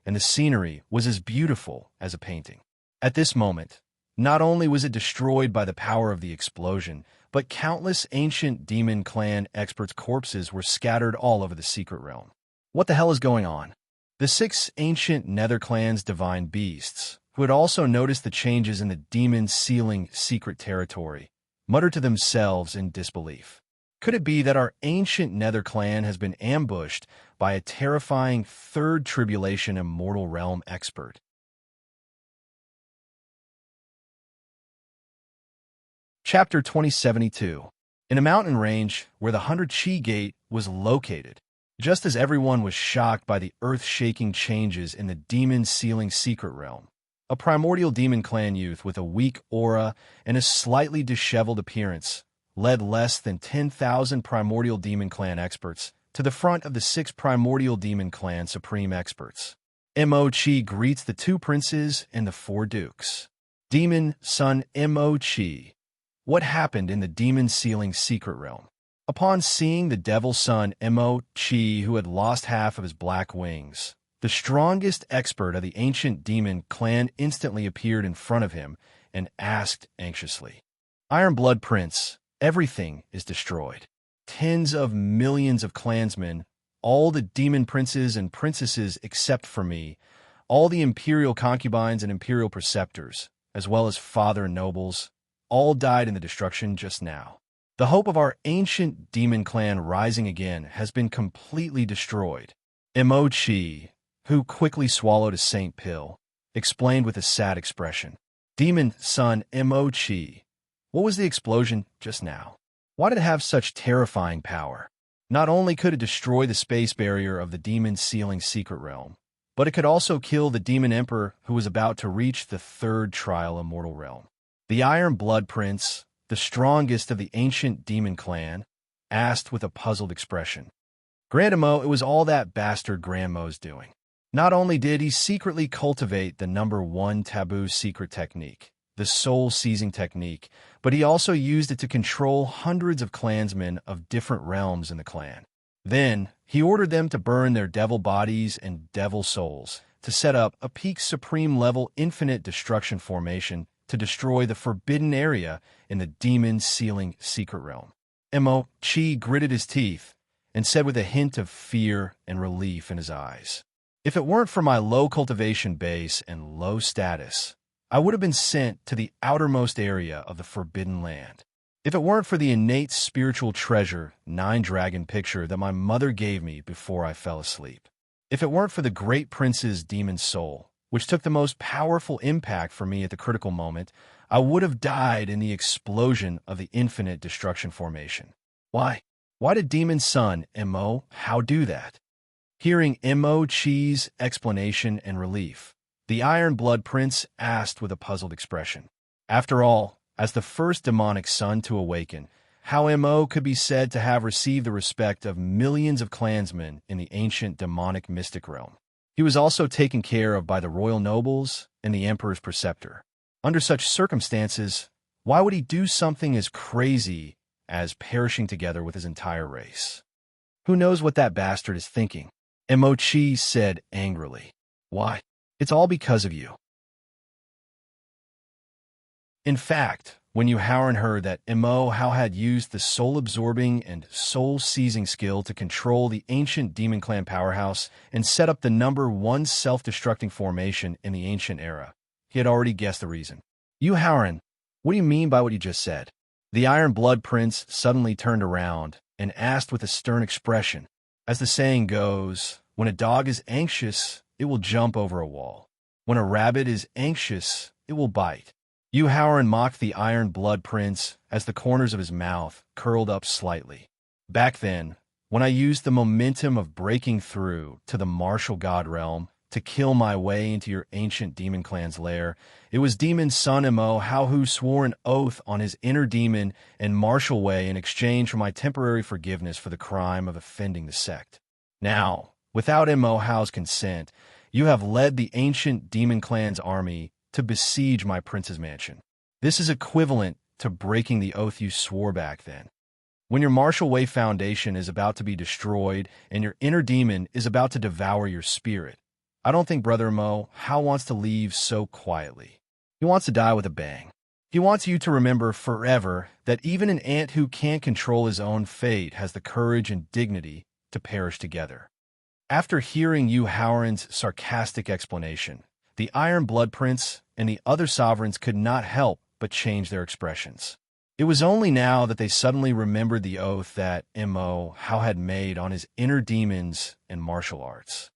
[SPEAKER 1] and the scenery was as beautiful as a painting. At this moment, not only was it destroyed by the power of the explosion, but countless ancient demon clan experts' corpses were scattered all over the secret realm. What the hell is going on? The 6 ancient nether clans' divine beasts, who had also noticed the changes in the demon sealing secret territory, muttered to themselves in disbelief. Could it be that our ancient nether clan has been ambushed by a terrifying third tribulation immortal realm expert? Chapter 2072. In a mountain range where the 100 Chi Gate was located, just as everyone was shocked by the earth-shaking changes in the demon-sealing secret realm, a primordial demon clan youth with a weak aura and a slightly disheveled appearance led less than 10,000 primordial demon clan experts to the front of the 6 primordial demon clan supreme experts. Mo Chi greets the 2 princes and the 4 dukes. Demon son Mo Chi. What happened in the demon-sealing secret realm? Upon seeing the devil son Mo Chi, who had lost half of his black wings, the strongest expert of the ancient demon clan instantly appeared in front of him and asked anxiously, "Iron Blood Prince, everything is destroyed. Tens of millions of clansmen, all the demon princes and princesses except for me, all the imperial concubines and imperial preceptors, as well as father nobles, all died in the destruction just now. The hope of our ancient demon clan rising again has been completely destroyed." Mo Chi, who quickly swallowed a saint pill, explained with a sad expression. Demon son Mo Chi, what was the explosion just now? Why did it have such terrifying power? Not only could it destroy the space barrier of the demon-sealing secret realm, but it could also kill the demon emperor who was about to reach the 3rd trial immortal realm. The Iron Blood Prince, the strongest of the ancient demon clan, asked with a puzzled expression. Grandmo, it was all that bastard Grandmo's doing. Not only did he secretly cultivate the #1 taboo secret technique, the soul-seizing technique, but he also used it to control hundreds of clansmen of different realms in the clan. Then, he ordered them to burn their devil bodies and devil souls to set up a peak supreme level infinite destruction formation to destroy the forbidden area in the demon-sealing secret realm. Mo Chi gritted his teeth and said with a hint of fear and relief in his eyes, "If it weren't for my low cultivation base and low status, I would have been sent to the outermost area of the Forbidden Land. If it weren't for the innate spiritual treasure 9-dragon picture that my mother gave me before I fell asleep. If it weren't for the great prince's demon soul, which took the most powerful impact for me at the critical moment, I would have died in the explosion of the infinite destruction formation." Why? Why did Demon Son Mo how do that? Hearing Mo Chi's explanation and relief, the Iron Blood Prince asked with a puzzled expression. After all, as the first demonic son to awaken, how Mo could be said to have received the respect of millions of clansmen in the ancient demonic mystic realm? He was also taken care of by the royal nobles and the emperor's preceptor. Under such circumstances, why would he do something as crazy as perishing together with his entire race? Who knows what that bastard is thinking? Mo Chi said angrily. Why? It's all because of you. In fact, when Yuhauran heard that Mo Hao had used the soul-absorbing and soul-seizing skill to control the ancient demon clan powerhouse and set up the #1 self-destructing formation in the ancient era, he had already guessed the reason. Yuhauran, what do you mean by what you just said? The Iron Blood Prince suddenly turned around and asked with a stern expression, "As the saying goes, when a dog is anxious, it will jump over a wall. When a rabbit is anxious, it will bite." Yu Haoran mocked the Iron Blood Prince as the corners of his mouth curled up slightly. "Back then, when I used the momentum of breaking through to the martial god realm to kill my way into your ancient demon clan's lair, it was Demon Son Mo Hao who swore an oath on his inner demon and martial way in exchange for my temporary forgiveness for the crime of offending the sect. Now, without Mo Hao's consent, you have led the ancient demon clan's army to besiege my prince's mansion. This is equivalent to breaking the oath you swore back then. When your martial way foundation is about to be destroyed and your inner demon is about to devour your spirit, I don't think Brother Mo Hao wants to leave so quietly. He wants to die with a bang. He wants you to remember forever that even an ant who can't control his own fate has the courage and dignity to perish together." After hearing Yu Haoran's sarcastic explanation, the Iron Blood Prince and the other sovereigns could not help but change their expressions. It was only now that they suddenly remembered the oath that Mo Hao had made on his inner demons and martial arts.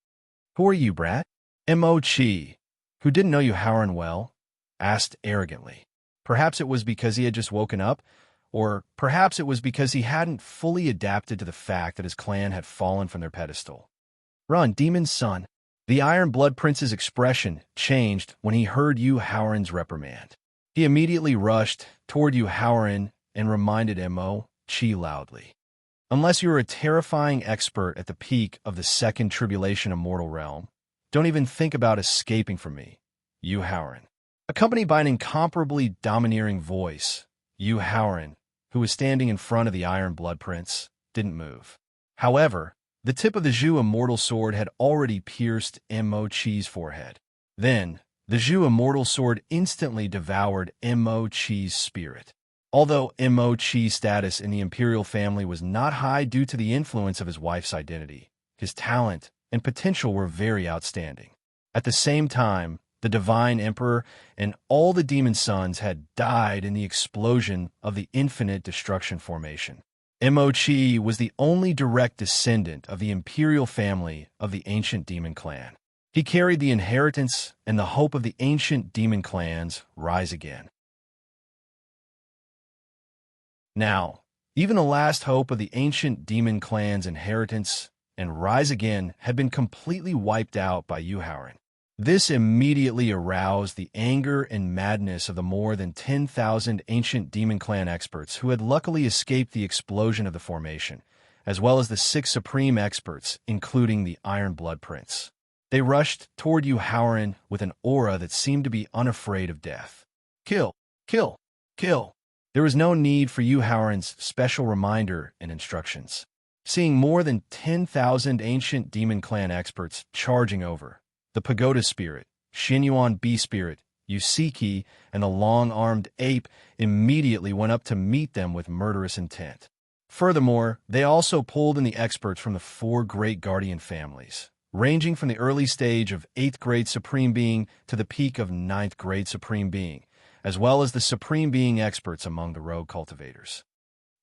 [SPEAKER 1] "Who are you, brat?" Mo Chi, who didn't know Yu Haoran well, asked arrogantly. Perhaps it was because he had just woken up, or perhaps it was because he hadn't fully adapted to the fact that his clan had fallen from their pedestal. "Run, demon's son." The Iron Blood Prince's expression changed when he heard Yu Haoran's reprimand. He immediately rushed toward Yu Haoran and reminded Mo Chi loudly, "Unless you are a terrifying expert at the peak of the second tribulation immortal realm, don't even think about escaping from me, Yu Haoran." Accompanied by an incomparably domineering voice, Yu Haoran, who was standing in front of the Iron Blood Prince, didn't move. However, the tip of the Zhu Immortal Sword had already pierced Mo Chi's forehead. Then, the Zhu Immortal Sword instantly devoured Mo Chi's spirit. Although Mo Chi's status in the imperial family was not high due to the influence of his wife's identity, his talent and potential were very outstanding. At the same time, the Divine Emperor and all the demon sons had died in the explosion of the Infinite Destruction Formation. Mo Chi was the only direct descendant of the imperial family of the ancient demon clan. He carried the inheritance and the hope of the ancient demon clans rise again. Now, even the last hope of the ancient demon clan's inheritance and rise again had been completely wiped out by Yu Haoran. This immediately aroused the anger and madness of the more than 10,000 ancient demon clan experts who had luckily escaped the explosion of the formation, as well as the 6 supreme experts, including the Iron Blood Prince. They rushed toward Yu Haoran with an aura that seemed to be unafraid of death. "Kill! Kill! Kill!" There was no need for Yu Haoran's special reminder and instructions. Seeing more than 10,000 ancient demon clan experts charging over, the Pagoda Spirit, Xinyuan Bee Spirit, Yusiki, and the long-armed ape immediately went up to meet them with murderous intent. Furthermore, they also pulled in the experts from the 4 great guardian families, ranging from the early stage of 8th grade Supreme Being to the peak of 9th grade Supreme Being, as well as the Supreme Being experts among the rogue cultivators.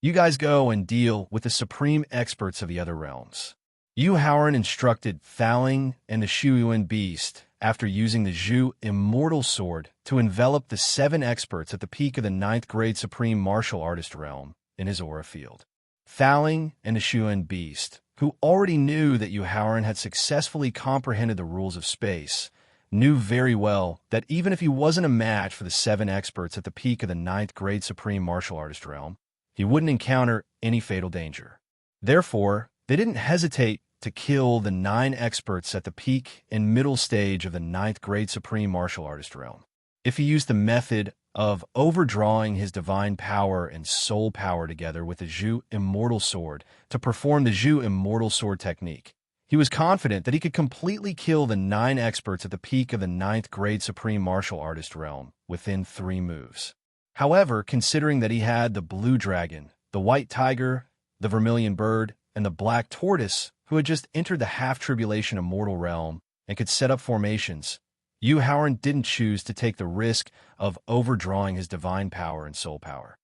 [SPEAKER 1] "You guys go and deal with the supreme experts of the other realms." Yu Haoran instructed Thaling and the Shuyuan Beast after using the Zhu Immortal Sword to envelop the 7 experts at the peak of the 9th grade Supreme Martial Artist realm in his aura field. Thaling and the Shuyuan Beast, who already knew that Yu Haoran had successfully comprehended the rules of space, knew very well that even if he wasn't a match for the 7 experts at the peak of the 9th grade Supreme Martial Artist realm, he wouldn't encounter any fatal danger. Therefore, they didn't hesitate to kill the 9 experts at the peak and middle stage of the 9th grade Supreme Martial Artist realm. If he used the method of overdrawing his divine power and soul power together with the Zhu Immortal Sword to perform the Zhu Immortal Sword technique, he was confident that he could completely kill the 9 experts at the peak of the 9th grade Supreme Martial Artist realm within 3 moves. However, considering that he had the Blue Dragon, the White Tiger, the Vermilion Bird, and the Black Tortoise, who had just entered the half-tribulation immortal realm and could set up formations, Yu Haoran didn't choose to take the risk of overdrawing his divine power and soul power.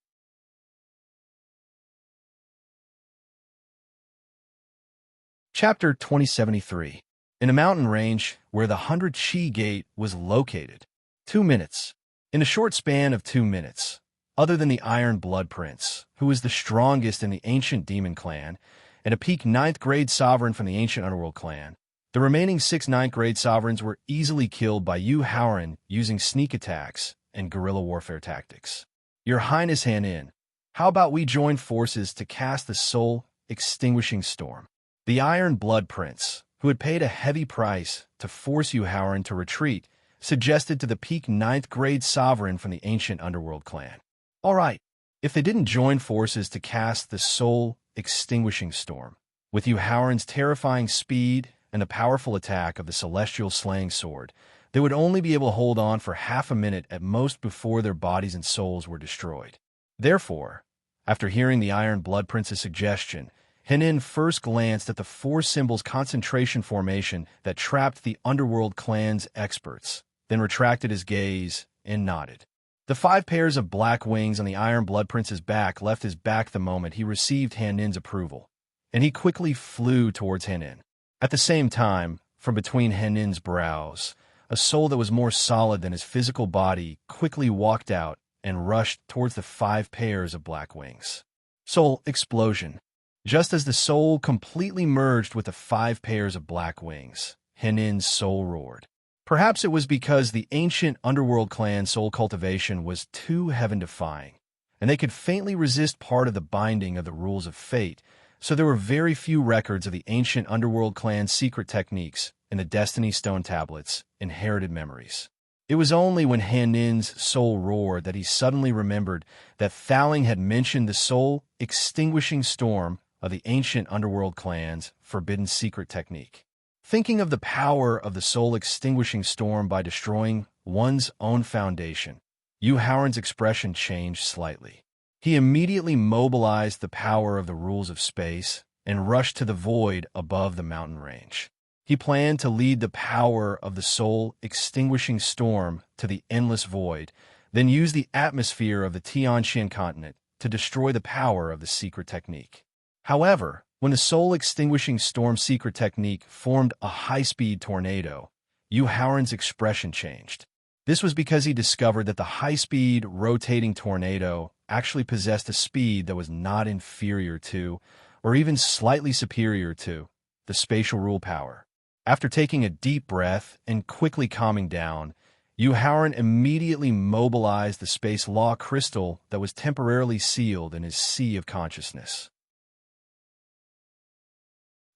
[SPEAKER 1] Chapter 2073. In a mountain range where the 100 Chi Gate was located. 2 minutes. In a short span of 2 minutes, other than the Iron Blood Prince, who was the strongest in the ancient demon clan, and a peak 9th grade sovereign from the ancient underworld clan, the remaining 6 9th grade sovereigns were easily killed by Yu Haoran using sneak attacks and guerrilla warfare tactics. Your Highness Hanin, how about we join forces to cast the soul-extinguishing storm? The Iron Blood Prince, who had paid a heavy price to force Yu Haoran to retreat, suggested to the peak 9th grade sovereign from the ancient underworld clan. All right, if they didn't join forces to cast the soul-extinguishing storm, with Yu Haoran's terrifying speed and the powerful attack of the celestial slaying sword, they would only be able to hold on for half a minute at most before their bodies and souls were destroyed. Therefore, after hearing the Iron Blood Prince's suggestion, Hanin first glanced at the 4 symbols concentration formation that trapped the underworld clan's experts, then retracted his gaze and nodded. The 5 pairs of black wings on the Iron Blood Prince's back left his back the moment he received Hanin's approval, and he quickly flew towards Hanin. At the same time, from between Hanin's brows, a soul that was more solid than his physical body quickly walked out and rushed towards the 5 pairs of black wings. Soul explosion. Just as the soul completely merged with the 5 pairs of black wings, Hanin's soul roared. Perhaps it was because the ancient underworld clan soul cultivation was too heaven-defying, and they could faintly resist part of the binding of the rules of fate, so there were very few records of the ancient underworld clan's secret techniques in the Destiny Stone tablets, inherited memories. It was only when Hanin's soul roared that he suddenly remembered that Thaling had mentioned the soul-extinguishing storm of the ancient underworld clan's forbidden secret technique. Thinking of the power of the soul-extinguishing storm by destroying one's own foundation, Yu Haoran's expression changed slightly. He immediately mobilized the power of the rules of space and rushed to the void above the mountain range. He planned to lead the power of the soul-extinguishing storm to the endless void, then use the atmosphere of the Tianxian continent to destroy the power of the secret technique. However, when the soul-extinguishing storm secret technique formed a high-speed tornado, Yu Haoran's expression changed. This was because he discovered that the high-speed rotating tornado actually possessed a speed that was not inferior to, or even slightly superior to, the spatial rule power. After taking a deep breath and quickly calming down, Yu Haoran immediately mobilized the space law crystal that was temporarily sealed in his sea of consciousness.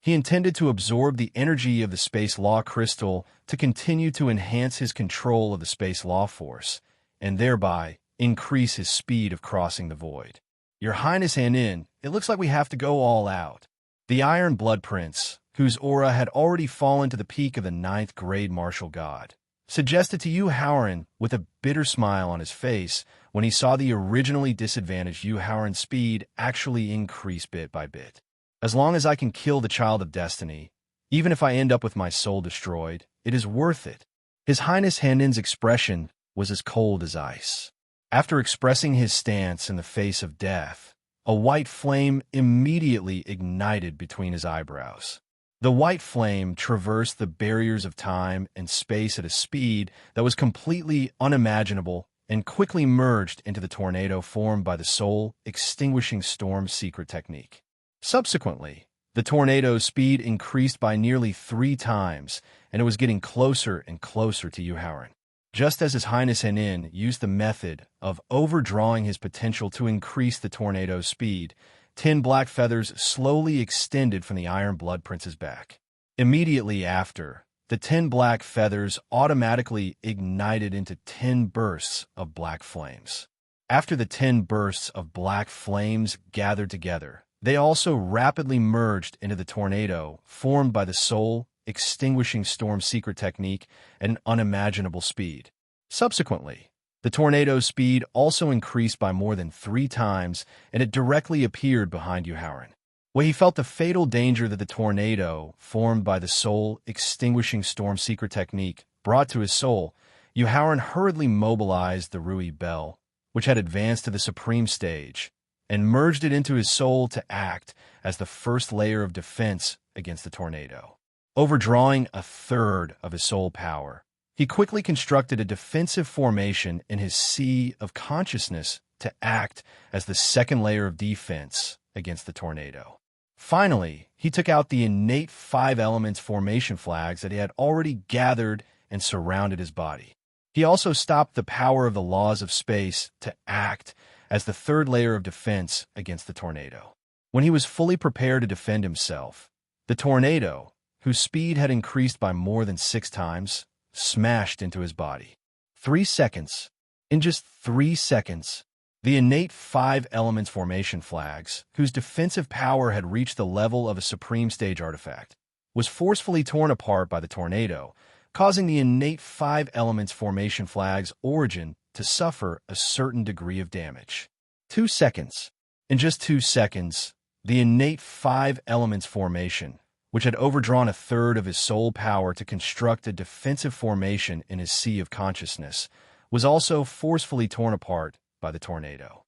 [SPEAKER 1] He intended to absorb the energy of the space law crystal to continue to enhance his control of the space law force, and thereby increase his speed of crossing the void. Your Highness Hanin, it looks like we have to go all out. The Iron Blood Prince, whose aura had already fallen to the peak of the 9th grade martial god, suggested to Yu Haoran with a bitter smile on his face when he saw the originally disadvantaged Yu Haoran's speed actually increase bit by bit. As long as I can kill the Child of Destiny, even if I end up with my soul destroyed, it is worth it. His Highness Hanin's expression was as cold as ice. After expressing his stance in the face of death, a white flame immediately ignited between his eyebrows. The white flame traversed the barriers of time and space at a speed that was completely unimaginable and quickly merged into the tornado formed by the soul-extinguishing storm secret technique. Subsequently, the tornado's speed increased by nearly 3 times, and it was getting closer and closer to Yu Haoran. Just as His Highness Hanin used the method of overdrawing his potential to increase the tornado's speed, 10 black feathers slowly extended from the Iron Blood Prince's back. Immediately after, the 10 black feathers automatically ignited into 10 bursts of black flames. After the 10 bursts of black flames gathered together, they also rapidly merged into the tornado formed by the soul-extinguishing storm secret technique at an unimaginable speed. Subsequently, the tornado's speed also increased by more than 3 times, and it directly appeared behind Yu Haoran. When he felt the fatal danger that the tornado, formed by the soul-extinguishing storm secret technique, brought to his soul, Yu Haoran hurriedly mobilized the Rui Bell, which had advanced to the supreme stage, and merged it into his soul to act as the first layer of defense against the tornado. Overdrawing a third of his soul power, he quickly constructed a defensive formation in his sea of consciousness to act as the second layer of defense against the tornado. Finally, he took out the innate 5 elements formation flags that he had already gathered and surrounded his body. He also stopped the power of the laws of space to act as the third layer of defense against the tornado. When he was fully prepared to defend himself, the tornado, whose speed had increased by more than 6 times, smashed into his body. 3 seconds. In just 3 seconds, the innate 5 elements formation flags, whose defensive power had reached the level of a supreme stage artifact, was forcefully torn apart by the tornado, causing the innate 5 elements formation flag's origin to suffer a certain degree of damage. 2 seconds. In just 2 seconds, the innate 5 elements formation, which had overdrawn a third of his soul power to construct a defensive formation in his sea of consciousness, was also forcefully torn apart by the tornado.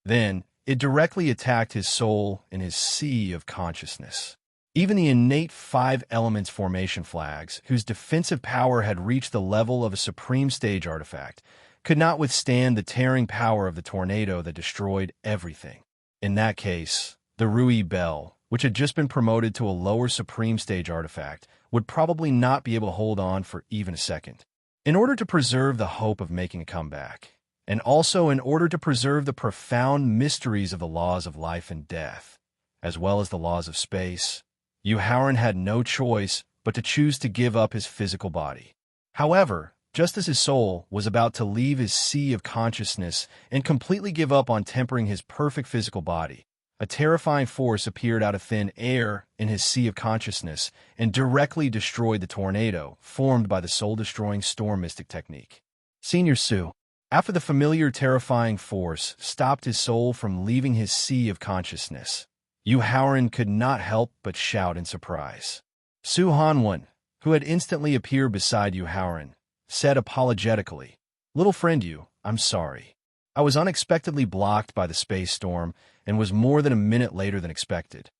[SPEAKER 1] Then, it directly attacked his soul in his sea of consciousness. Even the innate 5 elements formation flags, whose defensive power had reached the level of a supreme stage artifact, could not withstand the tearing power of the tornado that destroyed everything. In that case, the Rui Bell, which had just been promoted to a lower supreme stage artifact, would probably not be able to hold on for even a second. In order to preserve the hope of making a comeback, and also in order to preserve the profound mysteries of the laws of life and death, as well as the laws of space, Yuhauran had no choice but to choose to give up his physical body. However, just as his soul was about to leave his sea of consciousness and completely give up on tempering his perfect physical body, a terrifying force appeared out of thin air in his sea of consciousness and directly destroyed the tornado formed by the soul-destroying storm mystic technique. Senior Su, after the familiar terrifying force stopped his soul from leaving his sea of consciousness, Yuhauran could not help but shout in surprise. Su Hanwen, who had instantly appeared beside Yuhauran, said apologetically, "Little friend Yu, I'm sorry. I was unexpectedly blocked by the space storm and was more than a minute later than expected."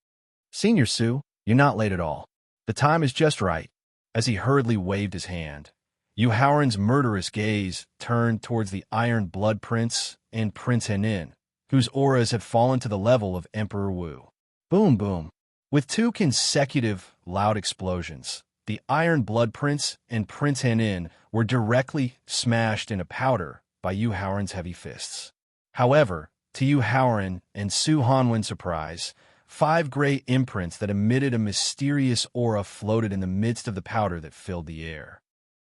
[SPEAKER 1] "Senior Su, you're not late at all. The time is just right." As he hurriedly waved his hand, Yuhauran's murderous gaze turned towards the Iron Blood Prince and Prince Henin, whose auras had fallen to the level of Emperor Wu. Boom, boom. With 2 consecutive loud explosions, the Iron Blood Prince and Prince Henin were directly smashed into powder by Yuhauran's heavy fists. However, to Yuhauran and Su Hanwen's surprise, 5 gray imprints that emitted a mysterious aura floated in the midst of the powder that filled the air.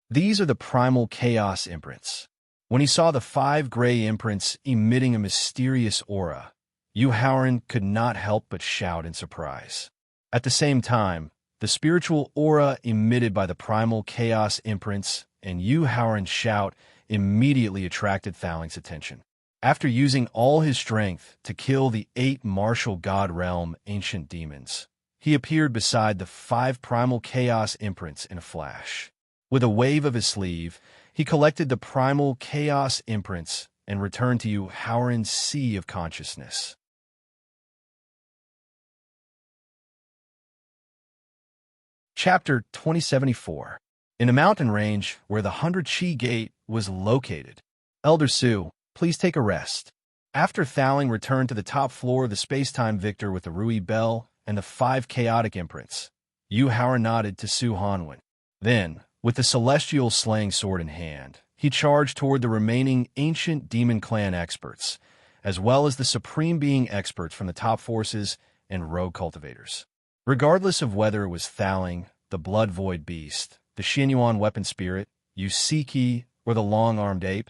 [SPEAKER 1] These are the primal chaos imprints. When he saw the 5 gray imprints emitting a mysterious aura, Yuhauran could not help but shout in surprise. At the same time, the spiritual aura emitted by the primal chaos imprints and Yuhauran's shout immediately attracted Thaling's attention. After using all his strength to kill the 8 martial god realm ancient demons, he appeared beside the 5 primal chaos imprints in a flash. With a wave of his sleeve, he collected the primal chaos imprints and returned to Yuhauran's sea of consciousness. Chapter 2074. In a mountain range where the 100 Chi Gate was located, Elder Su, please take a rest. After Thaling returned to the top floor of the space-time Victor with the Rui Bell and the 5 chaotic imprints, Yuhauran nodded to Su Hanwen. Then, with the celestial slaying sword in hand, he charged toward the remaining ancient demon clan experts, as well as the supreme being experts from the top forces and rogue cultivators. Regardless of whether it was Thaling, the blood void beast, the Xinyuan weapon spirit, Yusiki, or the long-armed ape,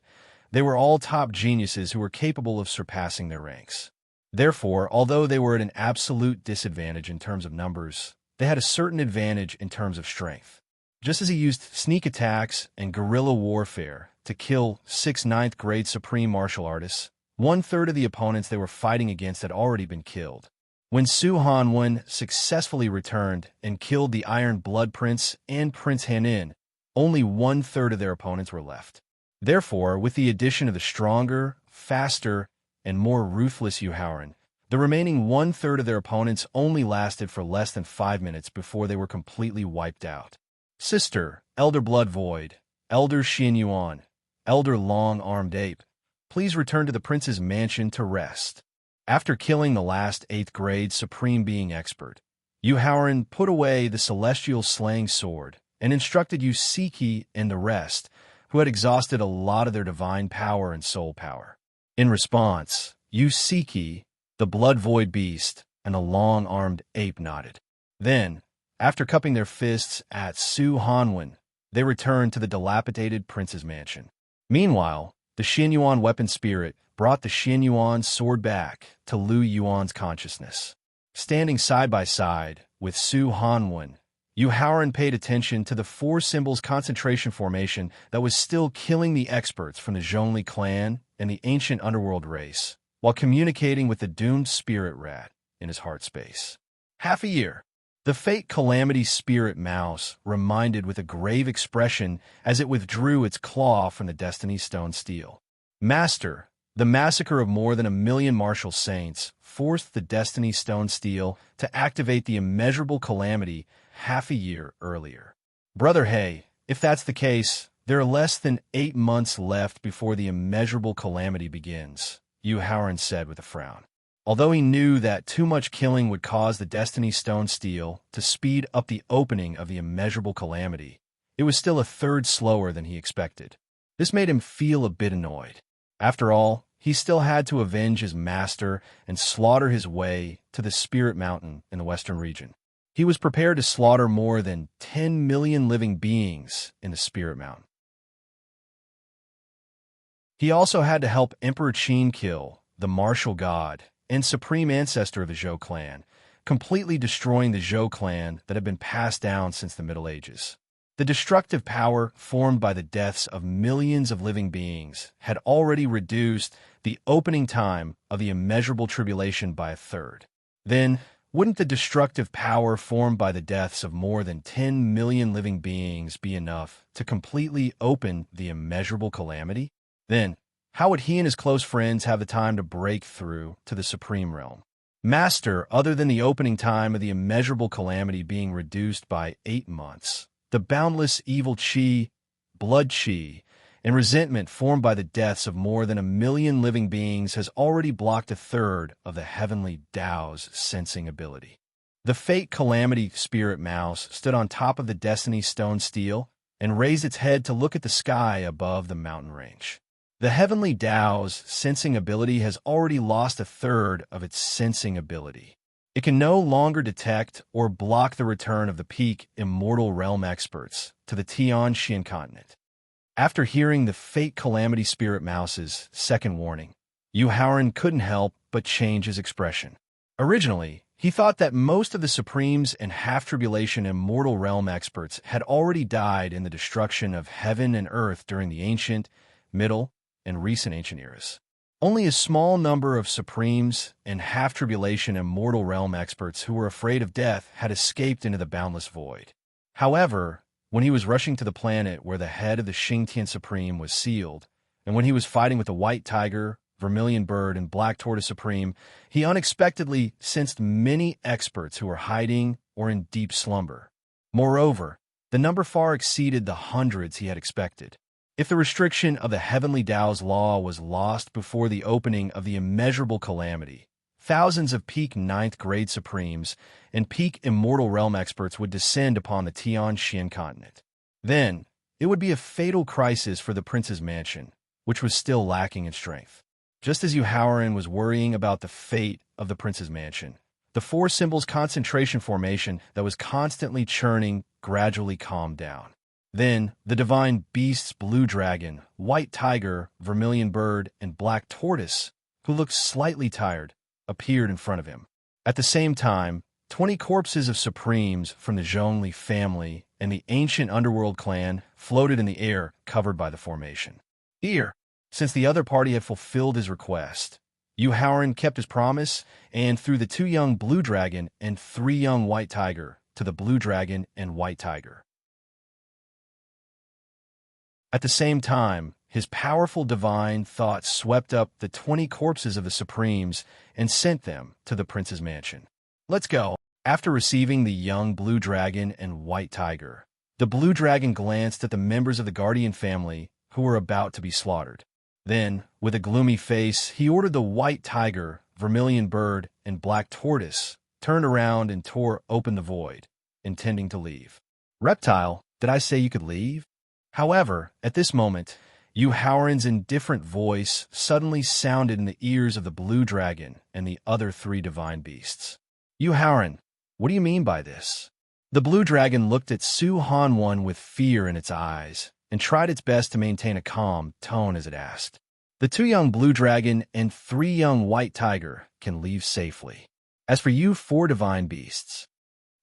[SPEAKER 1] they were all top geniuses who were capable of surpassing their ranks. Therefore, although they were at an absolute disadvantage in terms of numbers, they had a certain advantage in terms of strength. Just as he used sneak attacks and guerrilla warfare to kill 6 ninth-grade supreme martial artists, 1/3 of the opponents they were fighting against had already been killed. When Su Hanwen successfully returned and killed the Iron Blood Prince and Prince Henin, only 1/3 of their opponents were left. Therefore, with the addition of the stronger, faster, and more ruthless Yuhauran, The remaining one-third of their opponents only lasted for less than 5 minutes before they were completely wiped out. Sister, Elder Blood Void, Elder Xin Yuan, Elder Long-Armed Ape, please return to the prince's mansion to rest. After killing the last 8th-grade Supreme Being expert, Yu Haoran put away the celestial slaying sword and instructed Yu Siki and the rest, who had exhausted a lot of their divine power and soul power. In response, Yu Siki, the blood void beast, and the long-armed ape nodded. Then, after cupping their fists at Su Hanwen, they returned to the dilapidated prince's mansion. Meanwhile, the Xin Yuan weapon spirit brought the Xin Yuan sword back to Lu Yuan's consciousness. Standing side by side with Su Hanwen, Yu Haoran paid attention to the 4 symbols concentration formation that was still killing the experts from the Zhongli clan and the ancient underworld race, while communicating with the doomed spirit rat in his heart space. Half a year. The fate calamity spirit mouse reminded with a grave expression as it withdrew its claw from the destiny stone steel. Master, the massacre of more than 1 million martial saints forced the destiny stone steel to activate the immeasurable calamity half a year earlier. Brother Hey, if that's the case, there are less than 8 months left before the immeasurable calamity begins, Yu Haoran said with a frown. Although he knew that too much killing would cause the Destiny Stone Steel to speed up the opening of the immeasurable calamity, it was still a third slower than he expected. This made him feel a bit annoyed. After all, he still had to avenge his master and slaughter his way to the Spirit Mountain in the western region. He was prepared to slaughter more than 10 million living beings in the Spirit Mountain. He also had to help Emperor Qin kill the martial god and supreme ancestor of the Zhou clan, completely destroying the Zhou clan that had been passed down since the Middle Ages. The destructive power formed by the deaths of millions of living beings had already reduced the opening time of the immeasurable tribulation by a third. Then, wouldn't the destructive power formed by the deaths of more than 10 million living beings be enough to completely open the immeasurable calamity? Then, how would he and his close friends have the time to break through to the Supreme Realm? Master, other than the opening time of the immeasurable calamity being reduced by 8 months, the boundless evil chi, blood chi, and resentment formed by the deaths of more than 1 million living beings has already blocked a third of the heavenly Tao's sensing ability. The fate calamity spirit mouse stood on top of the destiny stone steel and raised its head to look at the sky above the mountain range. The heavenly Tao's sensing ability has already lost a third of its sensing ability. It can no longer detect or block the return of the peak immortal realm experts to the Tianxian continent. After hearing the fate calamity spirit mouse's second warning, Yu Haoran couldn't help but change his expression. Originally, he thought that most of the Supremes and half-tribulation immortal realm experts had already died in the destruction of heaven and earth during the ancient, middle, and recent ancient eras. Only a small number of Supremes and half-tribulation immortal realm experts who were afraid of death had escaped into the boundless void. However, when he was rushing to the planet where the head of the Xingtian Supreme was sealed, and when he was fighting with the White Tiger, Vermilion Bird, and Black Tortoise Supreme, he unexpectedly sensed many experts who were hiding or in deep slumber. Moreover, the number far exceeded the hundreds he had expected. If the restriction of the heavenly Tao's law was lost before the opening of the immeasurable calamity, thousands of peak 9th grade Supremes and peak immortal realm experts would descend upon the Tianxian continent. Then, it would be a fatal crisis for the prince's mansion, which was still lacking in strength. Just as Yu Haoran was worrying about the fate of the prince's mansion, the 4 symbols concentration formation that was constantly churning gradually calmed down. Then, the divine beasts Blue Dragon, White Tiger, Vermilion Bird, and Black Tortoise, who looked slightly tired, appeared in front of him. At the same time, 20 corpses of Supremes from the Zhongli family and the ancient underworld clan floated in the air covered by the formation. Here, since the other party had fulfilled his request, Yu Haoran kept his promise and threw the 2 young Blue Dragon and 3 young White Tiger to the Blue Dragon and White Tiger. At the same time, his powerful divine thought swept up the 20 corpses of the Supremes and sent them to the prince's mansion. Let's go. After receiving the young blue dragon and white tiger, the blue dragon glanced at the members of the guardian family who were about to be slaughtered. Then, with a gloomy face, he ordered the white tiger, vermilion bird, and black tortoise, turned around and tore open the void, intending to leave. Reptile, did I say you could leave? However, at this moment, Howren's indifferent voice suddenly sounded in the ears of the blue dragon and the other 3 divine beasts. Howren, what do you mean by this? The blue dragon looked at Su Hanwon with fear in its eyes and tried its best to maintain a calm tone as it asked. The 2 young blue dragon and 3 young white tiger can leave safely. As for you 4 divine beasts.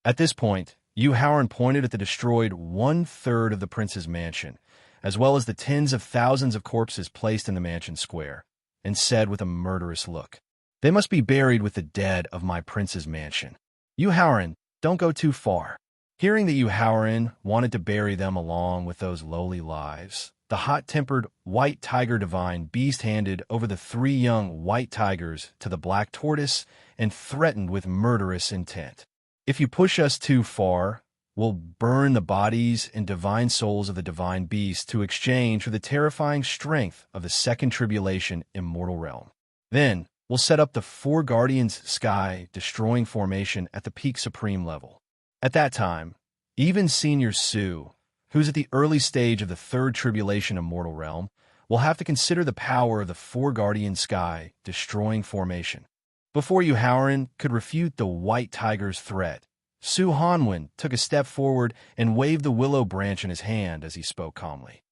[SPEAKER 1] At this point, Howren pointed at the destroyed 1/3 of the prince's mansion, as well as the tens of thousands of corpses placed in the mansion square, and said with a murderous look, "They must be buried with the dead of my prince's mansion. Howren, don't go too far." Hearing that Howren wanted to bury them along with those lowly lives, the hot-tempered white tiger divine beast handed over the 3 young white tigers to the black tortoise and threatened with murderous intent. "If you push us too far, we'll burn the bodies and divine souls of the divine beasts to exchange for the terrifying strength of the second tribulation immortal realm. Then, we'll set up the 4 Guardians Sky destroying formation at the peak supreme level. At that time, even Senior Su, who's at the early stage of the 3rd tribulation immortal realm, will have to consider the power of the 4 Guardian Sky destroying formation." Before Howren could refute the white tiger's threat, Su Hanwen took a step forward and waved the willow branch in his hand as he spoke calmly.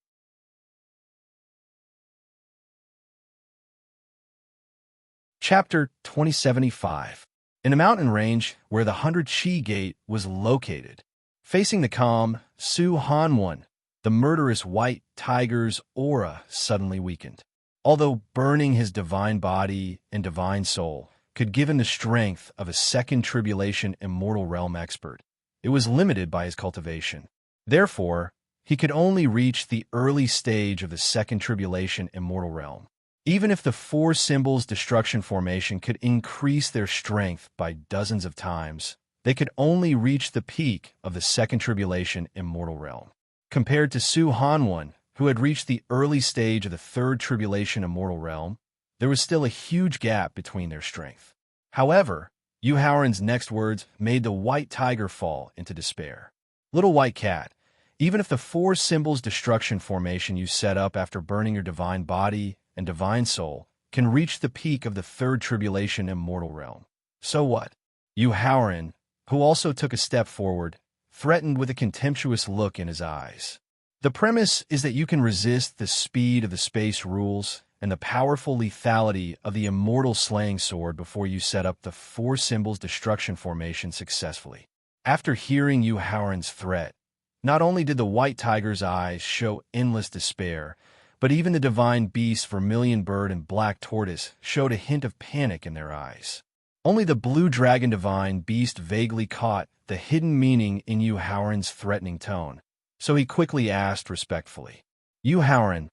[SPEAKER 1] Chapter 2075. In a mountain range where the 100 Chi Gate was located, facing the calm Su Hanwen, the murderous white tiger's aura suddenly weakened. Although burning his divine body and divine soul could give him the strength of a second tribulation immortal realm expert, it was limited by his cultivation. Therefore, he could only reach the early stage of the second tribulation immortal realm. Even if the 4 symbols destruction formation could increase their strength by dozens of times, they could only reach the peak of the second tribulation immortal realm. Compared to Su Hanwon, who had reached the early stage of the 3rd tribulation immortal realm, there was still a huge gap between their strength. However, Howren's next words made the white tiger fall into despair. "Little white cat, even if the 4 symbols destruction formation you set up after burning your divine body and divine soul can reach the peak of the 3rd tribulation immortal realm, so what?" Howren, who also took a step forward, threatened with a contemptuous look in his eyes. "The premise is that you can resist the speed of the space rules and the powerful lethality of the immortal slaying sword before you set up the 4 symbols destruction formation successfully." After hearing Howren's threat, not only did the white tiger's eyes show endless despair, but even the divine beasts vermilion bird and black tortoise showed a hint of panic in their eyes. Only the blue dragon divine beast vaguely caught the hidden meaning in Howren's threatening tone, so he quickly asked respectfully, "Howren,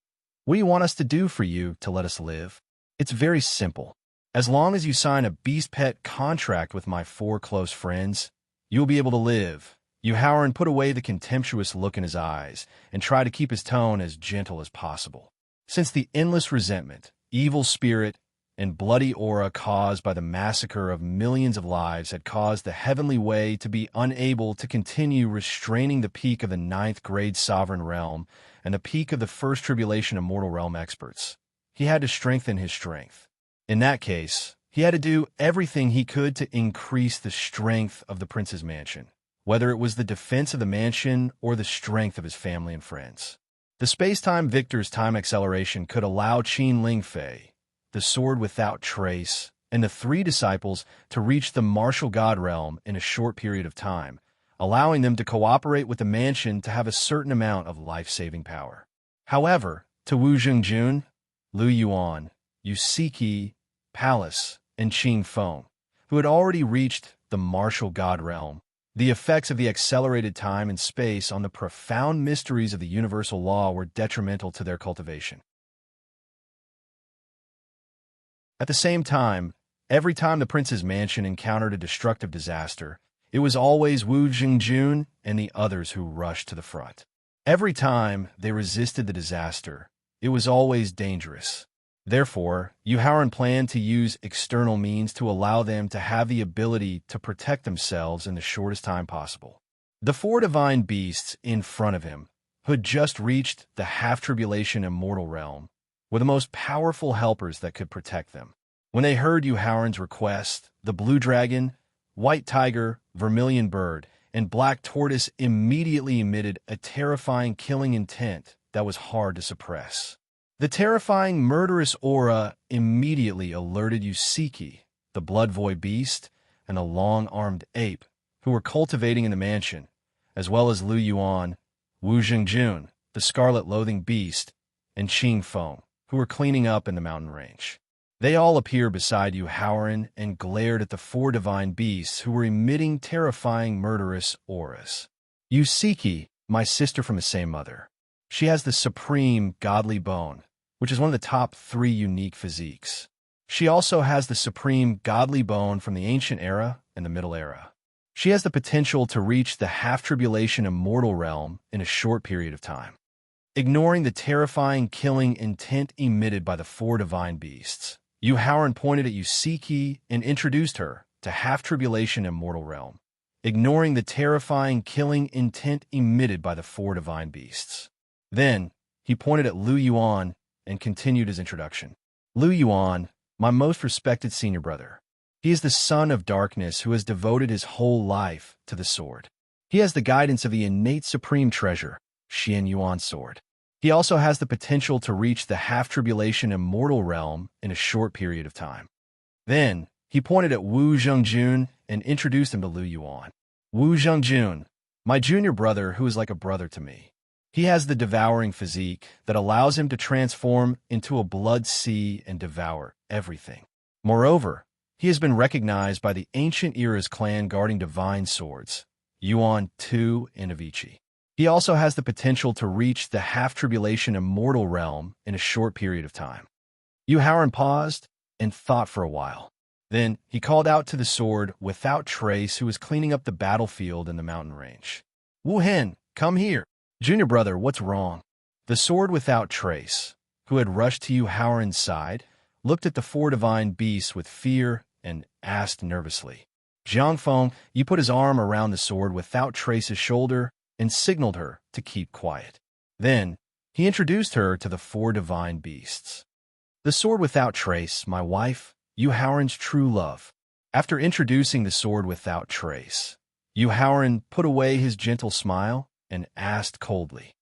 [SPEAKER 1] what do you want us to do for you to let us live?" "It's very simple. As long as you sign a beast pet contract with my 4 close friends, you will be able to live." Howren put away the contemptuous look in his eyes and tried to keep his tone as gentle as possible. Since the endless resentment, evil spirit, and bloody aura caused by the massacre of millions of lives had caused the heavenly way to be unable to continue restraining the peak of the 9th grade sovereign realm and the peak of the 1st tribulation immortal realm experts, he had to strengthen his strength. In that case, he had to do everything he could to increase the strength of the prince's mansion, whether it was the defense of the mansion or the strength of his family and friends. The space-time victor's time acceleration could allow Qin Lingfei, the sword without trace, and the 3 disciples to reach the martial god realm in a short period of time, allowing them to cooperate with the mansion to have a certain amount of life-saving power. However, to Wu Jingjun, Lu Yuan, Yusiki, Palace, and Qing Feng, who had already reached the martial god realm, the effects of the accelerated time and space on the profound mysteries of the universal law were detrimental to their cultivation. At the same time, every time the prince's mansion encountered a destructive disaster, it was always Wu Jingjun and the others who rushed to the front. Every time they resisted the disaster, it was always dangerous. Therefore, Yu Haoran planned to use external means to allow them to have the ability to protect themselves in the shortest time possible. The four divine beasts in front of him, who had just reached the half-tribulation immortal realm, were the most powerful helpers that could protect them. When they heard Yu Haoran's request, the blue dragon, white tiger, vermilion bird, and black tortoise immediately emitted a terrifying killing intent that was hard to suppress. The terrifying murderous aura immediately alerted Yusiki, the blood-void beast, and a long-armed ape, who were cultivating in the mansion, as well as Lu Yuan, Wu Jingjun, the scarlet-loathing beast, and Qing Feng, who were cleaning up in the mountain range. They all appeared beside Yu Haoran and glared at the four divine beasts who were emitting terrifying murderous auras. Yusiki, my sister from the same mother. She has the supreme godly bone, which is one of the top 3 unique physiques. She also has the supreme godly bone from the ancient era and the middle era. She has the potential to reach the half-tribulation immortal realm in a short period of time. Ignoring the terrifying killing intent emitted by the four divine beasts, Yu Haoran pointed at Yusiki and introduced her to half-tribulation immortal realm, ignoring the terrifying killing intent emitted by the four divine beasts. Then, he pointed at Lu Yuan and continued his introduction. Lu Yuan, my most respected senior brother. He is the son of darkness who has devoted his whole life to the sword. He has the guidance of the innate supreme treasure, Xian Yuan sword. He also has the potential to reach the half-tribulation immortal realm in a short period of time. Then, he pointed at Wu Jingjun and introduced him to Lu Yuan. Wu Jingjun, my junior brother who is like a brother to me. He has the devouring physique that allows him to transform into a blood sea and devour everything. Moreover, he has been recognized by the ancient era's clan guarding divine swords, Yuan Tu and Avicii. He also has the potential to reach the half-tribulation immortal realm in a short period of time. Yu Haoran paused and thought for a while. Then he called out to the sword without trace who was cleaning up the battlefield in the mountain range. Wu Hen, come here. Junior brother, what's wrong? The sword without trace, who had rushed to Yu Haoran's side, looked at the four divine beasts with fear and asked nervously. Jiang Feng, you put his arm around the sword without trace's shoulder and signaled her to keep quiet. Then, he introduced her to the four divine beasts. The sword without trace, my wife, Yu Haoran's true love. After introducing the sword without trace, Yu Haoran put away his gentle smile and asked coldly.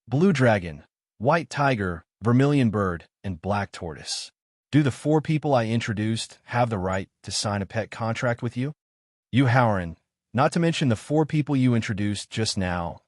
[SPEAKER 1] Blue dragon, white tiger, vermilion bird, and black tortoise. Do the four people I introduced have the right to sign a pet contract with you? Yu Haoran, not to mention the four people you introduced just now,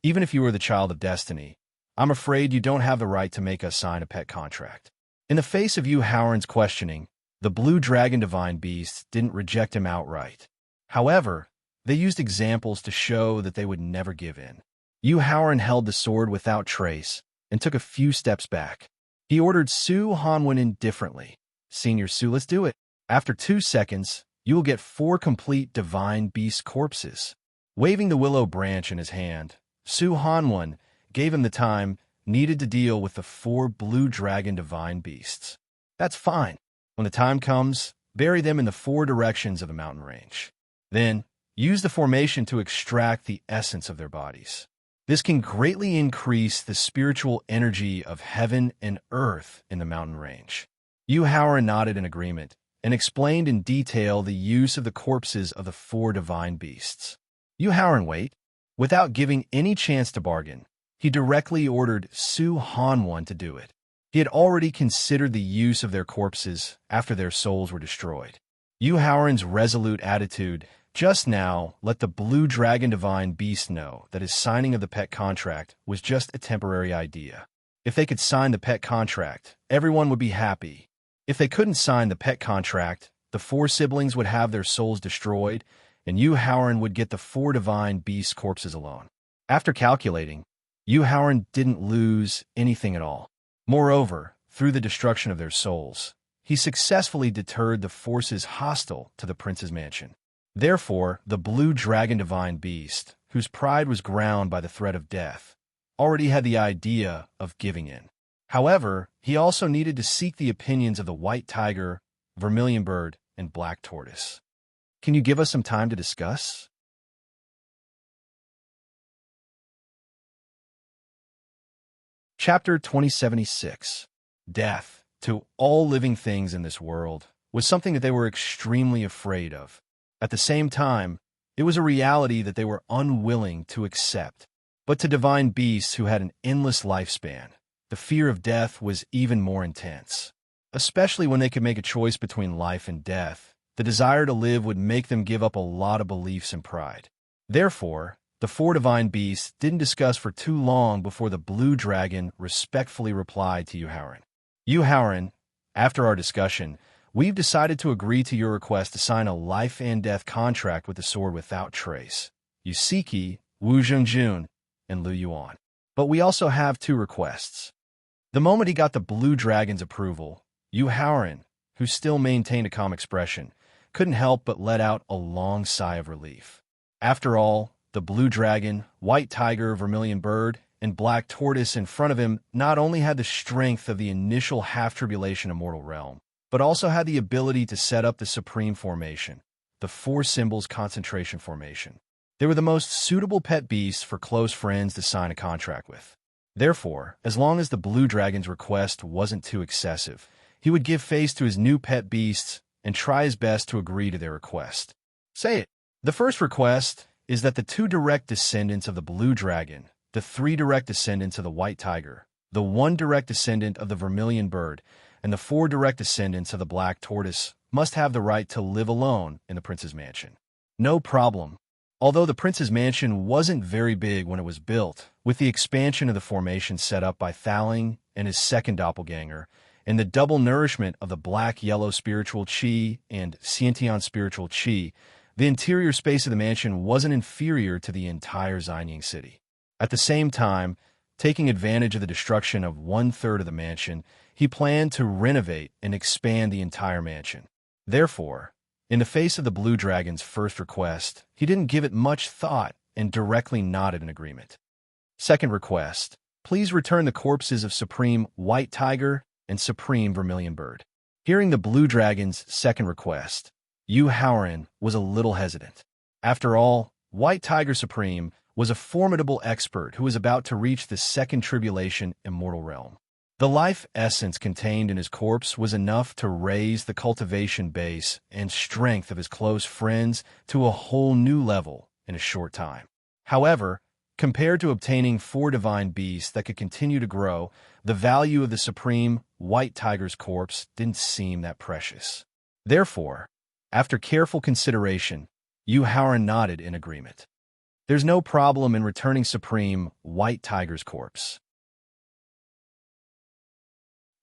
[SPEAKER 1] even if you were the child of destiny, I'm afraid you don't have the right to make us sign a pet contract. In the face of Yu Haoran's questioning, the blue dragon divine beasts didn't reject him outright. However, they used examples to show that they would never give in. Yu Haoran held the sword without trace and took a few steps back. He ordered Su Hanwen indifferently. Senior Su, let's do it. After 2 seconds, you will get 4 complete divine beast corpses. Waving the willow branch in his hand, Su Hanwen gave him the time needed to deal with the 4 blue dragon divine beasts. That's fine. When the time comes, bury them in the 4 directions of the mountain range. Then, use the formation to extract the essence of their bodies. This can greatly increase the spiritual energy of heaven and earth in the mountain range. Yu Haoran nodded in agreement and explained in detail the use of the corpses of the 4 divine beasts. Yu Haoran wait. Without giving any chance to bargain, he directly ordered Su Hanwen to do it. He had already considered the use of their corpses after their souls were destroyed. Yu Haoran's resolute attitude just now let the blue dragon divine beast know that his signing of the pet contract was just a temporary idea. If they could sign the pet contract, everyone would be happy. If they couldn't sign the pet contract, the 4 siblings would have their souls destroyed, and Yu Haoran would get the 4 divine beast corpses alone. After calculating, Yu Haoran didn't lose anything at all. Moreover, through the destruction of their souls, he successfully deterred the forces hostile to the prince's mansion. Therefore, the blue dragon divine beast, whose pride was ground by the threat of death, already had the idea of giving in. However, he also needed to seek the opinions of the white tiger, vermilion bird, and black tortoise. Can you give us some time to discuss? Chapter 2076. Death, to all living things in this world, was something that they were extremely afraid of. At the same time, it was a reality that they were unwilling to accept. But to divine beasts who had an endless lifespan, the fear of death was even more intense. Especially when they could make a choice between life and death, the desire to live would make them give up a lot of beliefs and pride. Therefore, the four divine beasts didn't discuss for too long before the blue dragon respectfully replied to Yuhauran. Yuhauran, after our discussion, we've decided to agree to your request to sign a life and death contract with the sword without trace, Yusiki, Wu Zhengjun, and Lu Yuan. But we also have two requests. The moment he got the blue dragon's approval, Yuhauran, who still maintained a calm expression, couldn't help but let out a long sigh of relief. After all, the blue dragon, white tiger, vermilion bird, and black tortoise in front of him not only had the strength of the initial half-tribulation immortal realm, but also had the ability to set up the supreme formation, the four symbols concentration formation. They were the most suitable pet beasts for close friends to sign a contract with. Therefore, as long as the blue dragon's request wasn't too excessive, he would give face to his new pet beasts and try his best to agree to their request. Say it. The first request is that the two direct descendants of the blue dragon, the three direct descendants of the white tiger, the one direct descendant of the vermilion bird, and the four direct descendants of the black tortoise must have the right to live alone in the prince's mansion. No problem. Although the prince's mansion wasn't very big when it was built, with the expansion of the formation set up by Thaling and his second doppelganger, and the double nourishment of the black-yellow spiritual qi and Xiantian spiritual qi, the interior space of the mansion wasn't inferior to the entire Xianying city. At the same time, taking advantage of the destruction of one-third of the mansion, he planned to renovate and expand the entire mansion. Therefore, in the face of the blue dragon's first request, he didn't give it much thought and directly nodded in agreement. Second request, please return the corpses of Supreme White Tiger and Supreme Vermilion Bird. Hearing the blue dragon's second request, Yuhauran was a little hesitant. After all, White Tiger Supreme was a formidable expert who was about to reach the second tribulation immortal realm. The life essence contained in his corpse was enough to raise the cultivation base and strength of his close friends to a whole new level in a short time. However, compared to obtaining four divine beasts that could continue to grow, the value of the Supreme White Tiger's corpse didn't seem that precious. Therefore, after careful consideration, Yuhauran nodded in agreement. There's no problem in returning Supreme White Tiger's corpse.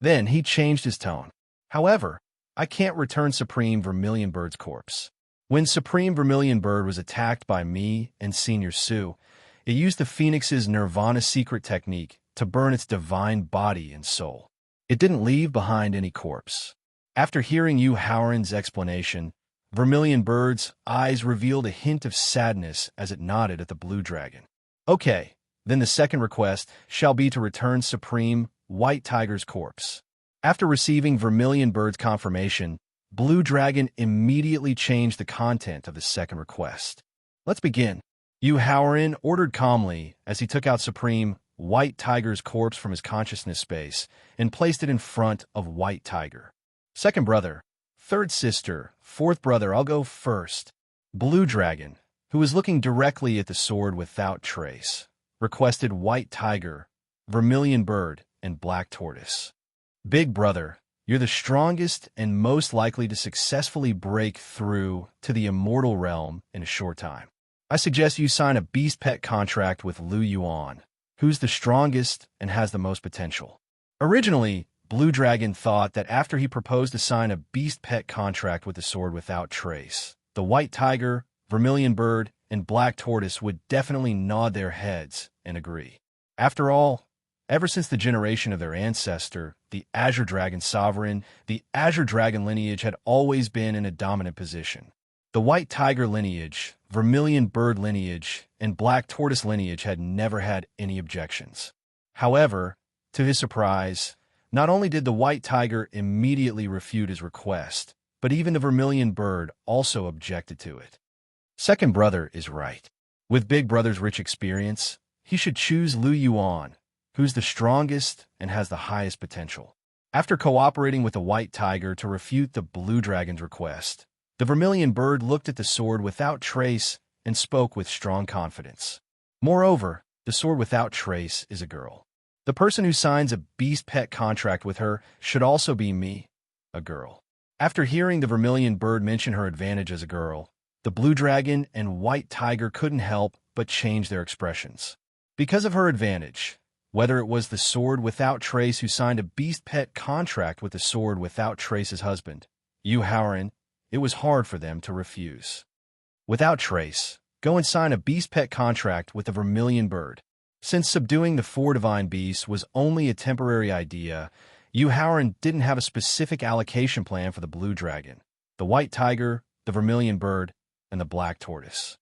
[SPEAKER 1] Then he changed his tone. However, I can't return Supreme Vermilion Bird's corpse. When Supreme Vermilion Bird was attacked by me and Senior Sue, it used the Phoenix's Nirvana secret technique to burn its divine body and soul. It didn't leave behind any corpse. After hearing Yuhauran's explanation, Vermilion Bird's eyes revealed a hint of sadness as it nodded at the blue dragon. Okay, then the second request shall be to return Supreme White Tiger's corpse. After receiving Vermilion Bird's confirmation, Blue Dragon immediately changed the content of the second request. Let's begin. Yuhauran ordered calmly as he took out Supreme White Tiger's corpse from his consciousness space and placed it in front of White Tiger. Second brother, third sister, fourth brother, I'll go first. Blue Dragon, who was looking directly at the sword without trace, requested White Tiger, Vermilion Bird, and Black Tortoise. Big brother, you're the strongest and most likely to successfully break through to the immortal realm in a short time. I suggest you sign a beast pet contract with Lu Yuan, who's the strongest and has the most potential. Originally, Blue Dragon thought that after he proposed to sign a beast pet contract with the sword without trace, the White Tiger, Vermilion Bird, and Black Tortoise would definitely nod their heads and agree. After all, Ever since the generation of their ancestor, the Azure Dragon Sovereign, the Azure Dragon lineage had always been in a dominant position. The White Tiger lineage, Vermilion Bird lineage, and Black Tortoise lineage had never had any objections. However, to his surprise, not only did the White Tiger immediately refute his request, but even the Vermilion Bird also objected to it. Second brother is right. With Big Brother's rich experience, he should choose Lu Yuan, who's the strongest and has the highest potential. After cooperating with the White Tiger to refute the Blue Dragon's request, the Vermilion Bird looked at the sword without trace and spoke with strong confidence. Moreover, the sword without trace is a girl. The person who signs a beast pet contract with her should also be me, a girl. After hearing the Vermilion Bird mention her advantage as a girl, the Blue Dragon and White Tiger couldn't help but change their expressions. Because of her advantage, whether it was the sword without trace who signed a beast pet contract with the sword without trace's husband, Yu Haoran, it was hard for them to refuse. Without trace, go and sign a beast pet contract with the Vermilion Bird. Since subduing the 4 divine beasts was only a temporary idea, Yu Haoran didn't have a specific allocation plan for the Blue Dragon, the White Tiger, the Vermilion Bird, and the Black Tortoise.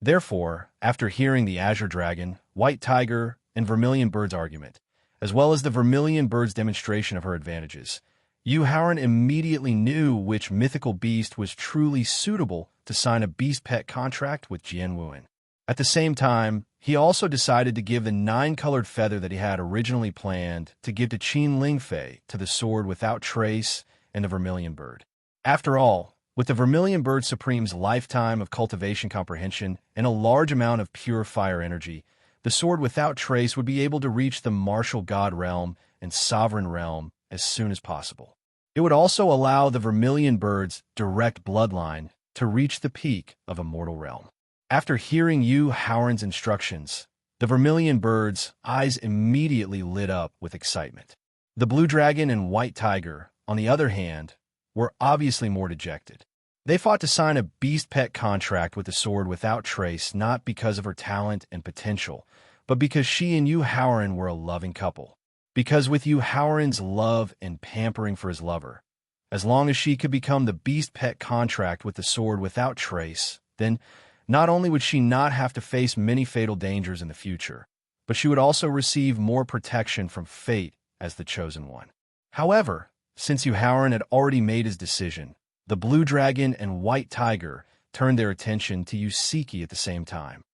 [SPEAKER 1] Therefore, after hearing the Azure Dragon, White Tiger, and Vermilion Bird's argument, as well as the Vermilion Bird's demonstration of her advantages, Yu Haoran immediately knew which mythical beast was truly suitable to sign a beast pet contract with Jian Wuan. At the same time, he also decided to give the 9-colored feather that he had originally planned to give to Qin Lingfei to the sword without trace and the Vermilion Bird. After all, with the Vermilion Bird Supreme's lifetime of cultivation comprehension and a large amount of pure fire energy, the sword without trace would be able to reach the martial god realm and sovereign realm as soon as possible. It would also allow the Vermilion Bird's direct bloodline to reach the peak of immortal realm. After hearing Yu Haoran's instructions, the Vermilion Bird's eyes immediately lit up with excitement. The Blue Dragon and White Tiger, on the other hand, were obviously more dejected. They fought to sign a beast pet contract with the sword without trace not because of her talent and potential, but because she and Yu Haoran were a loving couple. Because with Yu Haoran's love and pampering for his lover, as long as she could become the beast pet contract with the sword without trace, then not only would she not have to face many fatal dangers in the future, but she would also receive more protection from fate as the chosen one. However, since Yu Haoran had already made his decision, the Blue Dragon and White Tiger turned their attention to Yusiki at the same time.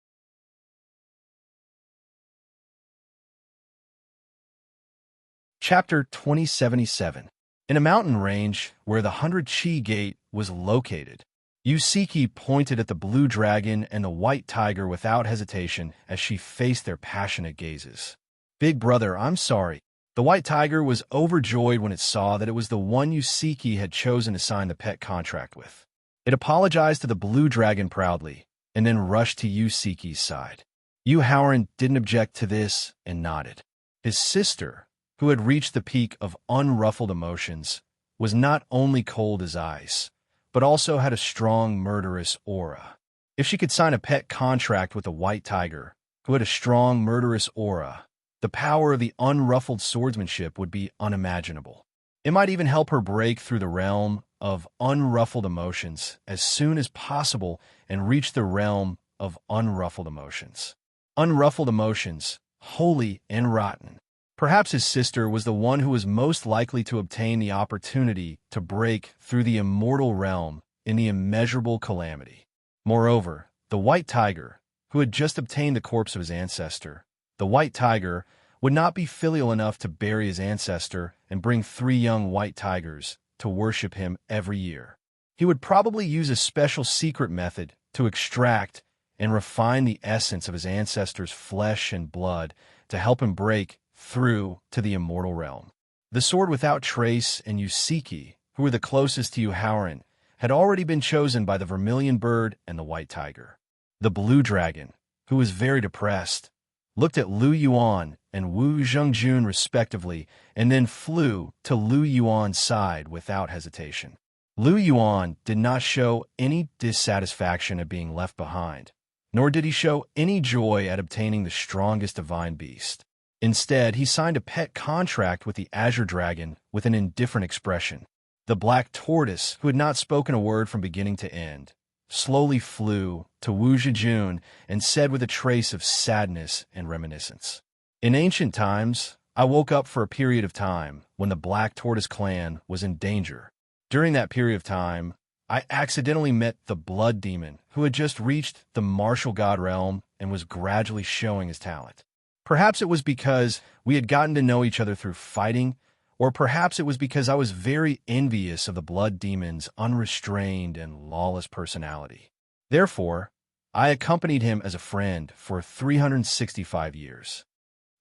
[SPEAKER 1] Chapter 2077. In a mountain range where the 100 Qi Gate was located, Yusiki pointed at the Blue Dragon and the White Tiger without hesitation as she faced their passionate gazes. "Big brother, I'm sorry." The White Tiger was overjoyed when it saw that it was the one Yusiki had chosen to sign the pet contract with. It apologized to the Blue Dragon proudly, and then rushed to Yusiki's side. Yu Haoran didn't object to this and nodded. His sister, who had reached the peak of unruffled emotions, was not only cold as ice, but also had a strong murderous aura. If she could sign a pet contract with a White Tiger, who had a strong murderous aura, the power of the unruffled swordsmanship would be unimaginable. It might even help her break through the realm of unruffled emotions as soon as possible and reach the realm of unruffled emotions. Unruffled emotions, holy and rotten. Perhaps his sister was the one who was most likely to obtain the opportunity to break through the immortal realm in the immeasurable calamity. Moreover, the White Tiger, who had just obtained the corpse of his ancestor, the White Tiger would not be filial enough to bury his ancestor and bring 3 young white tigers to worship him every year. He would probably use a special secret method to extract and refine the essence of his ancestor's flesh and blood to help him break through to the immortal realm. The sword without trace and Yusiki, who were the closest to Yu Haoran, had already been chosen by the Vermilion Bird and the White Tiger. The Blue Dragon, who was very depressed, looked at Lu Yuan and Wu Zhengjun respectively, and then flew to Lu Yuan's side without hesitation. Lu Yuan did not show any dissatisfaction at being left behind, nor did he show any joy at obtaining the strongest divine beast. Instead, he signed a pet contract with the Azure Dragon with an indifferent expression. The black tortoise, who had not spoken a word from beginning to end, slowly flew to Wu Zhijun and said with a trace of sadness and reminiscence, "In ancient times, I woke up for a period of time when the Black Tortoise clan was in danger. During that period of time, I accidentally met the Blood Demon, who had just reached the martial god realm and was gradually showing his talent. Perhaps it was because we had gotten to know each other through fighting, or perhaps it was because I was very envious of the Blood Demon's unrestrained and lawless personality. Therefore, I accompanied him as a friend for 365 years.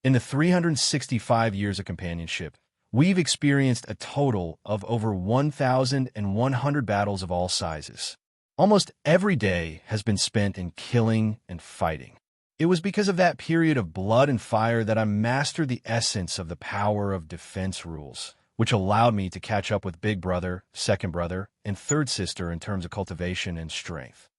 [SPEAKER 1] In the 365 years of companionship, we've experienced a total of over 1,100 battles of all sizes. Almost every day has been spent in killing and fighting. It was because of that period of blood and fire that I mastered the essence of the power of defense rules, which allowed me to catch up with Big Brother, Second Brother, and Third Sister in terms of cultivation and strength.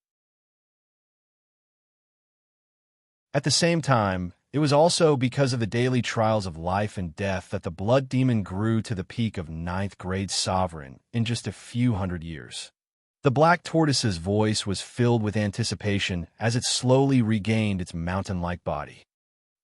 [SPEAKER 1] At the same time, it was also because of the daily trials of life and death that the Blood Demon grew to the peak of 9th grade sovereign in just a few hundred years. The Black Tortoise's voice was filled with anticipation as it slowly regained its mountain-like body.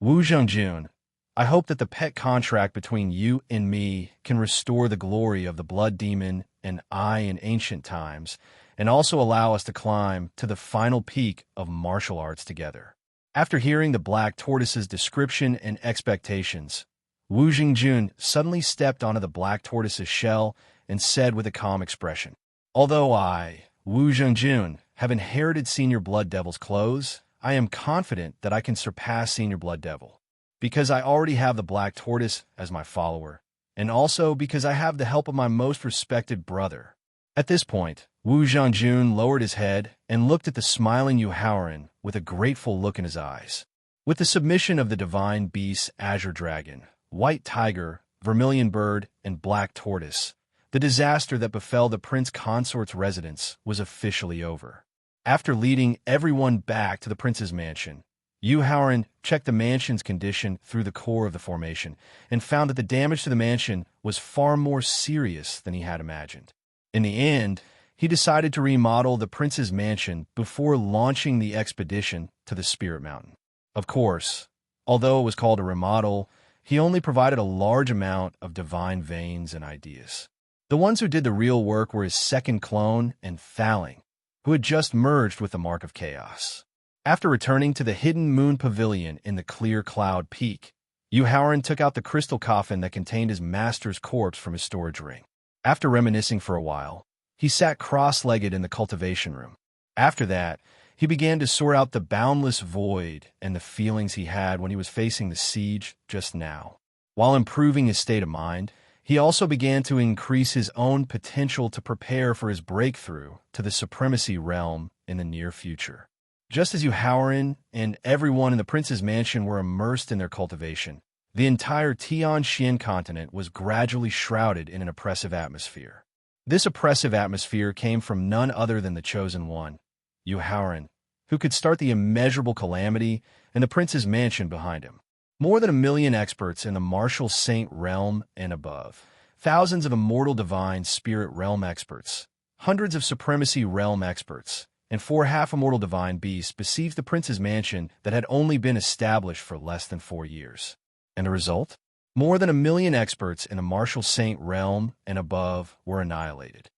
[SPEAKER 1] Wu Zhongjun, I hope that the pet contract between you and me can restore the glory of the Blood Demon and I in ancient times, and also allow us to climb to the final peak of martial arts together. After hearing the Black Tortoise's description and expectations, Wu Zhongjun suddenly stepped onto the Black Tortoise's shell and said with a calm expression, "Although I, Wu Zhongjun, have inherited Senior Blood Devil's clothes, I am confident that I can surpass Senior Blood Devil, because I already have the Black Tortoise as my follower, and also because I have the help of my most respected brother." At this point, Wu Zhongjun lowered his head and looked at the smiling Yu Haoran with a grateful look in his eyes. With the submission of the divine beasts Azure Dragon, White Tiger, Vermilion Bird, and Black Tortoise, the disaster that befell the Prince Consort's residence was officially over. After leading everyone back to the prince's mansion, Yu Haoran checked the mansion's condition through the core of the formation and found that the damage to the mansion was far more serious than he had imagined. In the end, he decided to remodel the prince's mansion before launching the expedition to the Spirit Mountain. Of course, although it was called a remodel, he only provided a large amount of divine veins and ideas. The ones who did the real work were his second clone and Thaling, who had just merged with the Mark of Chaos. After returning to the hidden moon pavilion in the Clear Cloud Peak, Yu Haoran took out the crystal coffin that contained his master's corpse from his storage ring. After reminiscing for a while, he sat cross-legged in the cultivation room. After that, he began to sort out the boundless void and the feelings he had when he was facing the siege just now. While improving his state of mind, he also began to increase his own potential to prepare for his breakthrough to the supremacy realm in the near future. Just as Yu Haoran and everyone in the prince's mansion were immersed in their cultivation, the entire Tianxian continent was gradually shrouded in an oppressive atmosphere. This oppressive atmosphere came from none other than the Chosen One, Yu Haoran, who could start the immeasurable calamity and the prince's mansion behind him. More than 1 million experts in the martial saint realm and above, thousands of immortal divine spirit realm experts, hundreds of supremacy realm experts, and 4 half-immortal divine beasts besieged the prince's mansion that had only been established for less than 4 years. And the result? More than 1 million experts in the martial saint realm and above were annihilated.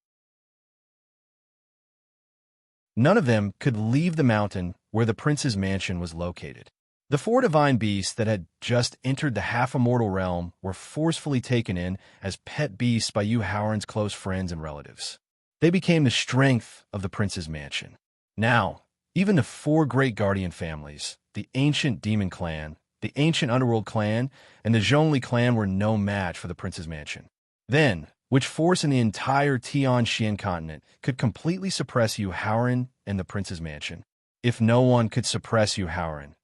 [SPEAKER 1] None of them could leave the mountain where the prince's mansion was located. The 4 divine beasts that had just entered the half-immortal realm were forcefully taken in as pet beasts by Yu Haoran's close friends and relatives. They became the strength of the prince's mansion. Now, even the 4 great guardian families, the ancient demon clan, the ancient underworld clan, and the Zhongli clan were no match for the prince's mansion. Then, which force in the entire Tianxian continent could completely suppress Yu Haoran and the prince's mansion? If no one could suppress Yu Haoran,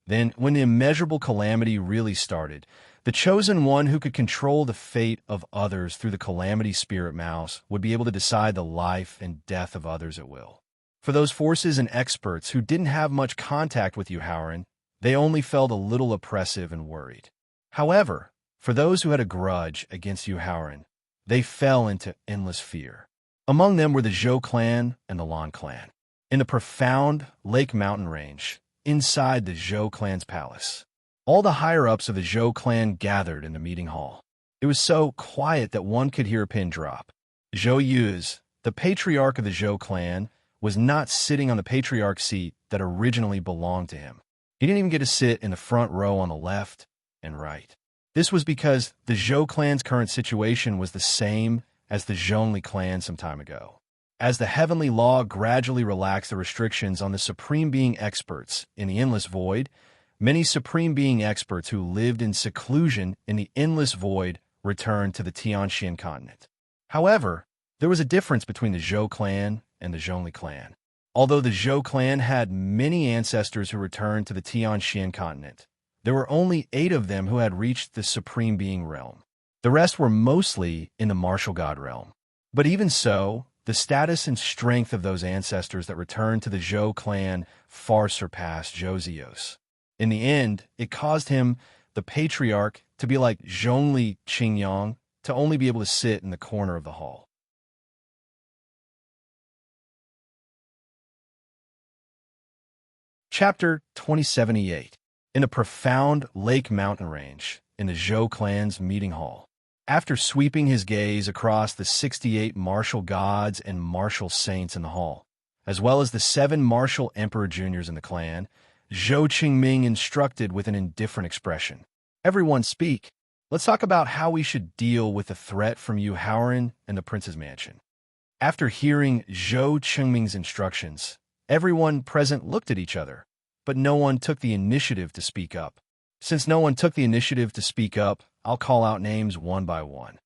[SPEAKER 1] then when the immeasurable calamity really started, the Chosen One who could control the fate of others through the Calamity Spirit Mouse would be able to decide the life and death of others at will. For those forces and experts who didn't have much contact with Yu Haoran, they only felt a little oppressive and worried. However, for those who had a grudge against Yu Haoran, they fell into endless fear. Among them were the Zhou clan and the Lan clan. In the profound Lake Mountain range, inside the Zhou clan's palace, all the higher-ups of the Zhou clan gathered in the meeting hall. It was so quiet that one could hear a pin drop. Zhou Yuz, the patriarch of the Zhou clan, was not sitting on the patriarch seat that originally belonged to him. He didn't even get to sit in the front row on the left and right. This was because the Zhou clan's current situation was the same as the Zhongli clan some time ago. As the heavenly law gradually relaxed the restrictions on the Supreme Being experts in the Endless Void, many Supreme Being experts who lived in seclusion in the Endless Void returned to the Tianxian continent. However, there was a difference between the Zhou clan and the Zhongli clan. Although the Zhou clan had many ancestors who returned to the Tianxian continent, there were only 8 of them who had reached the Supreme Being realm. The rest were mostly in the Martial God realm. But even so, the status and strength of those ancestors that returned to the Zhou clan far surpassed Zhou Zios. In the end, it caused him, the patriarch, to be like Zhongli Qingyang, to only be able to sit in the corner of the hall. Chapter 2078. In the profound Lake Mountain range, in the Zhou clan's meeting hall. After sweeping his gaze across the 68 martial gods and martial saints in the hall, as well as the 7 martial emperor juniors in the clan, Zhou Qingming instructed with an indifferent expression. Everyone speak. Let's talk about how we should deal with the threat from Yu Haoran and the prince's mansion. After hearing Zhou Qingming's instructions, everyone present looked at each other, but no one took the initiative to speak up. Since no one took the initiative to speak up, I'll call out names one by one.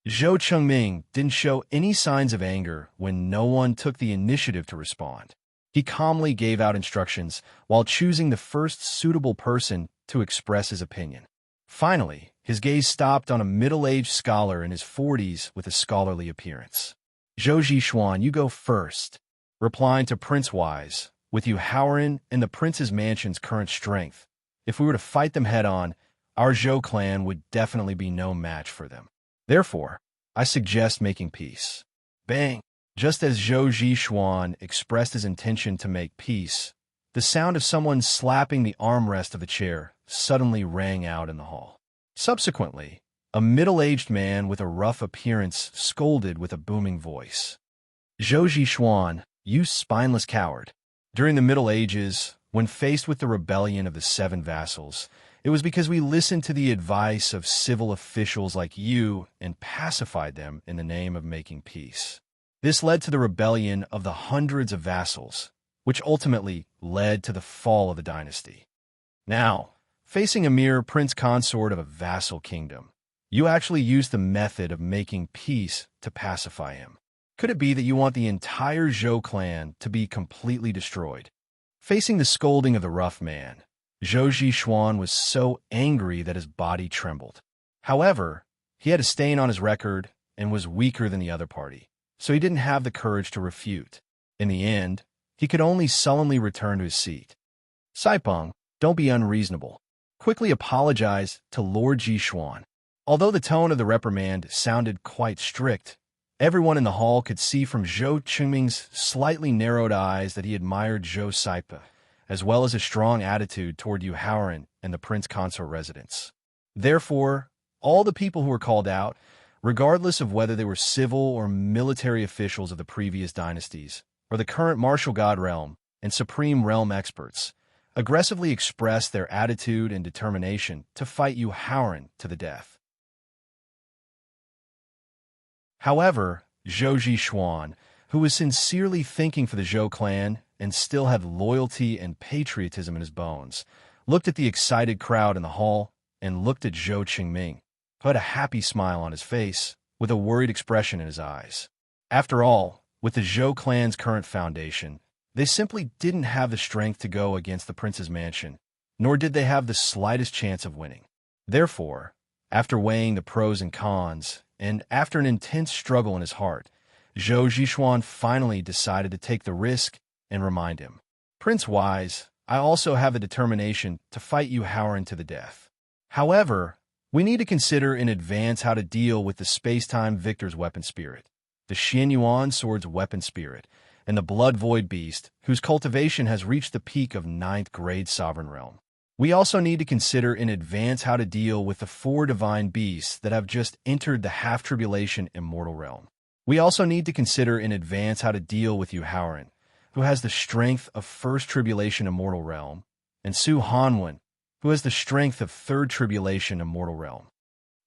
[SPEAKER 1] Zhou Qingming didn't show any signs of anger when no one took the initiative to respond. He calmly gave out instructions while choosing the first suitable person to express his opinion. Finally, his gaze stopped on a middle-aged scholar in his 40s with a scholarly appearance. Zhou Zhishuan, you go first. Replying to Prince Wise, with Yu Haoran and the prince's mansion's current strength, if we were to fight them head-on, our Zhou clan would definitely be no match for them. Therefore, I suggest making peace. Bang! Just as Zhou Zhishuan expressed his intention to make peace, the sound of someone slapping the armrest of the chair suddenly rang out in the hall. Subsequently, a middle-aged man with a rough appearance scolded with a booming voice. Zhou Zhishuan, you spineless coward. During the Middle Ages, when faced with the rebellion of the 7 vassals, it was because we listened to the advice of civil officials like you and pacified them in the name of making peace. This led to the rebellion of the hundreds of vassals, which ultimately led to the fall of the dynasty. Now, facing a mere prince consort of a vassal kingdom, you actually used the method of making peace to pacify him. Could it be that you want the entire Zhou clan to be completely destroyed? Facing the scolding of the rough man, Zhou Zhishuan was so angry that his body trembled. However, he had a stain on his record and was weaker than the other party, so he didn't have the courage to refute. In the end, he could only sullenly return to his seat. Saipeng, don't be unreasonable. Quickly apologize to Lord Zhishuan. Although the tone of the reprimand sounded quite strict, everyone in the hall could see from Zhou Qingming's slightly narrowed eyes that he admired Zhou Saipa, as well as a strong attitude toward Yu Haoran and the prince consort residents. Therefore, all the people who were called out, regardless of whether they were civil or military officials of the previous dynasties, or the current martial god realm and supreme realm experts, aggressively expressed their attitude and determination to fight Yu Haoran to the death. However, Zhou Zhishuan, who was sincerely thinking for the Zhou clan and still had loyalty and patriotism in his bones, looked at the excited crowd in the hall and looked at Zhou Qingming, who had a happy smile on his face with a worried expression in his eyes. After all, with the Zhou clan's current foundation, they simply didn't have the strength to go against the prince's mansion, nor did they have the slightest chance of winning. Therefore, after weighing the pros and cons, and after an intense struggle in his heart, Zhou Zhishuan finally decided to take the risk and remind him, "Prince Wise, I also have the determination to fight Yu Haoran to the death. However, we need to consider in advance how to deal with the space-time Victor's weapon spirit, the Xianyuan sword's weapon spirit, and the Blood Void Beast, whose cultivation has reached the peak of 9th grade Sovereign Realm. We also need to consider in advance how to deal with the 4 divine beasts that have just entered the half-tribulation Immortal Realm. We also need to consider in advance how to deal with Yu Haoran, who has the strength of 1st Tribulation Immortal Realm, and Su Hanwen, who has the strength of 3rd Tribulation Immortal Realm."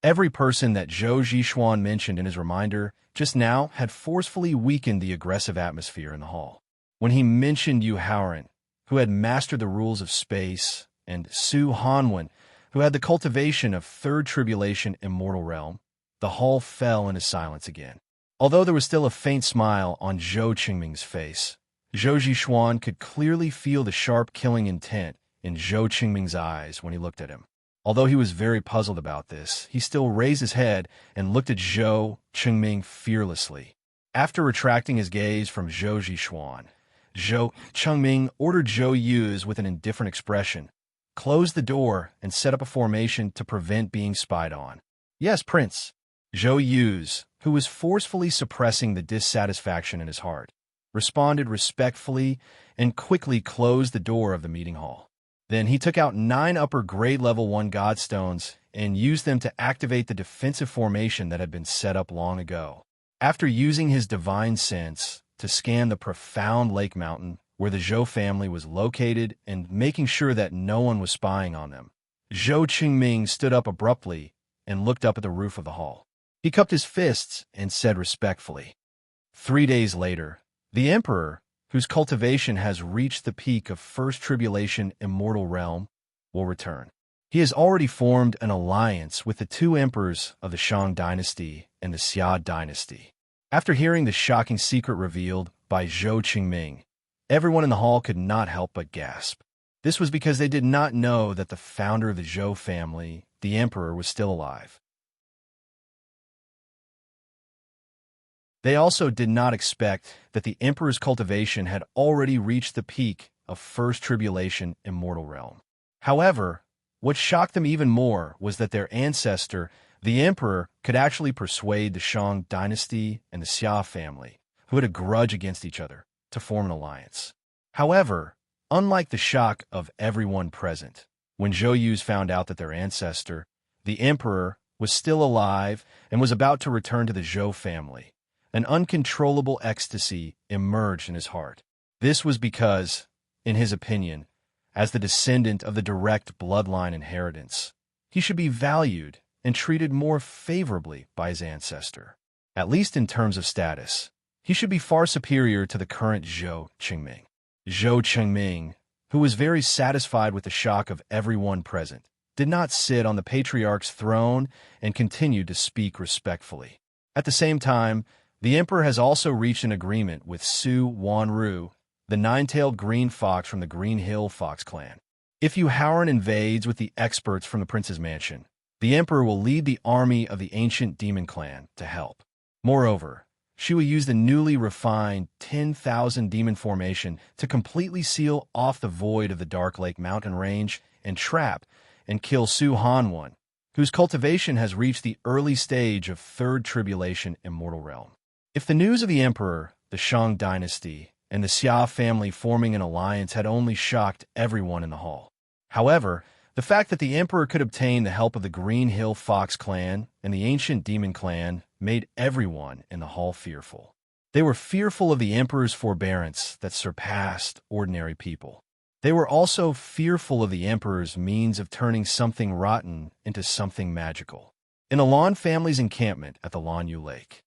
[SPEAKER 1] Every person that Zhou Zixuan mentioned in his reminder just now had forcefully weakened the aggressive atmosphere in the hall. When he mentioned Yu Haoran, who had mastered the rules of space, and Su Hanwen, who had the cultivation of 3rd Tribulation Immortal Realm, the hall fell into silence again. Although there was still a faint smile on Zhou Qingming's face, Zhou Zixuan could clearly feel the sharp killing intent in Zhou Qingming's eyes when he looked at him. Although he was very puzzled about this, he still raised his head and looked at Zhou Qingming fearlessly. After retracting his gaze from Zhou Zixuan, Zhou Qingming ordered Zhou Yuz with an indifferent expression, closed the door, and set up a formation to prevent being spied on. "Yes, Prince." Zhou Yuz, who was forcefully suppressing the dissatisfaction in his heart, responded respectfully and quickly closed the door of the meeting hall. Then he took out 9 upper grade level 1 godstones and used them to activate the defensive formation that had been set up long ago. After using his divine sense to scan the profound lake mountain where the Zhou family was located and making sure that no one was spying on them, Zhou Qingming stood up abruptly and looked up at the roof of the hall. He cupped his fists and said respectfully, 3 days later, the Emperor, whose cultivation has reached the peak of 1st Tribulation Immortal Realm, will return. He has already formed an alliance with the 2 emperors of the Shang dynasty and the Xia dynasty. After hearing the shocking secret revealed by Zhou Qingming, everyone in the hall could not help but gasp. This was because they did not know that the founder of the Zhou family, the Emperor, was still alive. They also did not expect that the Emperor's cultivation had already reached the peak of 1st Tribulation Immortal Realm. However, what shocked them even more was that their ancestor, the Emperor, could actually persuade the Shang dynasty and the Xia family, who had a grudge against each other, to form an alliance. However, unlike the shock of everyone present, when Zhou Yuz found out that their ancestor, the Emperor, was still alive and was about to return to the Zhou family, an uncontrollable ecstasy emerged in his heart. This was because, in his opinion, as the descendant of the direct bloodline inheritance, he should be valued and treated more favorably by his ancestor. At least in terms of status, he should be far superior to the current Zhou Qingming. Zhou Qingming, who was very satisfied with the shock of everyone present, did not sit on the patriarch's throne and continued to speak respectfully. At the same time, the Emperor has also reached an agreement with Su Wanru, the 9-tailed green fox from the Green Hill Fox clan. If Yu Haoran invades with the experts from the Prince's Mansion, the Emperor will lead the army of the ancient demon clan to help. Moreover, she will use the newly refined 10,000 demon formation to completely seal off the void of the Dark Lake mountain range and trap and kill Su Hanwen, whose cultivation has reached the early stage of 3rd Tribulation Immortal Realm. If the news of the Emperor, the Shang dynasty, and the Xia family forming an alliance had only shocked everyone in the hall. However, the fact that the Emperor could obtain the help of the Green Hill Fox clan and the ancient demon clan made everyone in the hall fearful. They were fearful of the Emperor's forbearance that surpassed ordinary people. They were also fearful of the Emperor's means of turning something rotten into something magical. In the Lan family's encampment at the Lanyu Lake.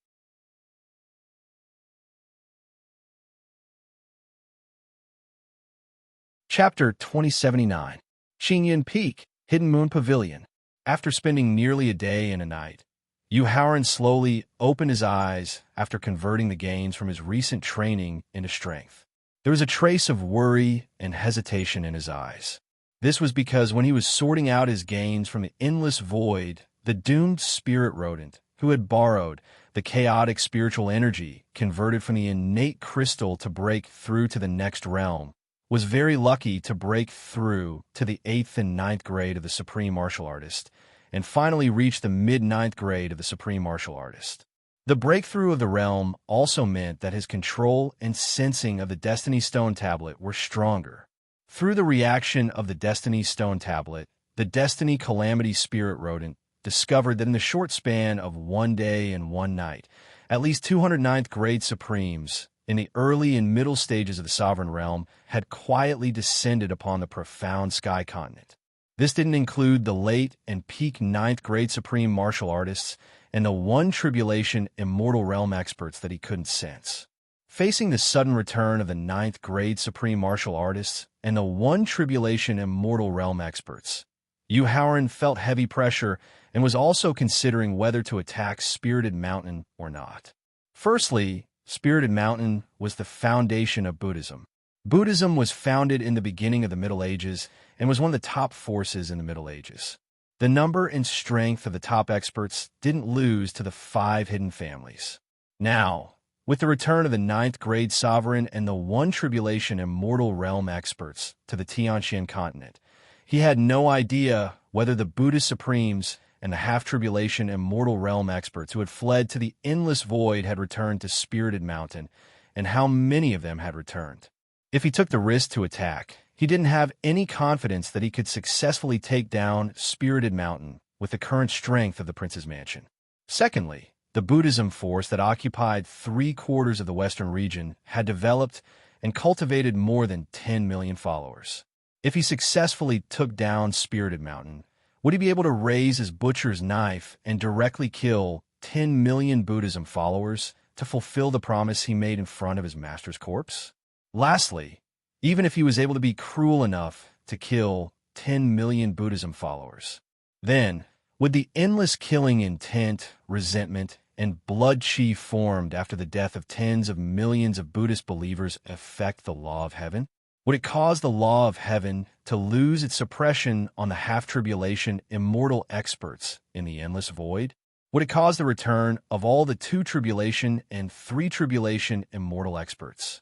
[SPEAKER 1] Chapter 2079. Xingyan Peak, Hidden Moon Pavilion. After spending nearly a day and a night, Yu Haoran slowly opened his eyes after converting the gains from his recent training into strength. There was a trace of worry and hesitation in his eyes. This was because when he was sorting out his gains from the endless void, the doomed spirit rodent, who had borrowed the chaotic spiritual energy converted from the innate crystal to break through to the next realm, was very lucky to break through to the 8th and 9th grade of the Supreme Martial Artist, and finally reach the mid-9th grade of the Supreme Martial Artist. The breakthrough of the realm also meant that his control and sensing of the Destiny Stone Tablet were stronger. Through the reaction of the Destiny Stone Tablet, the Destiny Calamity Spirit Rodent discovered that in the short span of one day and one night, at least 209th grade Supremes in the early and middle stages of the Sovereign Realm had quietly descended upon the profound Sky Continent. This didn't include the late and peak 9th grade Supreme Martial Artists and the one tribulation Immortal Realm experts that he couldn't sense. Facing the sudden return of the 9th grade Supreme Martial Artists and the one tribulation Immortal Realm experts, Yu Haoran felt heavy pressure and was also considering whether to attack Spirited Mountain or not. Firstly, Spirited Mountain was the foundation of Buddhism. Buddhism was founded in the beginning of the Middle Ages and was one of the top forces in the Middle Ages. The number and strength of the top experts didn't lose to the 5 hidden families. Now, with the return of the 9th grade Sovereign and the one tribulation Immortal Realm experts to the Tianxian continent, he had no idea whether the Buddhist Supremes and the half-tribulation Immortal Realm experts who had fled to the endless void had returned to Spirited Mountain, and how many of them had returned. If he took the risk to attack, he didn't have any confidence that he could successfully take down Spirited Mountain with the current strength of the Prince's Mansion. Secondly, the Buddhism force that occupied 3/4 of the Western region had developed and cultivated more than 10 million followers. If he successfully took down Spirited Mountain, would he be able to raise his butcher's knife and directly kill 10 million Buddhism followers to fulfill the promise he made in front of his master's corpse? Lastly, even if he was able to be cruel enough to kill 10 million Buddhism followers, then would the endless killing intent, resentment, and blood chi formed after the death of tens of millions of Buddhist believers affect the law of heaven? Would it cause the law of heaven to lose its suppression on the half-tribulation immortal experts in the endless void? Would it cause the return of all the 2 tribulation and 3 tribulation immortal experts?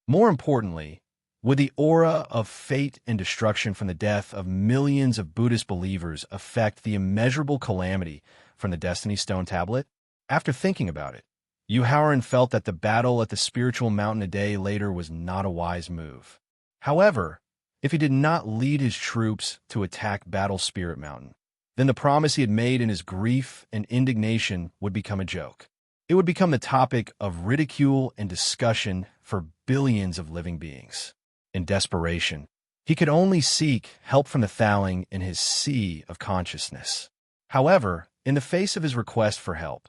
[SPEAKER 1] More importantly, would the aura of fate and destruction from the death of millions of Buddhist believers affect the immeasurable calamity from the Destiny Stone Tablet? After thinking about it, Yu Haoran felt that the battle at the spiritual mountain a day later was not a wise move. However, if he did not lead his troops to attack Battle Spirit Mountain, then the promise he had made in his grief and indignation would become a joke. It would become the topic of ridicule and discussion for billions of living beings. In desperation, he could only seek help from the Thaling in his sea of consciousness. However, in the face of his request for help,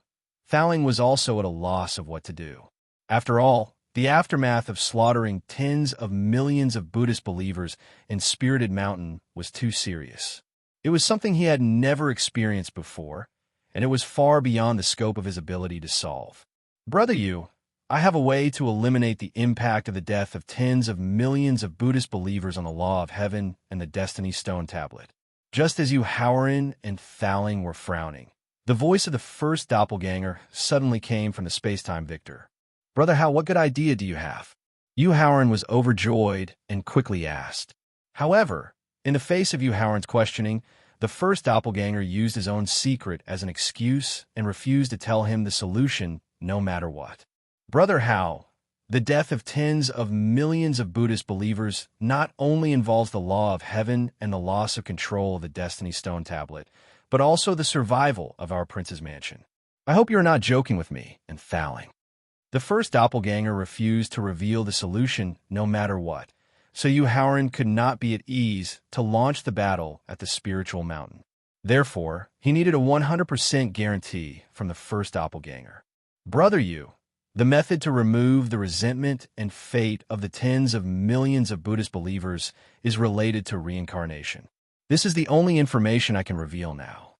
[SPEAKER 1] Thaling was also at a loss of what to do. After all, the aftermath of slaughtering tens of millions of Buddhist believers in Spirited Mountain was too serious. It was something he had never experienced before, and it was far beyond the scope of his ability to solve. Brother Yu, I have a way to eliminate the impact of the death of tens of millions of Buddhist believers on the law of heaven and the Destiny Stone Tablet. Just as Yu Haoran and Thaling were frowning, the voice of the first doppelganger suddenly came from the space-time victor. Brother Hao, what good idea do you have? Yu Haoran was overjoyed and quickly asked. However, in the face of Yu Haoran's questioning, the first doppelganger used his own secret as an excuse and refused to tell him the solution no matter what. Brother Hao, the death of tens of millions of Buddhist believers not only involves the law of heaven and the loss of control of the Destiny Stone Tablet, but also the survival of our Prince's Mansion. I hope you're not joking with me and Thaling. The first doppelganger refused to reveal the solution no matter what, so Yu Haoran could not be at ease to launch the battle at the spiritual mountain. Therefore, he needed a 100% guarantee from the first doppelganger. Brother Yu, the method to remove the resentment and fate of the tens of millions of Buddhist believers is related to reincarnation. This is the only information I can reveal now.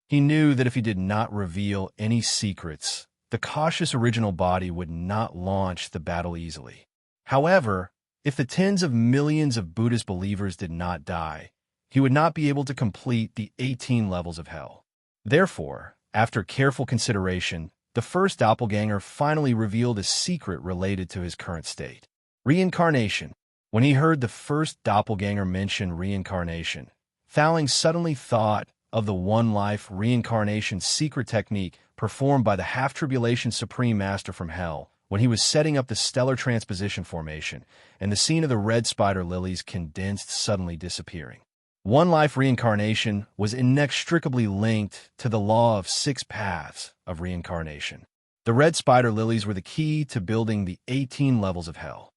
[SPEAKER 1] He knew that if he did not reveal any secrets, the cautious original body would not launch the battle easily. However, if the tens of millions of Buddhist believers did not die, he would not be able to complete the 18 levels of hell. Therefore, after careful consideration, the first doppelganger finally revealed a secret related to his current state. Reincarnation. When he heard the first doppelganger mention reincarnation, Thowling suddenly thought of the one-life reincarnation secret technique performed by the half-tribulation Supreme Master from Hell when he was setting up the stellar transposition formation and the scene of the red spider lilies condensed suddenly disappearing. One-life reincarnation was inextricably linked to the law of 6 paths of reincarnation. The red spider lilies were the key to building the 18 levels of hell.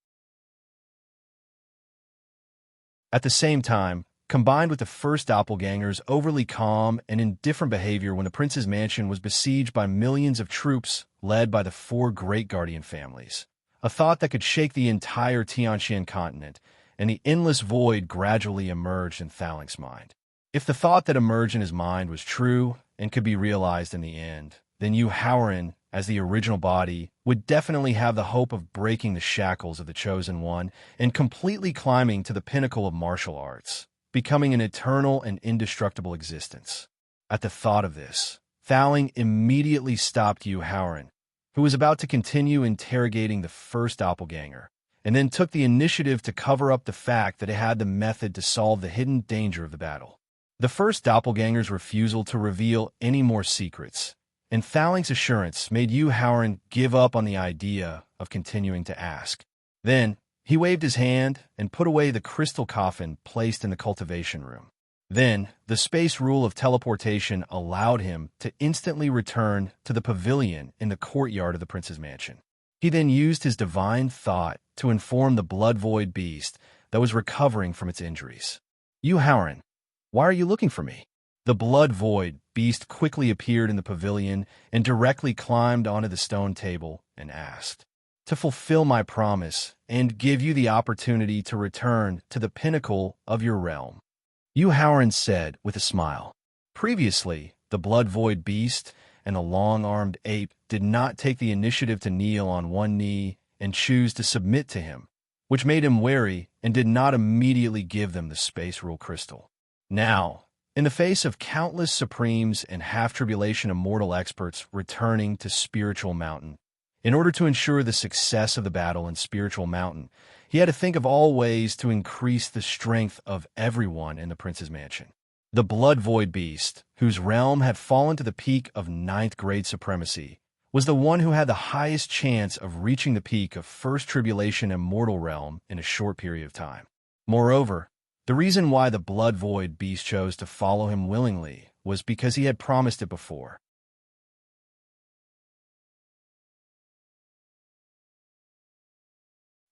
[SPEAKER 1] At the same time, combined with the first doppelganger's overly calm and indifferent behavior when the prince's mansion was besieged by millions of troops led by the 4 great guardian families, a thought that could shake the entire Tianxian continent, and the endless void gradually emerged in Thowling's mind. If the thought that emerged in his mind was true and could be realized in the end, then Yu Haoran, as the original body, would definitely have the hope of breaking the shackles of the Chosen One and completely climbing to the pinnacle of martial arts, becoming an eternal and indestructible existence. At the thought of this, Thowling immediately stopped Yu Haoran, who was about to continue interrogating the first doppelganger, and then took the initiative to cover up the fact that it had the method to solve the hidden danger of the battle. The first doppelganger's refusal to reveal any more secrets, and Thowling's assurance made Yu Haoran give up on the idea of continuing to ask. Then, he waved his hand and put away the crystal coffin placed in the cultivation room. Then, the space rule of teleportation allowed him to instantly return to the pavilion in the courtyard of the prince's mansion. He then used his divine thought to inform the blood void beast that was recovering from its injuries. Yu Haoran, why are you looking for me? The blood void beast quickly appeared in the pavilion and directly climbed onto the stone table and asked, to fulfill my promise and give you the opportunity to return to the pinnacle of your realm. Yu Haoran said with a smile. Previously, the blood void beast and the long-armed ape did not take the initiative to kneel on one knee and choose to submit to him, which made him wary and did not immediately give them the space rule crystal. Now, in the face of countless supremes and half-tribulation immortal experts returning to Spiritual Mountain, in order to ensure the success of the battle in Spiritual Mountain, he had to think of all ways to increase the strength of everyone in the prince's mansion. The blood void beast, whose realm had fallen to the peak of 9th grade supremacy, was the one who had the highest chance of reaching the peak of First Tribulation Immortal Realm in a short period of time. Moreover, the reason why the blood void beast chose to follow him willingly was because he had promised it before.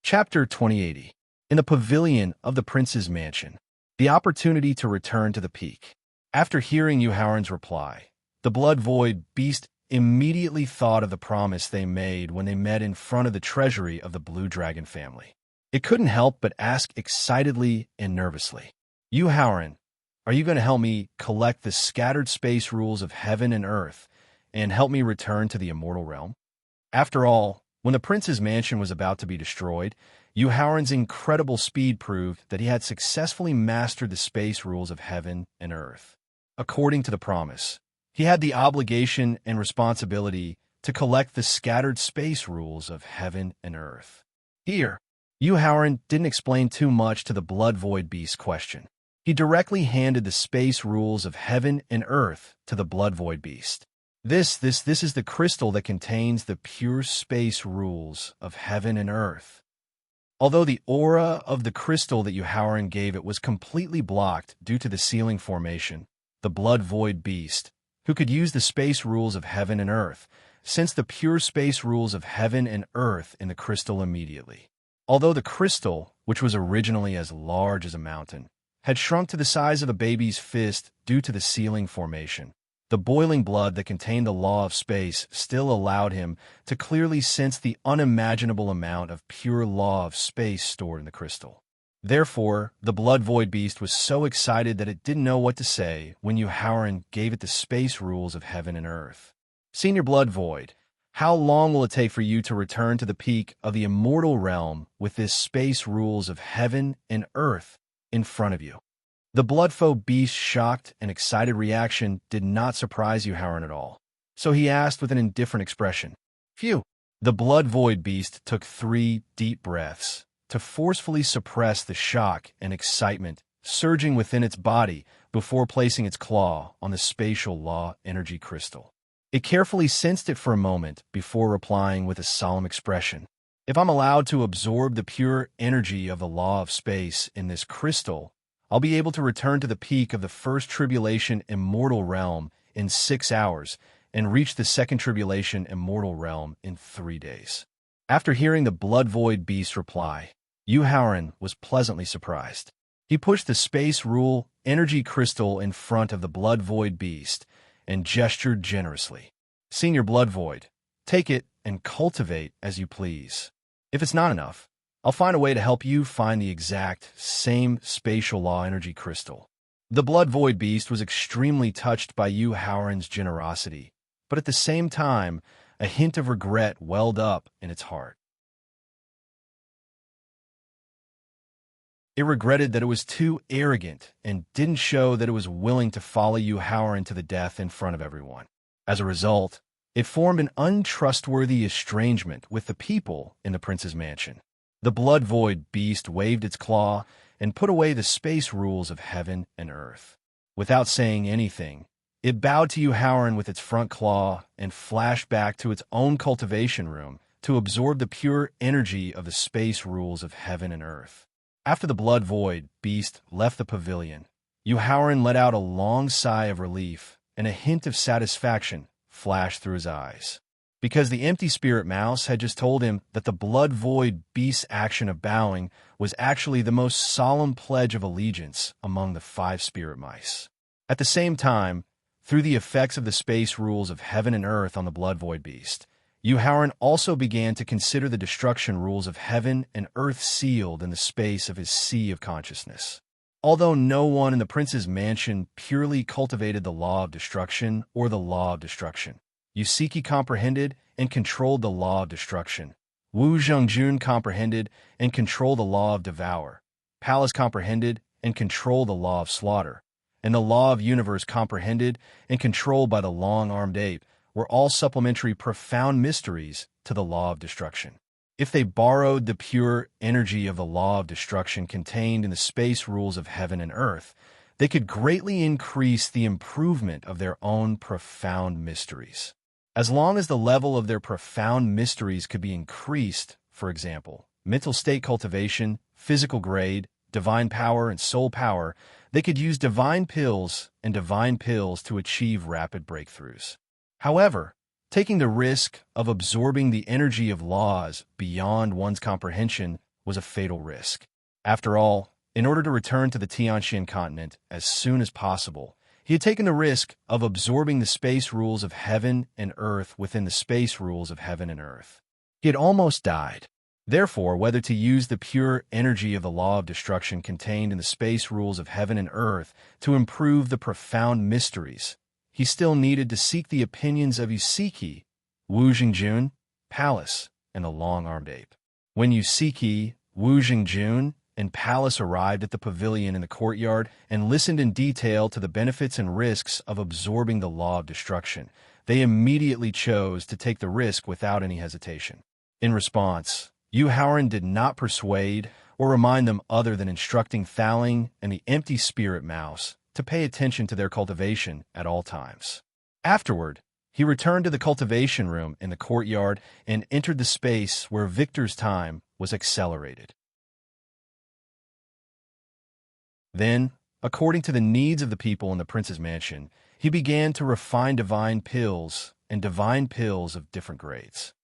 [SPEAKER 1] Chapter 2080. In the pavilion of the prince's mansion, the opportunity to return to the peak. After hearing Yu Haoran's reply, the blood void beast immediately thought of the promise they made when they met in front of the treasury of the Blue Dragon family. It couldn't help but ask excitedly and nervously, Yu Haoran, are you going to help me collect the scattered space rules of heaven and earth and help me return to the immortal realm? After all, when the prince's mansion was about to be destroyed, Yu Haoran's incredible speed proved that he had successfully mastered the space rules of heaven and earth. According to the promise, he had the obligation and responsibility to collect the scattered space rules of heaven and earth. Here, Yu Haoran didn't explain too much to the blood void beast's question. He directly handed the space rules of heaven and earth to the blood void beast. This is the crystal that contains the pure space rules of heaven and earth. Although the aura of the crystal that Yu Haoran gave it was completely blocked due to the sealing formation, the blood void beast, who could use the space rules of heaven and earth, sensed the pure space rules of heaven and earth in the crystal immediately. Although the crystal, which was originally as large as a mountain, had shrunk to the size of a baby's fist due to the sealing formation, the boiling blood that contained the law of space still allowed him to clearly sense the unimaginable amount of pure law of space stored in the crystal. Therefore, the blood void beast was so excited that it didn't know what to say when Yu Haoran gave it the space rules of heaven and earth. Senior Blood Void, how long will it take for you to return to the peak of the immortal realm with this space rules of heaven and earth in front of you? The blood-foe beast's shocked and excited reaction did not surprise Yuharan at all, so he asked with an indifferent expression, "Phew." The blood-void beast took 3 deep breaths to forcefully suppress the shock and excitement surging within its body before placing its claw on the spatial law energy crystal. It carefully sensed it for a moment before replying with a solemn expression, "If I'm allowed to absorb the pure energy of the law of space in this crystal, I'll be able to return to the peak of the first tribulation immortal realm in 6 hours and reach the second tribulation immortal realm in 3 days." After hearing the blood-void beast's reply, Yuharan was pleasantly surprised. He pushed the space rule energy crystal in front of the blood-void beast and gestured generously. "Senior Blood-Void, take it and cultivate as you please. If it's not enough, I'll find a way to help you find the exact same spatial law energy crystal." The Blood-Void beast was extremely touched by Yuharan's generosity, but at the same time, a hint of regret welled up in its heart. It regretted that it was too arrogant and didn't show that it was willing to follow Yuharan to the death in front of everyone. As a result, it formed an untrustworthy estrangement with the people in the prince's mansion. The blood-void beast waved its claw and put away the space rules of heaven and earth. Without saying anything, it bowed to Yuharan with its front claw and flashed back to its own cultivation room to absorb the pure energy of the space rules of heaven and earth. After the blood-void beast left the pavilion, Yuharan let out a long sigh of relief, and a hint of satisfaction flashed through his eyes. Because the empty spirit mouse had just told him that the blood-void beast's action of bowing was actually the most solemn pledge of allegiance among the 5 spirit mice. At the same time, through the effects of the space rules of heaven and earth on the blood-void beast, Yuharan also began to consider the destruction rules of heaven and earth sealed in the space of his sea of consciousness. Although no one in the prince's mansion purely cultivated the law of destruction or the law of destruction, Yusiki comprehended and controlled the law of destruction. Wu Zhengjun comprehended and controlled the law of devour. Palace comprehended and controlled the law of slaughter. And the law of universe comprehended and controlled by the long-armed ape were all supplementary profound mysteries to the law of destruction. If they borrowed the pure energy of the law of destruction contained in the space rules of heaven and earth, they could greatly increase the improvement of their own profound mysteries. As long as the level of their profound mysteries could be increased, for example, mental state cultivation, physical grade, divine power, and soul power, they could use divine pills to achieve rapid breakthroughs. However, taking the risk of absorbing the energy of laws beyond one's comprehension was a fatal risk. After all, in order to return to the Tianxian continent as soon as possible, he had taken the risk of absorbing the space rules of heaven and earth within the space rules of heaven and earth. He had almost died. Therefore, whether to use the pure energy of the law of destruction contained in the space rules of heaven and earth to improve the profound mysteries, he still needed to seek the opinions of Yusiki, Wu Zhengjun, Palace, and the long-armed ape. When Yusiki, Wu Zhengjun, and Palace arrived at the pavilion in the courtyard and listened in detail to the benefits and risks of absorbing the law of destruction, they immediately chose to take the risk without any hesitation. In response, Yuharan did not persuade or remind them other than instructing Thaling and the empty spirit mouse to pay attention to their cultivation at all times. Afterward, he returned to the cultivation room in the courtyard and entered the space where Victor's time was accelerated. Then, according to the needs of the people in the prince's mansion, he began to refine divine pills and divine pills of different grades.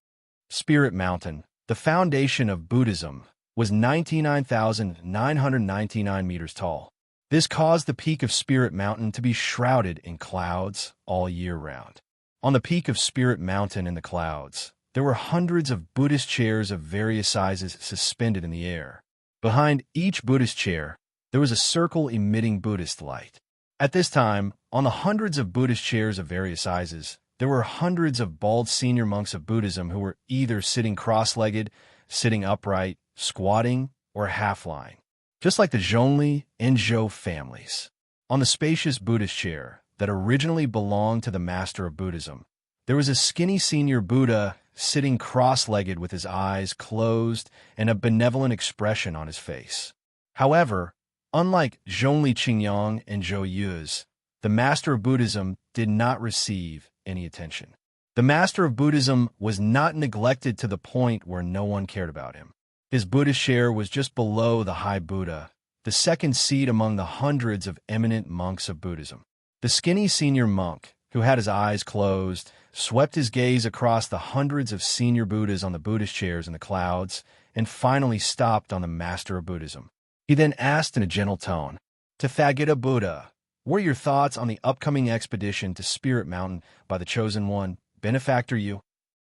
[SPEAKER 1] Spirit Mountain, the foundation of Buddhism, was 99,999 meters tall. This caused the peak of Spirit Mountain to be shrouded in clouds all year round. On the peak of Spirit Mountain in the clouds, there were hundreds of Buddhist chairs of various sizes suspended in the air. Behind each Buddhist chair, there was a circle emitting Buddhist light. At this time, on the hundreds of Buddhist chairs of various sizes, there were hundreds of bald senior monks of Buddhism who were either sitting cross-legged, sitting upright, squatting, or half-lying. just like the Zhongli and Zhou families. On the spacious Buddhist chair that originally belonged to the master of Buddhism, there was a skinny senior Buddha sitting cross-legged with his eyes closed and a benevolent expression on his face. However, unlike Zhongli Qingyang and Zhou Yu's, the master of Buddhism did not receive any attention. The master of Buddhism was not neglected to the point where no one cared about him. His Buddhist chair was just below the high Buddha, the second seat among the hundreds of eminent monks of Buddhism. The skinny senior monk, who had his eyes closed, swept his gaze across the hundreds of senior Buddhas on the Buddhist chairs in the clouds, and finally stopped on the master of Buddhism. He then asked in a gentle tone, "Tathagata Buddha, what are your thoughts on the upcoming expedition to Spirit Mountain by the Chosen One, Benefactor Yu?"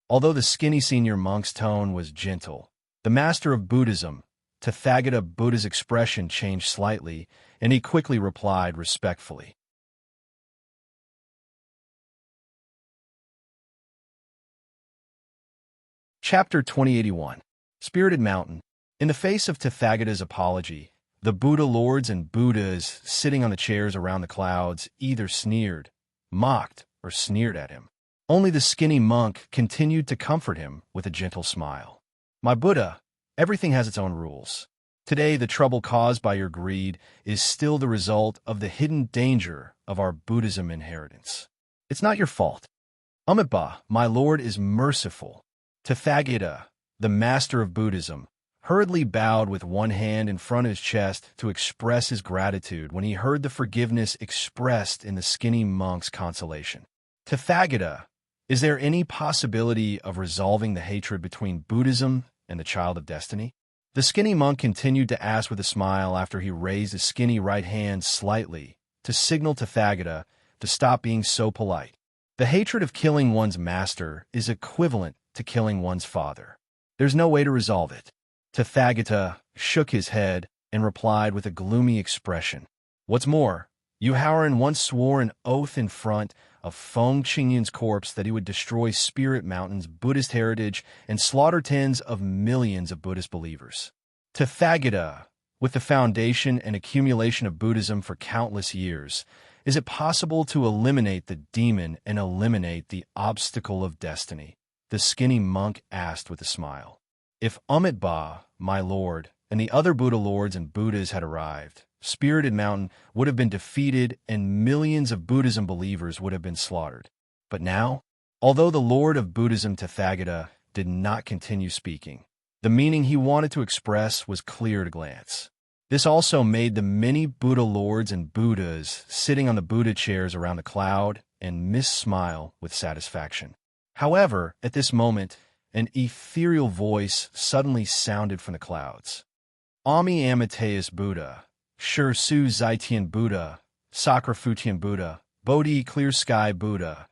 [SPEAKER 1] Although the skinny senior monk's tone was gentle, the master of Buddhism, Tathagata Buddha's expression changed slightly, and he quickly replied respectfully. Chapter 2081. Spirited Mountain. In the face of Tathagata's apology, the Buddha lords and Buddhas sitting on the chairs around the clouds either sneered, mocked, or sneered at him. Only the skinny monk continued to comfort him with a gentle smile. "My Buddha, everything has its own rules. Today, the trouble caused by your greed is still the result of the hidden danger of our Buddhism inheritance. It's not your fault. Amitabha, my Lord, is merciful." Tathagata, the master of Buddhism, hurriedly bowed with one hand in front of his chest to express his gratitude when he heard the forgiveness expressed in the skinny monk's consolation. "Tathagata, is there any possibility of resolving the hatred between Buddhism and the Child of Destiny?" The skinny monk continued to ask with a smile after he raised his skinny right hand slightly to signal Tathagata to stop being so polite. "The hatred of killing one's master is equivalent to killing one's father. There's no way to resolve it." Tathagata shook his head and replied with a gloomy expression, "What's more, Yu Haoran once swore an oath in front of Feng Qingyun's corpse that he would destroy Spirit Mountain's Buddhist heritage and slaughter tens of millions of Buddhist believers. Tathagata, with the foundation and accumulation of Buddhism for countless years, is it possible to eliminate the demon and eliminate the obstacle of destiny?" The skinny monk asked with a smile. "If Amitabha, my lord, and the other Buddha lords and Buddhas had arrived, Spirited Mountain would have been defeated and millions of Buddhism believers would have been slaughtered. But now, although the Lord of Buddhism Tathagata did not continue speaking, the meaning he wanted to express was clear at a glance. This also made the many Buddha lords and Buddhas sitting on the Buddha chairs around the cloud and smile with satisfaction. However, at this moment, an ethereal voice suddenly sounded from the clouds. "Ami Amateus Buddha, Shur Su Zaitian Buddha, Sakra Futian Buddha, Bodhi Clear Sky Buddha,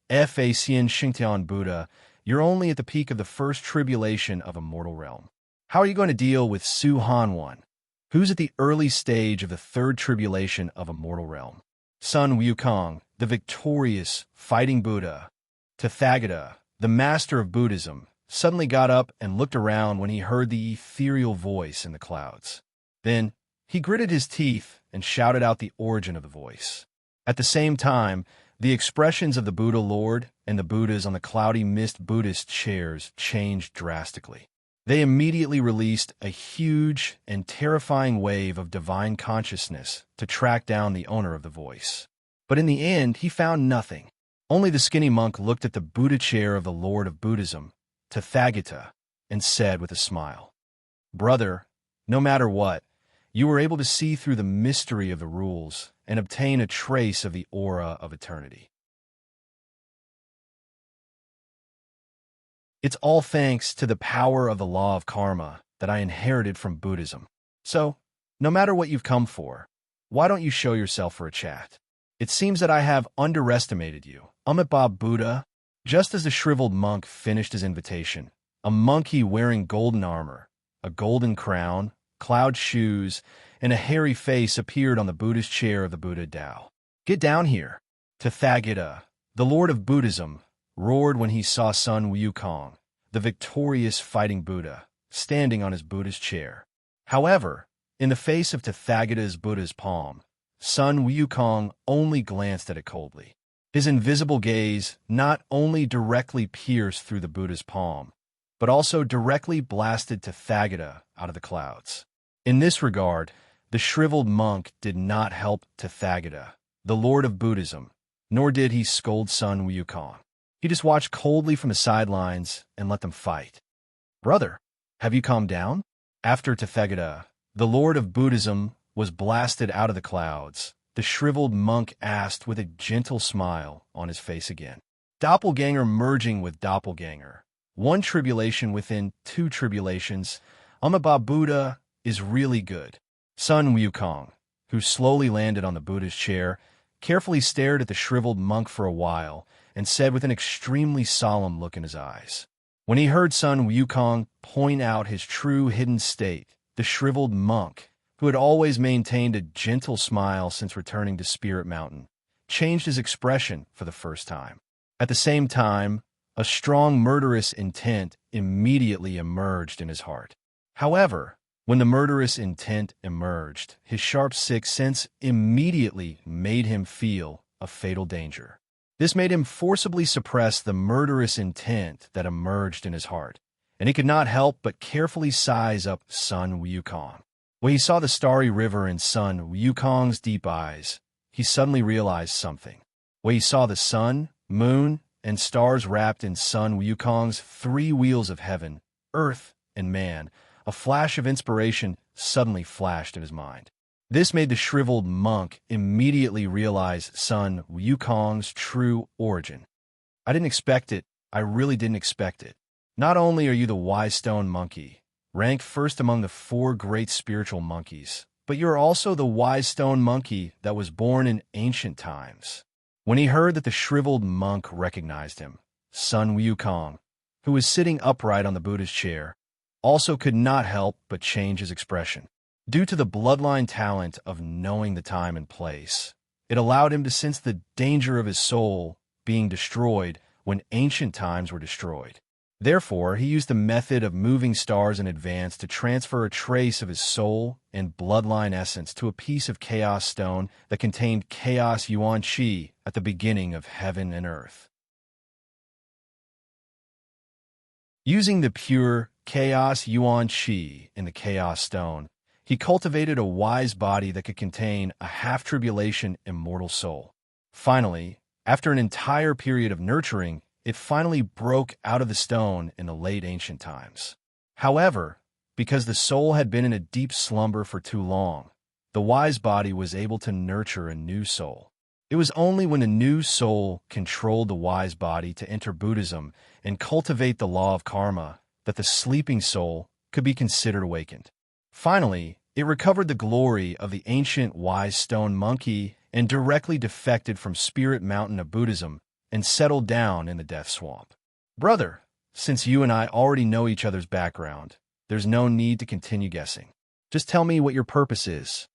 [SPEAKER 1] Fa Xian Xingtian Buddha, you're only at the peak of the first tribulation of a mortal realm. How are you going to deal with Su Han One, who's at the early stage of the third tribulation of a mortal realm? Sun Wukong, the victorious fighting Buddha." Tathagata, the master of Buddhism, suddenly got up and looked around when he heard the ethereal voice in the clouds. Then, he gritted his teeth and shouted out the origin of the voice. At the same time, the expressions of the Buddha Lord and the Buddhas on the cloudy mist Buddhist chairs changed drastically. They immediately released a huge and terrifying wave of divine consciousness to track down the owner of the voice. But in the end, he found nothing. Only the skinny monk looked at the Buddha chair of the Lord of Buddhism, Tathagata, and said with a smile, "Brother, no matter what, you were able to see through the mystery of the rules and obtain a trace of the aura of eternity. It's all thanks to the power of the law of karma that I inherited from Buddhism. So, no matter what you've come for, why don't you show yourself for a chat? It seems that I have underestimated you." Amitabha Buddha, just as the shriveled monk finished his invitation, a monkey wearing golden armor, a golden crown, cloud shoes, and a hairy face appeared on the Buddhist chair of the Buddha Tao. "Get down here." Tathagata, the Lord of Buddhism, roared when he saw Sun Wukong, the victorious fighting Buddha, standing on his Buddhist chair. However, In the face of Tathagata's Buddha's palm, Sun Wukong only glanced at it coldly. His invisible gaze not only directly pierced through the Buddha's palm, but also directly blasted Tathagata out of the clouds. In this regard, the shriveled monk did not help Tathagata, the Lord of Buddhism, nor did he scold Sun Wukong. He just watched coldly from the sidelines and let them fight. "Brother, have you calmed down?" After Tathagata, the Lord of Buddhism, was blasted out of the clouds, the shriveled monk asked with a gentle smile on his face again. Doppelganger merging with doppelganger. One tribulation within two tribulations. Buddha is really good. Sun Wukong, who slowly landed on the Buddha's chair, carefully stared at the shriveled monk for a while and said with an extremely solemn look in his eyes. When he heard Sun Wukong point out his true hidden state, the shriveled monk, who had always maintained a gentle smile since returning to Spirit Mountain, changed his expression for the first time. At the same time, a strong murderous intent immediately emerged in his heart. However, when the murderous intent emerged, his sharp sixth sense immediately made him feel a fatal danger. This made him forcibly suppress the murderous intent that emerged in his heart, and he could not help but carefully size up Sun Wukong. When he saw the starry river in Sun Wukong's deep eyes, he suddenly realized something. When he saw the sun, moon, and stars wrapped in Sun Wukong's three wheels of heaven, earth, and man, a flash of inspiration suddenly flashed in his mind. This made the shriveled monk immediately realize Sun Wukong's true origin. "I didn't expect it. I really didn't expect it. Not only are you the wise stone monkey, ranked first among the 4 great spiritual monkeys, but you're also the wise stone monkey that was born in ancient times." When he heard that the shriveled monk recognized him, Sun Wukong, who was sitting upright on the Buddha's chair, also could not help but change his expression. Due to the bloodline talent of knowing the time and place, it allowed him to sense the danger of his soul being destroyed when ancient times were destroyed. Therefore, he used the method of moving stars in advance to transfer a trace of his soul and bloodline essence to a piece of chaos stone that contained chaos yuan qi at the beginning of heaven and earth. Using the pure chaos yuan qi in the chaos stone, he cultivated a wise body that could contain a half-tribulation immortal soul. Finally, after an entire period of nurturing, it finally broke out of the stone in the late ancient times. However, because the soul had been in a deep slumber for too long, the wise body was able to nurture a new soul. It was only when a new soul controlled the wise body to enter Buddhism and cultivate the law of karma that the sleeping soul could be considered awakened. Finally, it recovered the glory of the ancient wise stone monkey and directly defected from Spirit Mountain of Buddhism and settled down in the death swamp. "Brother, since you and I already know each other's background, there's no need to continue guessing. Just tell me what your purpose is."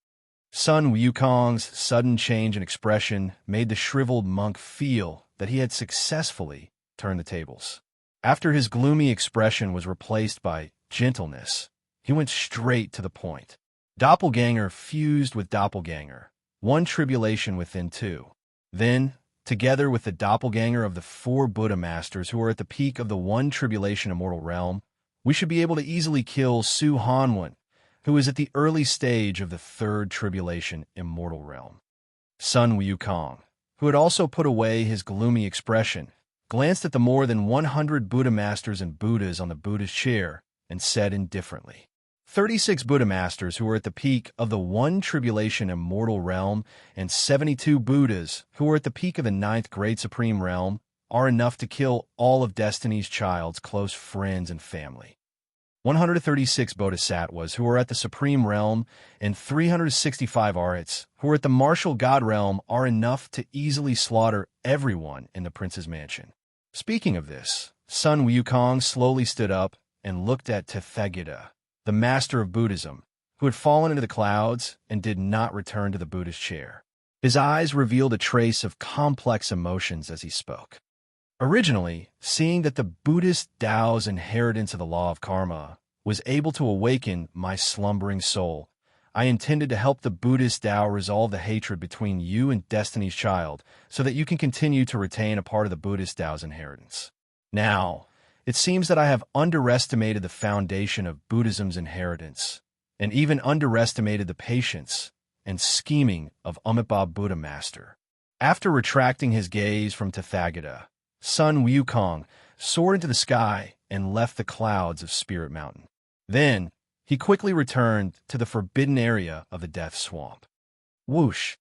[SPEAKER 1] Sun Wukong's sudden change in expression made the shriveled monk feel that he had successfully turned the tables. After his gloomy expression was replaced by gentleness, he went straight to the point. Doppelganger fused with doppelganger, one tribulation within two. Then, together with the doppelganger of the 4 Buddha masters who are at the peak of the one tribulation immortal realm, we should be able to easily kill Su Hanwen, who is at the early stage of the 3rd tribulation immortal realm. Sun Wukong, who had also put away his gloomy expression, glanced at the more than 100 Buddha masters and Buddhas on the Buddha's chair and said indifferently, 36 Buddha masters who were at the peak of the one tribulation immortal realm and 72 Buddhas who were at the peak of the 9th great supreme realm are enough to kill all of Destiny's Child's close friends and family. 136 Bodhisattvas who are at the supreme realm and 365 Arhats who are at the martial god realm are enough to easily slaughter everyone in the prince's mansion. Speaking of this, Sun Wukong slowly stood up and looked at Tathagata, the master of Buddhism, who had fallen into the clouds and did not return to the Buddha's chair. His eyes revealed a trace of complex emotions as he spoke. Originally, seeing that the Buddhist Tao's inheritance of the law of karma was able to awaken my slumbering soul, I intended to help the Buddhist Tao resolve the hatred between you and Destiny's Child so that you can continue to retain a part of the Buddhist Tao's inheritance. Now, it seems that I have underestimated the foundation of Buddhism's inheritance, and even underestimated the patience and scheming of Amitabha Buddha Master. After retracting his gaze from Tathagata, Sun Wukong soared into the sky and left the clouds of Spirit Mountain. Then, he quickly returned to the forbidden area of the Death Swamp. Whoosh!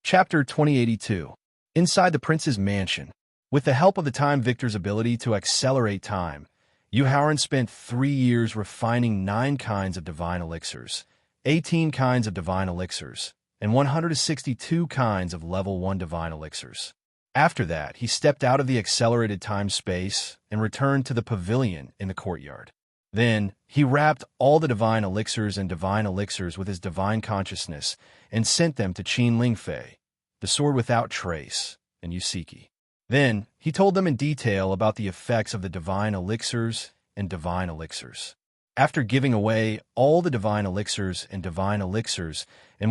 [SPEAKER 1] Chapter 2082. Inside the Prince's Mansion. With the help of the Time Victor's ability to accelerate time, Yu Haoran spent 3 years refining 9 kinds of divine elixirs, 18 kinds of divine elixirs, and 162 kinds of level 1 divine elixirs. After that, he stepped out of the accelerated time-space and returned to the pavilion in the courtyard. Then, he wrapped all the divine elixirs and divine elixirs with his divine consciousness and sent them to Qin Lingfei, the Sword Without Trace, and Yusiki. Then, he told them in detail about the effects of the divine elixirs and divine elixirs. After giving away all the divine elixirs and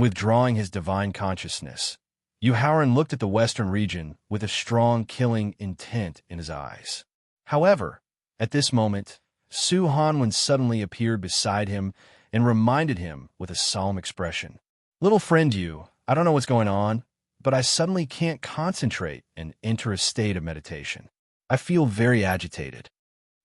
[SPEAKER 1] withdrawing his divine consciousness, Yu Haoran looked at the western region with a strong killing intent in his eyes. However, at this moment, Su Hanwen suddenly appeared beside him and reminded him with a solemn expression, "Little friend Yu, I don't know what's going on, but I suddenly can't concentrate and enter a state of meditation. I feel very agitated."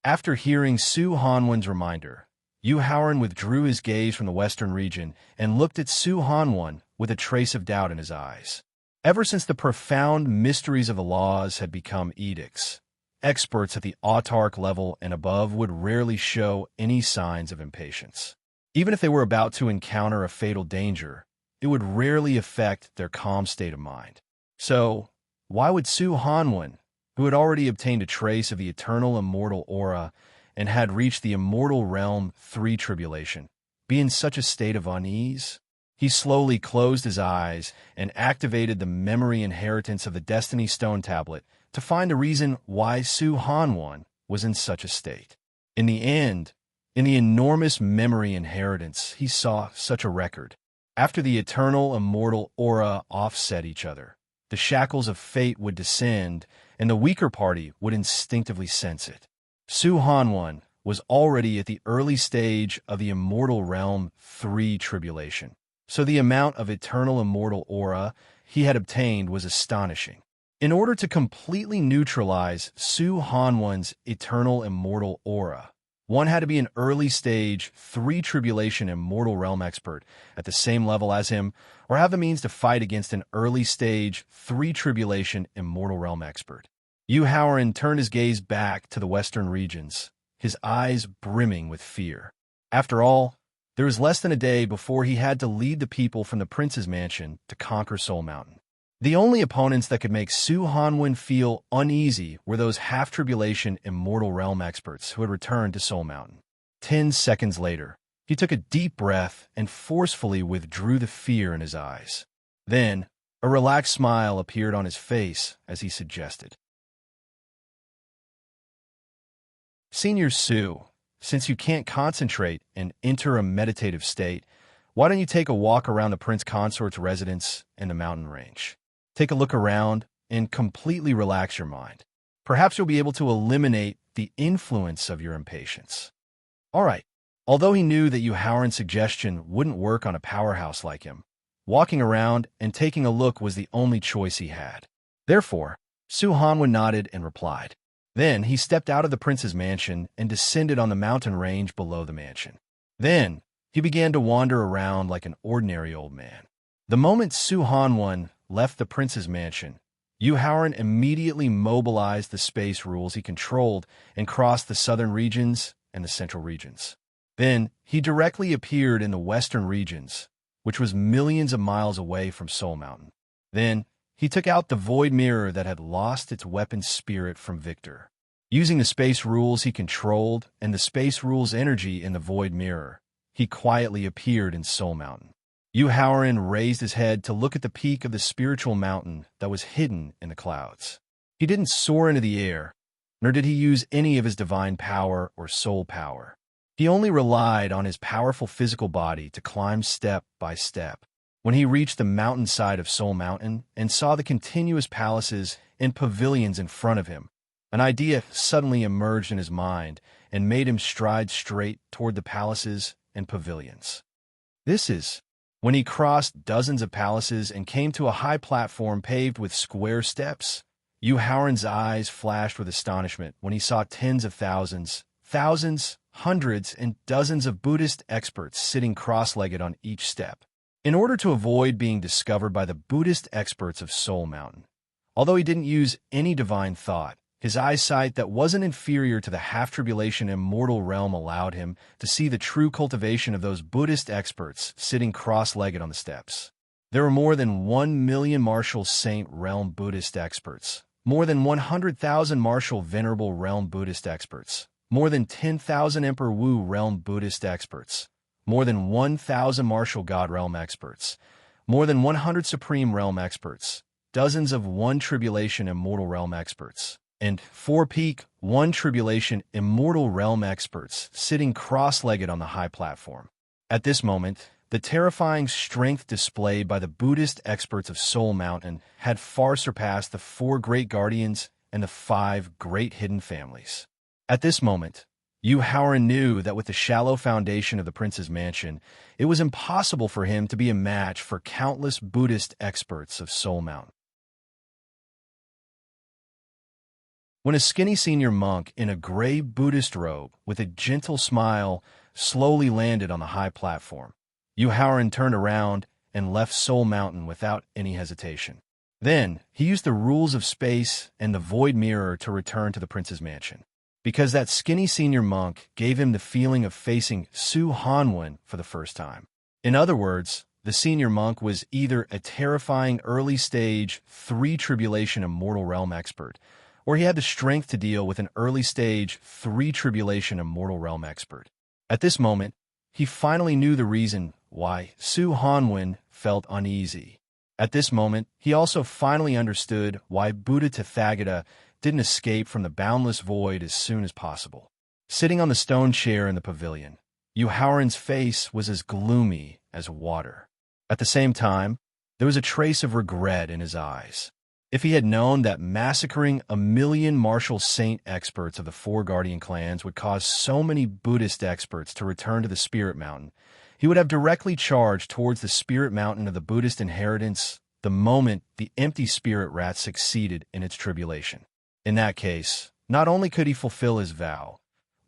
[SPEAKER 1] After hearing Su Hanwen's reminder, Yu Haoran withdrew his gaze from the western region and looked at Su Hanwen with a trace of doubt in his eyes. Ever since the profound mysteries of the laws had become edicts, experts at the autarch level and above would rarely show any signs of impatience. Even if they were about to encounter a fatal danger, it would rarely affect their calm state of mind. So, why would Su Hanwen, who had already obtained a trace of the eternal immortal aura and had reached the immortal realm 3 tribulation, be in such a state of unease? He slowly closed his eyes and activated the memory inheritance of the Destiny Stone Tablet to find a reason why Su Hanwen was in such a state. In the end, in the enormous memory inheritance, he saw such a record. After the eternal immortal aura offset each other, the shackles of fate would descend, and the weaker party would instinctively sense it. Su Hanwen was already at the early stage of the immortal realm 3 tribulation, so the amount of eternal immortal aura he had obtained was astonishing. In order to completely neutralize Su Hanwen's eternal immortal aura, one had to be an early stage 3 tribulation immortal realm expert at the same level as him, or have the means to fight against an early stage 3 tribulation immortal realm expert. Yu Haoran turned his gaze back to the western regions, his eyes brimming with fear. After all, there was less than a day before he had to lead the people from the Prince's Mansion to conquer Soul Mountain. The only opponents that could make Su Hanwen feel uneasy were those half-tribulation immortal realm experts who had returned to Soul Mountain. 10 seconds later, he took a deep breath and forcefully withdrew the fear in his eyes. Then, a relaxed smile appeared on his face as he suggested, "Senior Su, since you can't concentrate and enter a meditative state, why don't you take a walk around the Prince Consort's residence in the mountain range? Take a look around and completely relax your mind. Perhaps you'll be able to eliminate the influence of your impatience." All right. Although he knew that Yu Haoran's suggestion wouldn't work on a powerhouse like him, walking around and taking a look was the only choice he had. Therefore, Su Hanwen nodded and replied. Then he stepped out of the Prince's Mansion and descended on the mountain range below the mansion. Then he began to wander around like an ordinary old man. The moment Su Hanwen left the Prince's Mansion, Yu Haoran immediately mobilized the space rules he controlled and crossed the southern regions and the central regions. Then he directly appeared in the western regions, which was millions of miles away from Soul Mountain. Then he took out the void mirror that had lost its weapon spirit from Victor. Using the space rules he controlled and the space rules energy in the void mirror, he quietly appeared in Soul Mountain. Yu Haoran raised his head to look at the peak of the spiritual mountain that was hidden in the clouds. He didn't soar into the air, nor did he use any of his divine power or soul power. He only relied on his powerful physical body to climb step by step. When he reached the mountainside of Soul Mountain and saw the continuous palaces and pavilions in front of him, an idea suddenly emerged in his mind and made him stride straight toward the palaces and pavilions. This is when he crossed dozens of palaces and came to a high platform paved with square steps. Yu Haoran's eyes flashed with astonishment when he saw tens of thousands, hundreds, and dozens of Buddhist experts sitting cross-legged on each step. In order to avoid being discovered by the Buddhist experts of Soul Mountain, although he didn't use any divine thought, his eyesight that wasn't inferior to the half-tribulation immortal realm allowed him to see the true cultivation of those Buddhist experts sitting cross-legged on the steps. There were more than 1 million martial saint realm Buddhist experts, more than 100,000 martial venerable realm Buddhist experts, more than 10,000 Emperor Wu realm Buddhist experts, more than 1,000 martial God realm experts, more than 100 supreme realm experts, dozens of one tribulation immortal realm experts, and 4 peak one tribulation immortal realm experts sitting cross-legged on the high platform. At this moment, the terrifying strength displayed by the Buddhist experts of Soul Mountain had far surpassed the 4 great guardians and the 5 great hidden families. At this moment, Yu Haoran knew that with the shallow foundation of the prince's mansion, it was impossible for him to be a match for countless Buddhist experts of Soul Mountain. When a skinny senior monk in a gray Buddhist robe with a gentle smile slowly landed on the high platform, Yu Haoran turned around and left Soul Mountain without any hesitation. Then, he used the rules of space and the void mirror to return to the prince's mansion, because that skinny senior monk gave him the feeling of facing Su Hanwen for the first time. In other words, the senior monk was either a terrifying early-stage 3 tribulation immortal realm expert, or he had the strength to deal with an early-stage 3 tribulation immortal realm expert. At this moment, he finally knew the reason why Su Hanwen felt uneasy. At this moment, he also finally understood why Buddha Tathagata didn't escape from the boundless void as soon as possible. Sitting on the stone chair in the pavilion, Yu Haoran's face was as gloomy as water. At the same time, there was a trace of regret in his eyes. If he had known that massacring 1 million martial saint experts of the 4 guardian clans would cause so many Buddhist experts to return to the Spirit Mountain, he would have directly charged towards the Spirit Mountain of the Buddhist inheritance the moment the empty spirit rat succeeded in its tribulation. In that case, not only could he fulfill his vow,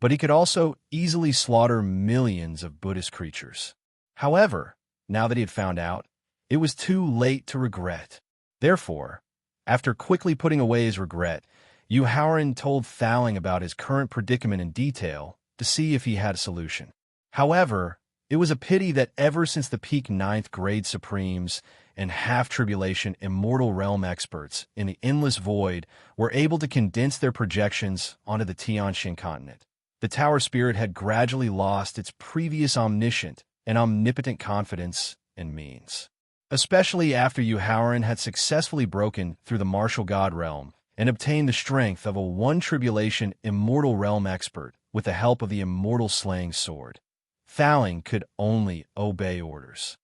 [SPEAKER 1] but he could also easily slaughter millions of Buddhist creatures. However, now that he had found out, it was too late to regret. Therefore, after quickly putting away his regret, Yu Haoran told Thaling about his current predicament in detail to see if he had a solution. However, it was a pity that ever since the peak 9th grade Supremes and half-tribulation immortal realm experts in the endless void were able to condense their projections onto the Tianxin continent, the Tower Spirit had gradually lost its previous omniscient and omnipotent confidence and means. Especially after Yu Haoran had successfully broken through the martial god realm and obtained the strength of a one tribulation immortal realm expert with the help of the immortal slaying sword. Thaling could only obey orders.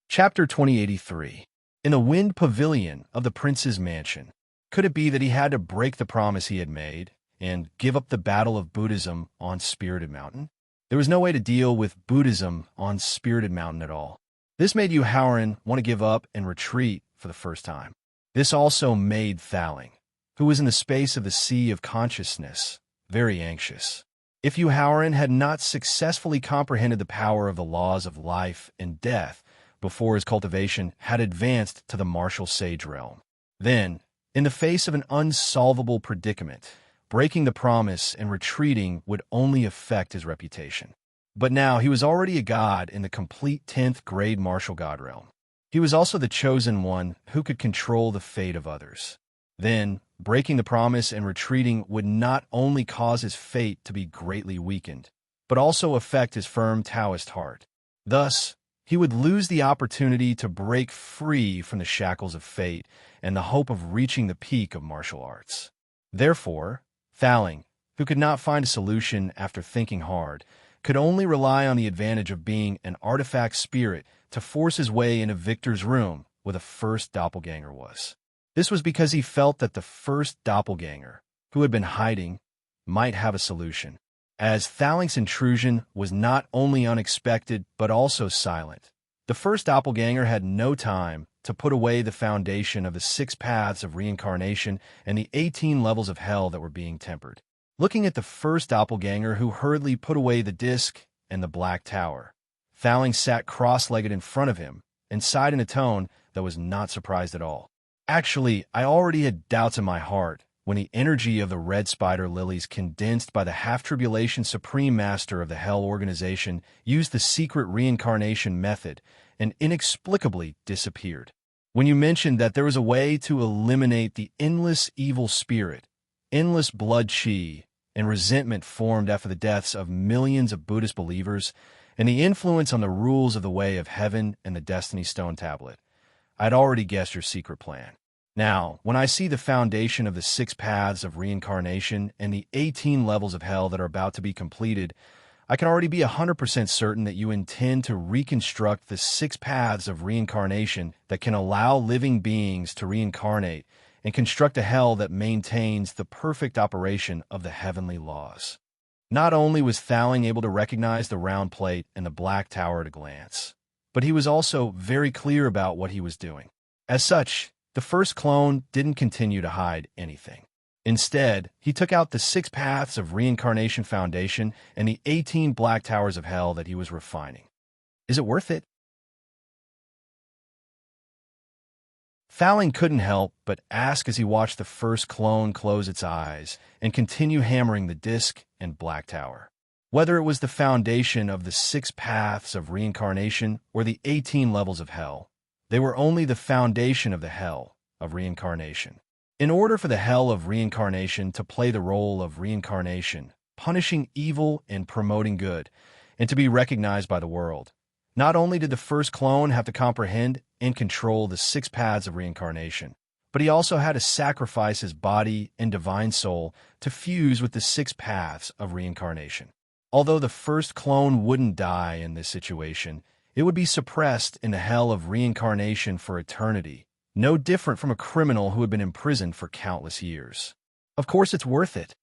[SPEAKER 1] Chapter 2083. In the wind pavilion of the prince's mansion, could it be that he had to break the promise he had made and give up the battle of Buddhism on Spirited Mountain? There was no way to deal with Buddhism on Spirited Mountain at all. This made Yu Haoran want to give up and retreat for the first time. This also made Thaling, who was in the space of the sea of consciousness, very anxious. If Yu Haoran had not successfully comprehended the power of the laws of life and death before his cultivation had advanced to the martial sage realm, then, in the face of an unsolvable predicament, breaking the promise and retreating would only affect his reputation. But now he was already a god in the complete 10th grade martial god realm. He was also the chosen one who could control the fate of others. Then, breaking the promise and retreating would not only cause his fate to be greatly weakened, but also affect his firm Taoist heart. Thus, he would lose the opportunity to break free from the shackles of fate and the hope of reaching the peak of martial arts. Therefore, Thaling, who could not find a solution after thinking hard, could only rely on the advantage of being an artifact spirit to force his way into Victor's room where the first doppelganger was. This was because he felt that the first doppelganger, who had been hiding, might have a solution. As Thaling's intrusion was not only unexpected but also silent, the first doppelganger had no time to put away the foundation of the 6 paths of reincarnation and the 18 levels of hell that were being tempered. Looking at the first doppelganger who hurriedly put away the disc and the black tower, Thaling sat cross-legged in front of him and sighed in a tone that was not surprised at all. Actually, I already had doubts in my heart when the energy of the red spider lilies condensed by the half-tribulation supreme master of the Hell organization used the secret reincarnation method and inexplicably disappeared. When you mentioned that there was a way to eliminate the endless evil spirit, endless blood chi, and resentment formed after the deaths of millions of Buddhist believers, and the influence on the rules of the way of heaven and the Destiny Stone Tablet, I'd already guessed your secret plan. Now, when I see the foundation of the 6 paths of reincarnation and the 18 levels of hell that are about to be completed, I can already be 100% certain that you intend to reconstruct the 6 paths of reincarnation that can allow living beings to reincarnate and construct a hell that maintains the perfect operation of the heavenly laws. Not only was Thaling able to recognize the round plate and the black tower at a glance, but he was also very clear about what he was doing. As such, the first clone didn't continue to hide anything. Instead, he took out the 6 paths of reincarnation foundation and the 18 black towers of hell that he was refining. Is it worth it? Thaling couldn't help but ask as he watched the first clone close its eyes and continue hammering the disc and black tower. Whether it was the foundation of the 6 paths of reincarnation or the 18 levels of hell, they were only the foundation of the hell of reincarnation. In order for the hell of reincarnation to play the role of reincarnation, punishing evil and promoting good, and to be recognized by the world, not only did the first clone have to comprehend and control the 6 paths of reincarnation, but he also had to sacrifice his body and divine soul to fuse with the 6 paths of reincarnation. Although the first clone wouldn't die in this situation, it would be suppressed in the hell of reincarnation for eternity, no different from a criminal who had been imprisoned for countless years. Of course it's worth it.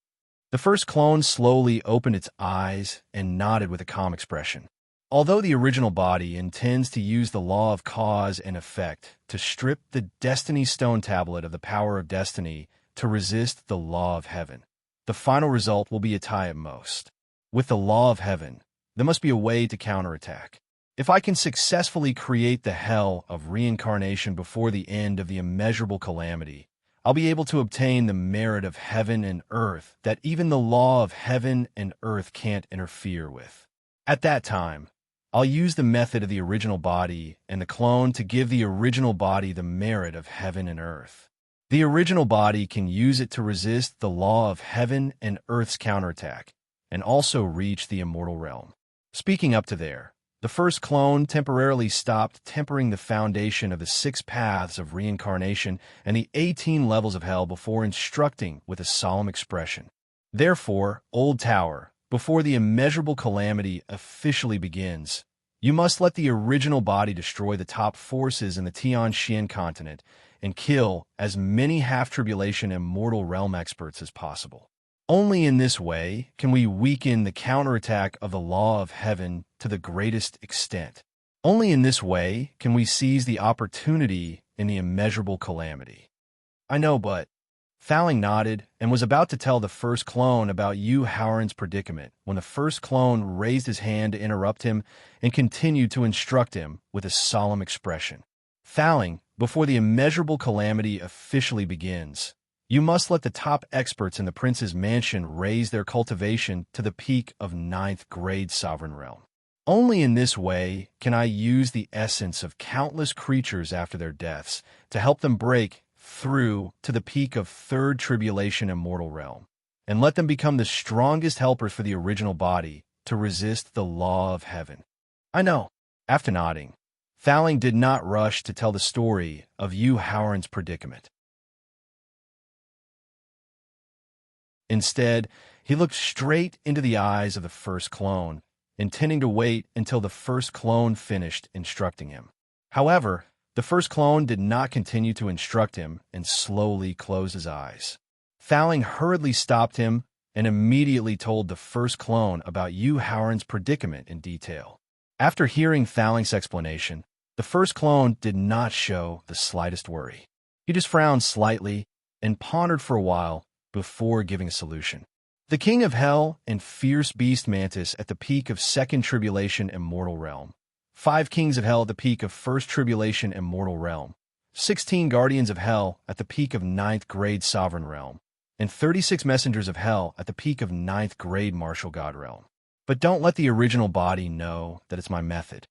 [SPEAKER 1] The first clone slowly opened its eyes and nodded with a calm expression. Although the original body intends to use the law of cause and effect to strip the Destiny Stone Tablet of the power of destiny to resist the law of heaven, the final result will be a tie at most. With the law of heaven, there must be a way to counterattack. If I can successfully create the hell of reincarnation before the end of the immeasurable calamity, I'll be able to obtain the merit of heaven and earth that even the law of heaven and earth can't interfere with. At that time, I'll use the method of the original body and the clone to give the original body the merit of heaven and earth. The original body can use it to resist the law of heaven and earth's counterattack and also reach the immortal realm. Speaking up to there, the first clone temporarily stopped tempering the foundation of the 6 paths of reincarnation and the 18 levels of hell before instructing with a solemn expression. Therefore, Old Tower, before the immeasurable calamity officially begins, you must let the original body destroy the top forces in the Tianxian continent and kill as many half-tribulation immortal realm experts as possible. Only in this way can we weaken the counterattack of the law of heaven to the greatest extent. Only in this way can we seize the opportunity in the immeasurable calamity. I know, but Thaling nodded and was about to tell the first clone about Yu Howren's predicament when the first clone raised his hand to interrupt him and continued to instruct him with a solemn expression. Thaling, before the immeasurable calamity officially begins, you must let the top experts in the prince's mansion raise their cultivation to the peak of 9th grade sovereign realm. Only in this way can I use the essence of countless creatures after their deaths to help them break through to the peak of 3rd tribulation immortal realm, and let them become the strongest helpers for the original body to resist the law of heaven. I know. After nodding, Thaling did not rush to tell the story of Yu Howren's predicament. Instead, he looked straight into the eyes of the first clone, intending to wait until the first clone finished instructing him. However, the first clone did not continue to instruct him and slowly closed his eyes. Thaling hurriedly stopped him and immediately told the first clone about Yu Howren's predicament in detail. After hearing Thaling's explanation, the first clone did not show the slightest worry. He just frowned slightly and pondered for a while before giving a solution. The King of Hell and fierce beast Mantis at the peak of Second Tribulation and Mortal Realm. 5 Kings of Hell at the peak of First Tribulation and Mortal Realm. 16 Guardians of Hell at the peak of 9th Grade Sovereign Realm. And 36 Messengers of Hell at the peak of 9th Grade Martial God Realm. But don't let the original body know that it's my method.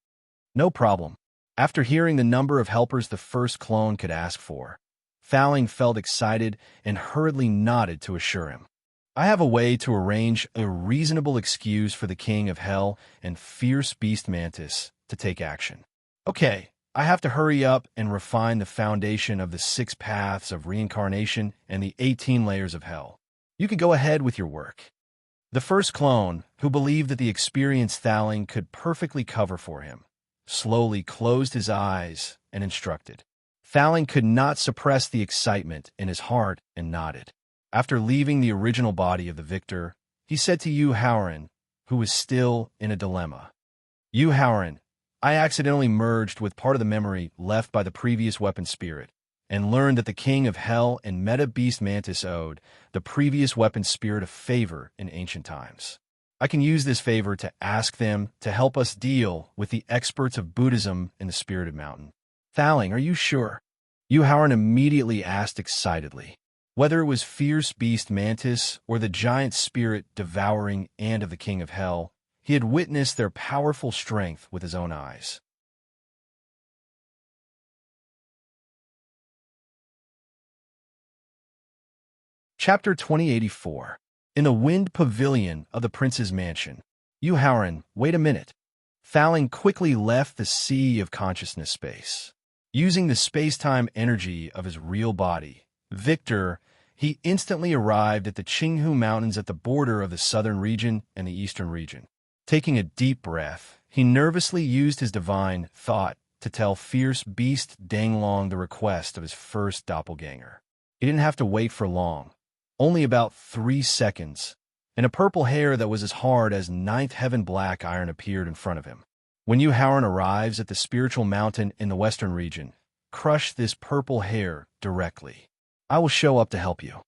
[SPEAKER 1] No problem. After hearing the number of helpers the first clone could ask for, Thaling felt excited and hurriedly nodded to assure him. I have a way to arrange a reasonable excuse for the King of Hell and fierce beast Mantis to take action. Okay, I have to hurry up and refine the foundation of the 6 paths of reincarnation and the 18 layers of hell. You can go ahead with your work. The first clone, who believed that the experience Thaling could perfectly cover for him, slowly closed his eyes and instructed. Thaling could not suppress the excitement in his heart and nodded. After leaving the original body of the victor, he said to Yu Howren, who was still in a dilemma. Yu Howren, I accidentally merged with part of the memory left by the previous weapon spirit, and learned that the King of Hell and Meta Beast Mantis owed the previous weapon spirit a favor in ancient times. I can use this favor to ask them to help us deal with the experts of Buddhism in the Spirited Mountain. Thaling, are you sure? Yu Howren immediately asked excitedly. Whether it was fierce beast Mantis or the giant spirit devouring ant of the King of Hell, he had witnessed their powerful strength with his own eyes. Chapter 2084. In the wind pavilion of the prince's mansion. Yu Howren, wait a minute. Thaling quickly left the sea of consciousness space. Using the space-time energy of his real body, Victor, he instantly arrived at the Qinghu Mountains at the border of the southern region and the eastern region. Taking a deep breath, he nervously used his divine thought to tell fierce beast Danglong the request of his first doppelganger. He didn't have to wait for long. Only about 3 seconds, and a purple hair that was as hard as 9th Heaven black iron appeared in front of him. When Yu Howren arrives at the spiritual mountain in the western region, crush this purple hair directly. I will show up to help you.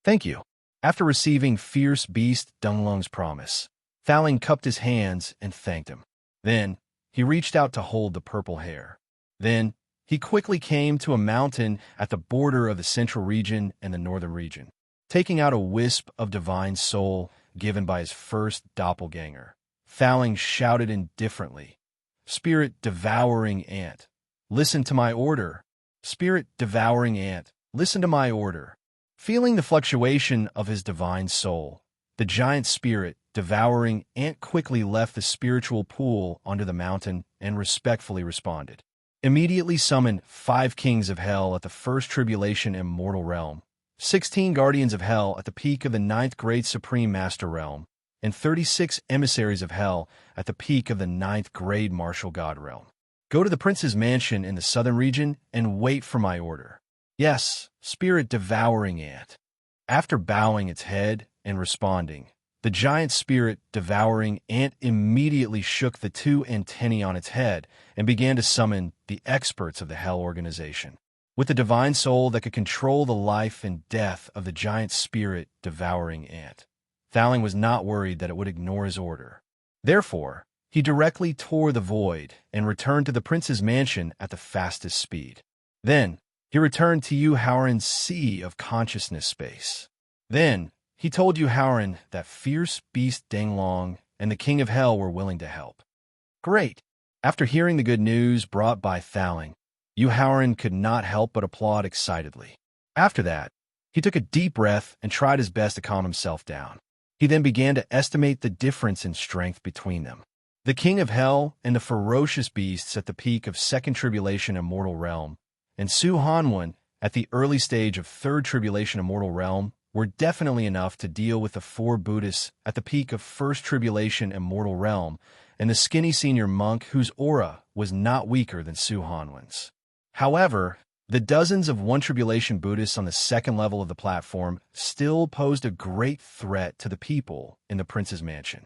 [SPEAKER 1] Thank you. After receiving fierce beast Dunglung's promise, Thaling cupped his hands and thanked him. Then, he reached out to hold the purple hair. Then, he quickly came to a mountain at the border of the central region and the northern region. Taking out a wisp of divine soul given by his first doppelganger, Thaling shouted indifferently, Spirit devouring ant, listen to my order. Spirit devouring ant, listen to my order. Feeling the fluctuation of his divine soul, the giant spirit devouring ant quickly left the spiritual pool under the mountain and respectfully responded. Immediately summoned 5 Kings of Hell at the First Tribulation and Mortal Realm, 16 Guardians of Hell at the peak of the 9th Grade Supreme Master Realm, and 36 Emissaries of Hell at the peak of the 9th Grade Martial God Realm. Go to the prince's mansion in the southern region and wait for my order. Yes, spirit devouring ant. After bowing its head and responding, the giant spirit devouring ant immediately shook the 2 antennae on its head and began to summon the experts of the Hell organization. With the divine soul that could control the life and death of the giant spirit devouring ant, Thaling was not worried that it would ignore his order. Therefore, he directly tore the void and returned to the prince's mansion at the fastest speed. Then, he returned to Yu Howren's sea of consciousness space. Then, he told Yu Howren that fierce beast Danglong and the King of Hell were willing to help. Great! After hearing the good news brought by Thaling, Yu Howren could not help but applaud excitedly. After that, he took a deep breath and tried his best to calm himself down. He then began to estimate the difference in strength between them. the king of hell and the ferocious beasts at the peak of Second Tribulation Immortal Realm, and Su Hanwen at the early stage of Third Tribulation Immortal Realm were definitely enough to deal with the four Buddhists at the peak of First Tribulation Immortal Realm and the skinny senior monk whose aura was not weaker than Su Hanwen's. However, the dozens of One Tribulation Buddhists on the second level of the platform still posed a great threat to the people in the prince's mansion.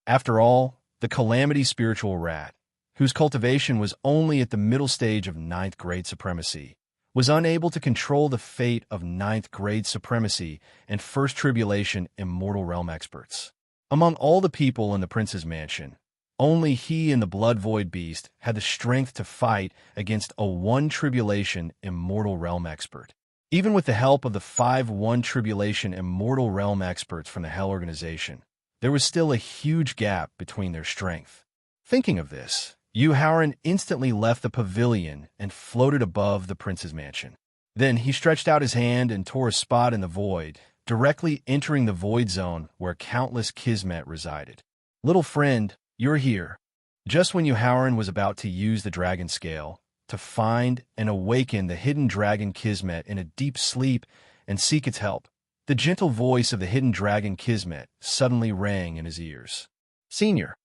[SPEAKER 1] After all, the Calamity Spiritual Rat, whose cultivation was only at the middle stage of ninth grade supremacy, was unable to control the fate of ninth grade supremacy and First Tribulation Immortal Realm experts. Among all the people in the prince's mansion, only he and the Blood Void Beast had the strength to fight against a One Tribulation Immortal Realm expert. Even with the help of the 5 One Tribulation Immortal Realm experts from the Hell Organization, there was still a huge gap between their strength. Thinking of this, Yu Haoran instantly left the pavilion and floated above the prince's mansion. Then he stretched out his hand and tore a spot in the void, directly entering the void zone where countless Kismet resided. "Little friend, you're here." Just when Yu Haoran was about to use the dragon scale to find and awaken the hidden dragon Kismet in a deep sleep and seek its help, the gentle voice of the hidden dragon Kismet suddenly rang in his ears. "Senior,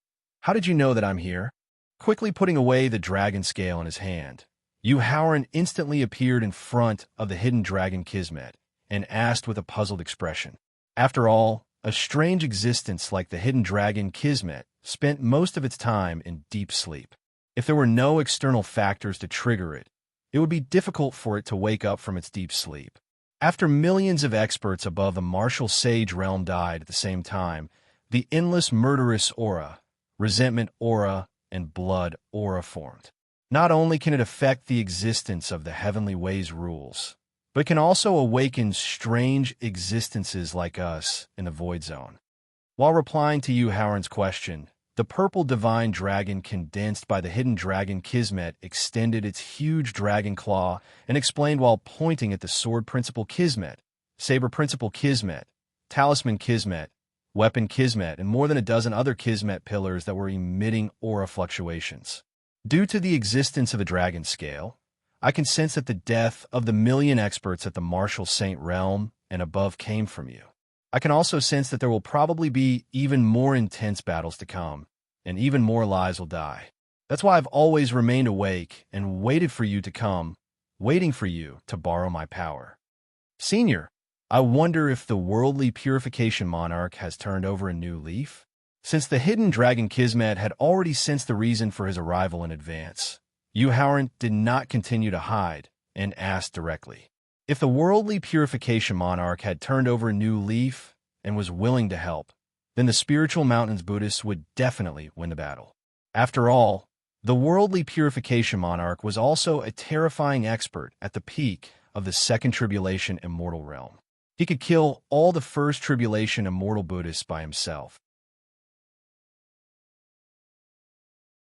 [SPEAKER 1] how did you know that I'm here?" Quickly putting away the dragon scale in his hand, Yu Haoran instantly appeared in front of the hidden dragon Kismet and asked with a puzzled expression. After all, a strange existence like the hidden dragon Kismet spent most of its time in deep sleep. If there were no external factors to trigger it, it would be difficult for it to wake up from its deep sleep. After millions of experts above the martial sage realm died at the same time, the endless murderous aura, resentment aura, and blood aura formed. Not only can it affect the existence of the Heavenly Ways rules, but can also awaken strange existences like us in the Void Zone. While replying to Yu Haoran's question, the purple divine dragon condensed by the hidden dragon Kismet extended its huge dragon claw and explained while pointing at the sword principle Kismet, saber principle Kismet, talisman Kismet, weapon Kismet, and more than a dozen other Kismet pillars that were emitting aura fluctuations. "Due to the existence of a dragon scale, I can sense that the death of the million experts at the martial saint realm and above came from you. I can also sense that there will probably be even more intense battles to come, and even more lives will die. That's why I've always remained awake and waited for you to come, waiting for you to borrow my power. Senior, I wonder if the worldly purification monarch has turned over a new leaf?" Since the hidden dragon Kismet had already sensed the reason for his arrival in advance, Yu Haoran did not continue to hide and asked directly. If the worldly purification monarch had turned over a new leaf and was willing to help, then the Spiritual Mountains Buddhists would definitely win the battle. After all, the worldly purification monarch was also a terrifying expert at the peak of the Second Tribulation Immortal Realm. He could kill all the First Tribulation Immortal Buddhists by himself.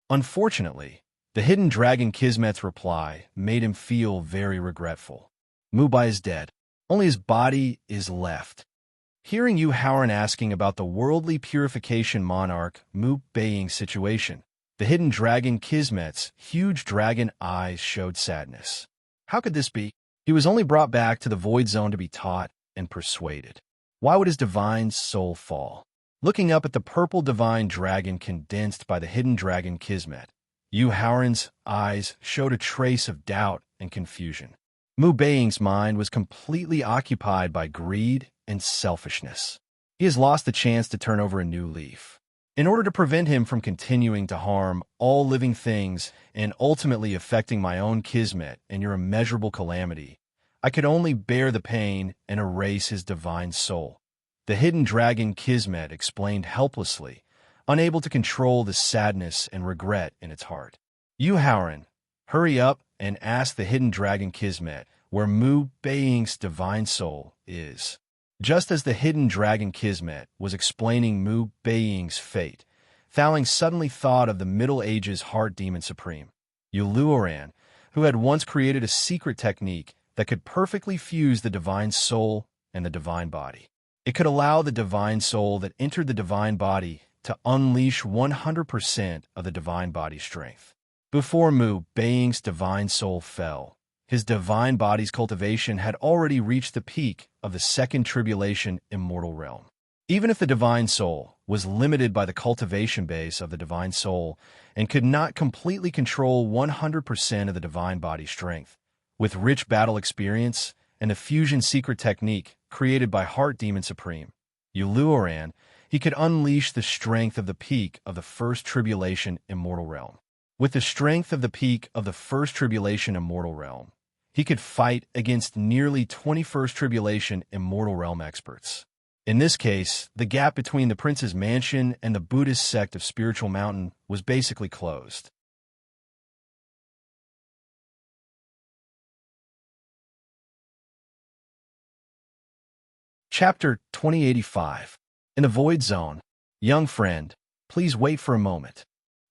[SPEAKER 1] Unfortunately, the hidden dragon Kismet's reply made him feel very regretful. Mubai is dead. Only his body is left. Hearing Yu Haoran asking about the worldly purification monarch Mu Beiying's situation, the hidden dragon Kismet's huge dragon eyes showed sadness. How could this be? He was only brought back to the Void Zone to be taught and persuaded. Why would his divine soul fall? Looking up at the purple divine dragon condensed by the hidden dragon Kismet, Yu Haoran's eyes showed a trace of doubt and confusion. Mu Beiying's mind was completely occupied by greed and selfishness. He has lost the chance to turn over a new leaf. In order to prevent him from continuing to harm all living things and ultimately affecting my own Kismet and your immeasurable calamity, I could only bear the pain and erase his divine soul. The hidden dragon Kismet explained helplessly, unable to control the sadness and regret in its heart. Yu Haoran, hurry up and ask the hidden dragon Kismet where Mu Beiying's divine soul is. Just as the hidden dragon Kismet was explaining Mu Beiying's fate, Thaling suddenly thought of the Middle Ages heart demon supreme, Yu Luoran, who had once created a secret technique that could perfectly fuse the divine soul and the divine body. It could allow the divine soul that entered the divine body to unleash 100% of the divine body's strength. Before Mu Being's divine soul fell, his divine body's cultivation had already reached the peak of the second tribulation immortal realm. Even if the divine soul was limited by the cultivation base of the divine soul and could not completely control 100% of the divine body's strength, with rich battle experience and the fusion secret technique created by Heart Demon Supreme, Yuluoran, he could unleash the strength of the peak of the first tribulation immortal realm. With the strength of the peak of the first tribulation immortal realm, he could fight against nearly 21st tribulation immortal realm experts. In this case, the gap between the Prince's Mansion and the Buddhist sect of Spiritual Mountain was basically closed. Chapter 2085. In the Void Zone. Young friend, please wait for a moment.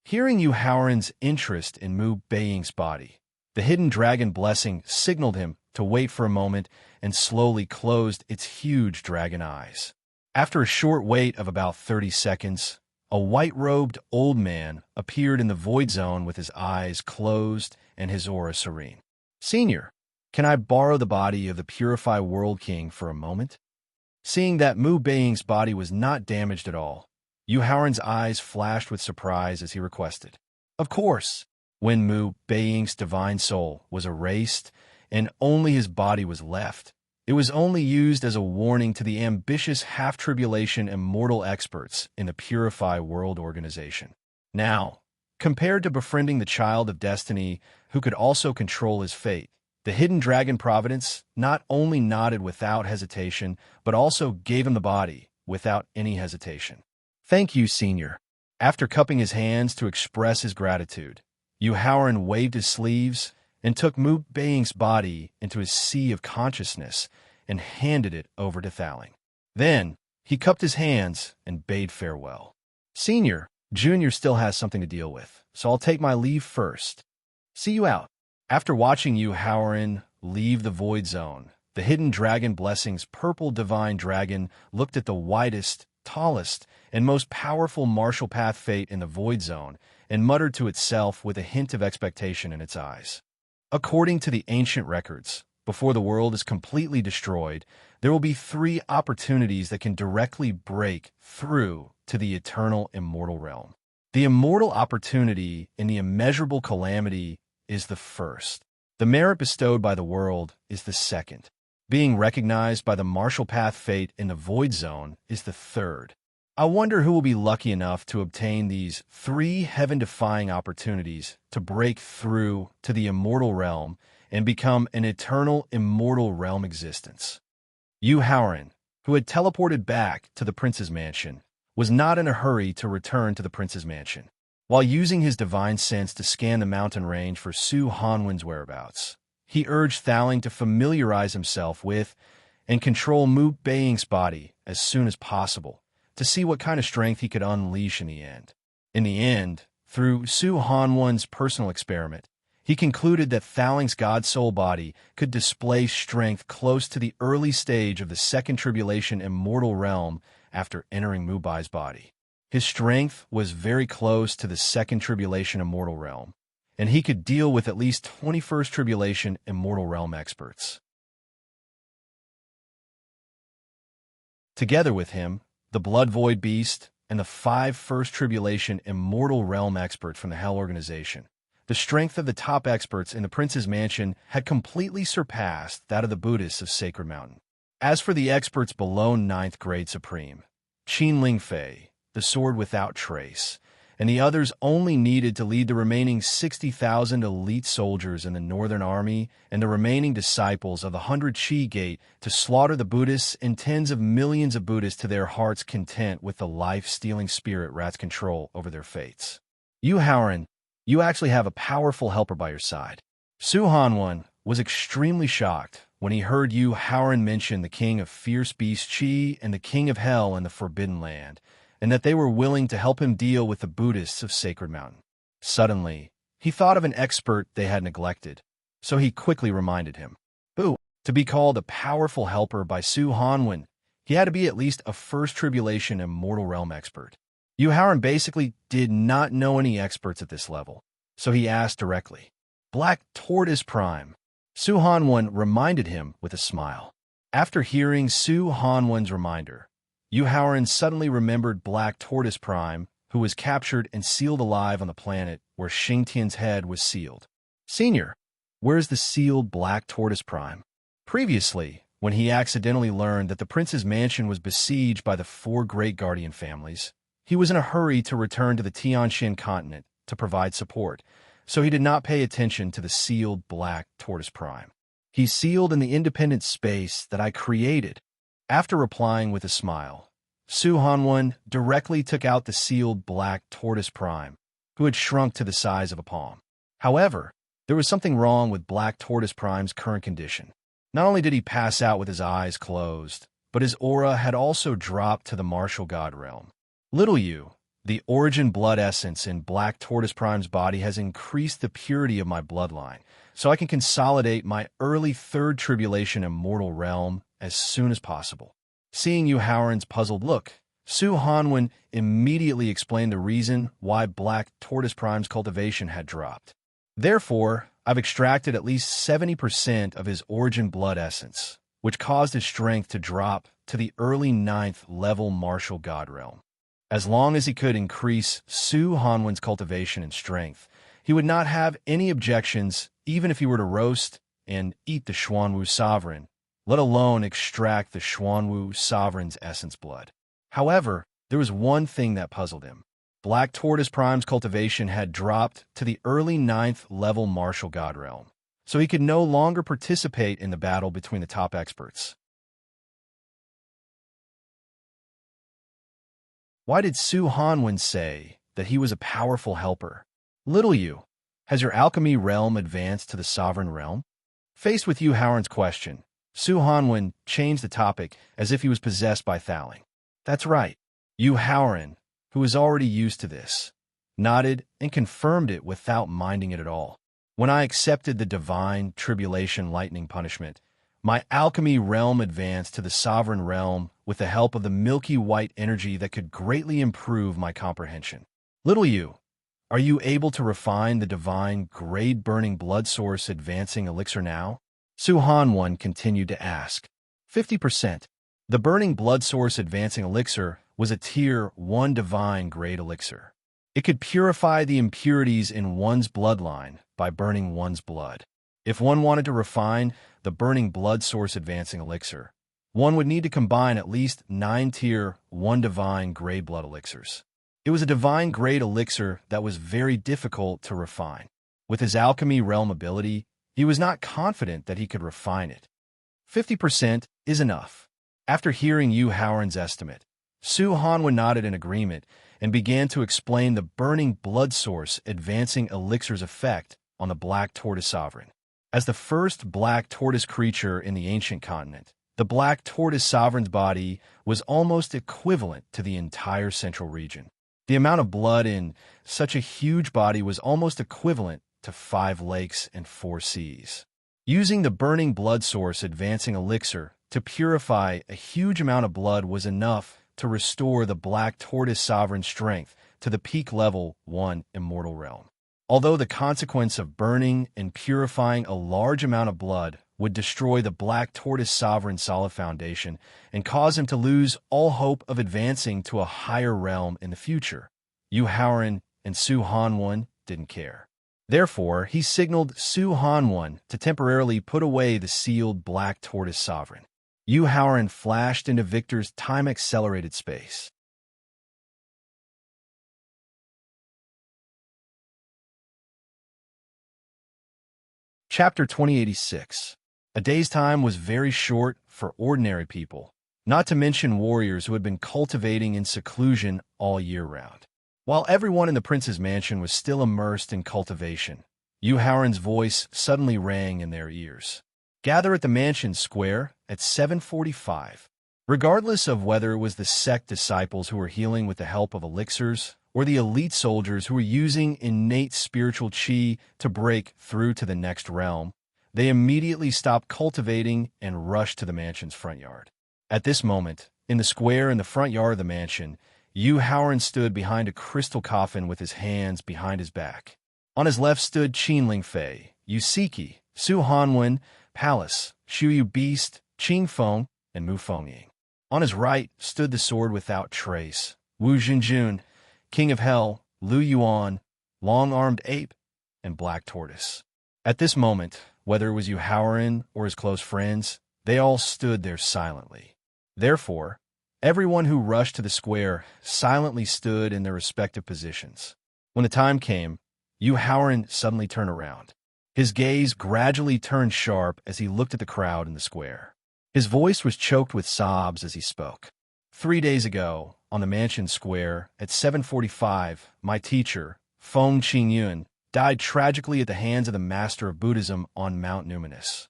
[SPEAKER 1] Hearing Yu Haoran's interest in Mu Being's body, the hidden dragon blessing signaled him to wait for a moment and slowly closed its huge dragon eyes. After a short wait of about 30 seconds, a white-robed old man appeared in the Void Zone with his eyes closed and his aura serene. Senior, can I borrow the body of the Purify World King for a moment? Seeing that Mu Being's body was not damaged at all, Yu Haoran's eyes flashed with surprise as he requested. Of course, when Mu Being's divine soul was erased and only his body was left, it was only used as a warning to the ambitious half-tribulation immortal experts in the Purify World Organization. Now, compared to befriending the Child of Destiny who could also control his fate, the hidden dragon Providence not only nodded without hesitation, but also gave him the body without any hesitation. Thank you, Senior. After cupping his hands to express his gratitude, Yu Haoran waved his sleeves and took Mu Being's body into his sea of consciousness and handed it over to Thaling. Then, he cupped his hands and bade farewell. Senior, Junior still has something to deal with, so I'll take my leave first. See you out. After watching Yu Haoran leave the Void Zone, the hidden dragon blessing's purple divine dragon looked at the widest, tallest, and most powerful martial path fate in the Void Zone and muttered to itself with a hint of expectation in its eyes. According to the ancient records, before the world is completely destroyed, there will be 3 opportunities that can directly break through to the eternal immortal realm. The immortal opportunity in the immeasurable calamity is the first. The merit bestowed by the world is the second. Being recognized by the martial path fate in the Void Zone is the third. I wonder who will be lucky enough to obtain these 3 heaven-defying opportunities to break through to the immortal realm and become an eternal immortal realm existence. Yu Haoran, who had teleported back to the Prince's Mansion, was not in a hurry to return to the Prince's Mansion. While using his divine sense to scan the mountain range for Su Hanwen's whereabouts, he urged Thaling to familiarize himself with and control Mu Being's body as soon as possible to see what kind of strength he could unleash in the end. In the end, through Su Hanwen's personal experiment, he concluded that Thaling's God-soul body could display strength close to the early stage of the second tribulation immortal realm after entering Mu Bai's body. His strength was very close to the second tribulation immortal realm, and he could deal with at least 21st tribulation immortal realm experts. Together with him, the Blood Void Beast and the 5 first tribulation immortal realm experts from the Hell Organization, the strength of the top experts in the Prince's Mansion had completely surpassed that of the Buddhists of Sacred Mountain. As for the experts below 9th grade Supreme, Qin Lingfei, the Sword Without Trace, and the others only needed to lead the remaining 60,000 elite soldiers in the Northern Army and the remaining disciples of the 100 Qi Gate to slaughter the Buddhists and tens of millions of Buddhists to their heart's content with the life-stealing spirit rat's control over their fates. Yu Haoran, you actually have a powerful helper by your side. Su Hanwen was extremely shocked when he heard Yu Haoran mention the King of Fierce Beast Qi and the King of Hell in the Forbidden Land, and that they were willing to help him deal with the Buddhists of Sacred Mountain. Suddenly, he thought of an expert they had neglected, so he quickly reminded him. To be called a powerful helper by Su Hanwen, He had to be at least a first tribulation immortal realm expert. Yu Haoran basically did not know any experts at this level, so he asked directly. Black Tortoise Prime. Su Hanwen reminded him with a smile. After hearing Su Hanwen's reminder, Yu Haoran suddenly remembered Black Tortoise Prime, who was captured and sealed alive on the planet where Xingtian's head was sealed. Senior, where's the sealed Black Tortoise Prime? Previously, when he accidentally learned that the prince's mansion was besieged by the 4 great guardian families, he was in a hurry to return to the Tianxin continent to provide support, so he did not pay attention to the sealed Black Tortoise Prime. He's sealed in the independent space that I created. After replying with a smile, Su Hanwen directly took out the sealed Black Tortoise Prime, who had shrunk to the size of a palm. However, there was something wrong with Black Tortoise Prime's current condition. Not only did he pass out with his eyes closed, but his aura had also dropped to the martial god realm. Little Yu, the origin blood essence in Black Tortoise Prime's body has increased the purity of my bloodline, so I can consolidate my early 3rd tribulation immortal realm as soon as possible. Seeing Yu Haoran's puzzled look, Su Hanwen immediately explained the reason why Black Tortoise Prime's cultivation had dropped. Therefore, I've extracted at least 70% of his origin blood essence, which caused his strength to drop to the early 9th level martial god realm. As long as he could increase Su Hanwen's cultivation and strength, he would not have any objections even if he were to roast and eat the Xuanwu sovereign, let alone extract the Xuanwu sovereign's essence blood. However, there was one thing that puzzled him. Black Tortoise Prime's cultivation had dropped to the early 9th level martial god realm, so he could no longer participate in the battle between the top experts. Why did Su Hanwen say that he was a powerful helper? Little Yu, has your alchemy realm advanced to the sovereign realm? Faced with Yu Haoran's question, Su Hanwen changed the topic as if he was possessed by Thaling. That's right. Yu Haoran, who was already used to this, nodded and confirmed it without minding it at all. When I accepted the divine tribulation lightning punishment, my alchemy realm advanced to the sovereign realm with the help of the milky white energy that could greatly improve my comprehension. Little Yu, are you able to refine the divine grade-burning blood source advancing elixir now? Su Hanwen continued to ask. 50%. The burning blood source advancing elixir was a tier 1 divine grade elixir. It could purify the impurities in one's bloodline by burning one's blood. If one wanted to refine the burning blood source advancing elixir, one would need to combine at least 9 tier 1 divine grade blood elixirs. It was a divine grade elixir that was very difficult to refine. With his alchemy realm ability, he was not confident that he could refine it. 50% is enough. After hearing Yu Haoran's estimate, Su Hanwen nodded in agreement and began to explain the burning blood source advancing elixir's effect on the Black Tortoise Sovereign. As the first Black Tortoise creature in the ancient continent, the Black Tortoise Sovereign's body was almost equivalent to the entire central region. The amount of blood in such a huge body was almost equivalent to 5 lakes and 4 seas. Using the burning blood source advancing elixir to purify a huge amount of blood was enough to restore the Black Tortoise Sovereign's strength to the peak level 1 immortal realm. Although the consequence of burning and purifying a large amount of blood would destroy the Black Tortoise Sovereign's solid foundation and cause him to lose all hope of advancing to a higher realm in the future, Yu Haoran and Su Hanwen didn't care. Therefore, he signaled Su Hanwen to temporarily put away the sealed Black Tortoise Sovereign. Yu Haoran flashed into Victor's time-accelerated space. Chapter 2086. A day's time was very short for ordinary people, not to mention warriors who had been cultivating in seclusion all year round. While everyone in the prince's mansion was still immersed in cultivation, Yu Haoran's voice suddenly rang in their ears. Gather at the mansion square at 7:45. Regardless of whether it was the sect disciples who were healing with the help of elixirs, or the elite soldiers who were using innate spiritual chi to break through to the next realm, they immediately stopped cultivating and rushed to the mansion's front yard. At this moment, In the square in the front yard of the mansion, Yu Haoran stood behind a crystal coffin with his hands behind his back. On his left stood Qin Lingfei, Yu Siki, Su Hanwen, Palace, Shu Yu Beast, Qing Feng, and Mu Fengying. On his right stood the sword without trace, Wu Junjun, King of Hell, Lu Yuan, Long-Armed Ape, and Black Tortoise. At this moment, whether it was Yu Haoran or his close friends, they all stood there silently. Therefore, everyone who rushed to the square silently stood in their respective positions. When the time came, Yu Haoran suddenly turned around. His gaze gradually turned sharp as he looked at the crowd in the square. His voice was choked with sobs as he spoke. 3 days ago, on the mansion square, at 7:45, my teacher, Feng Qingyun, died tragically at the hands of the master of Buddhism on Mount Numinous.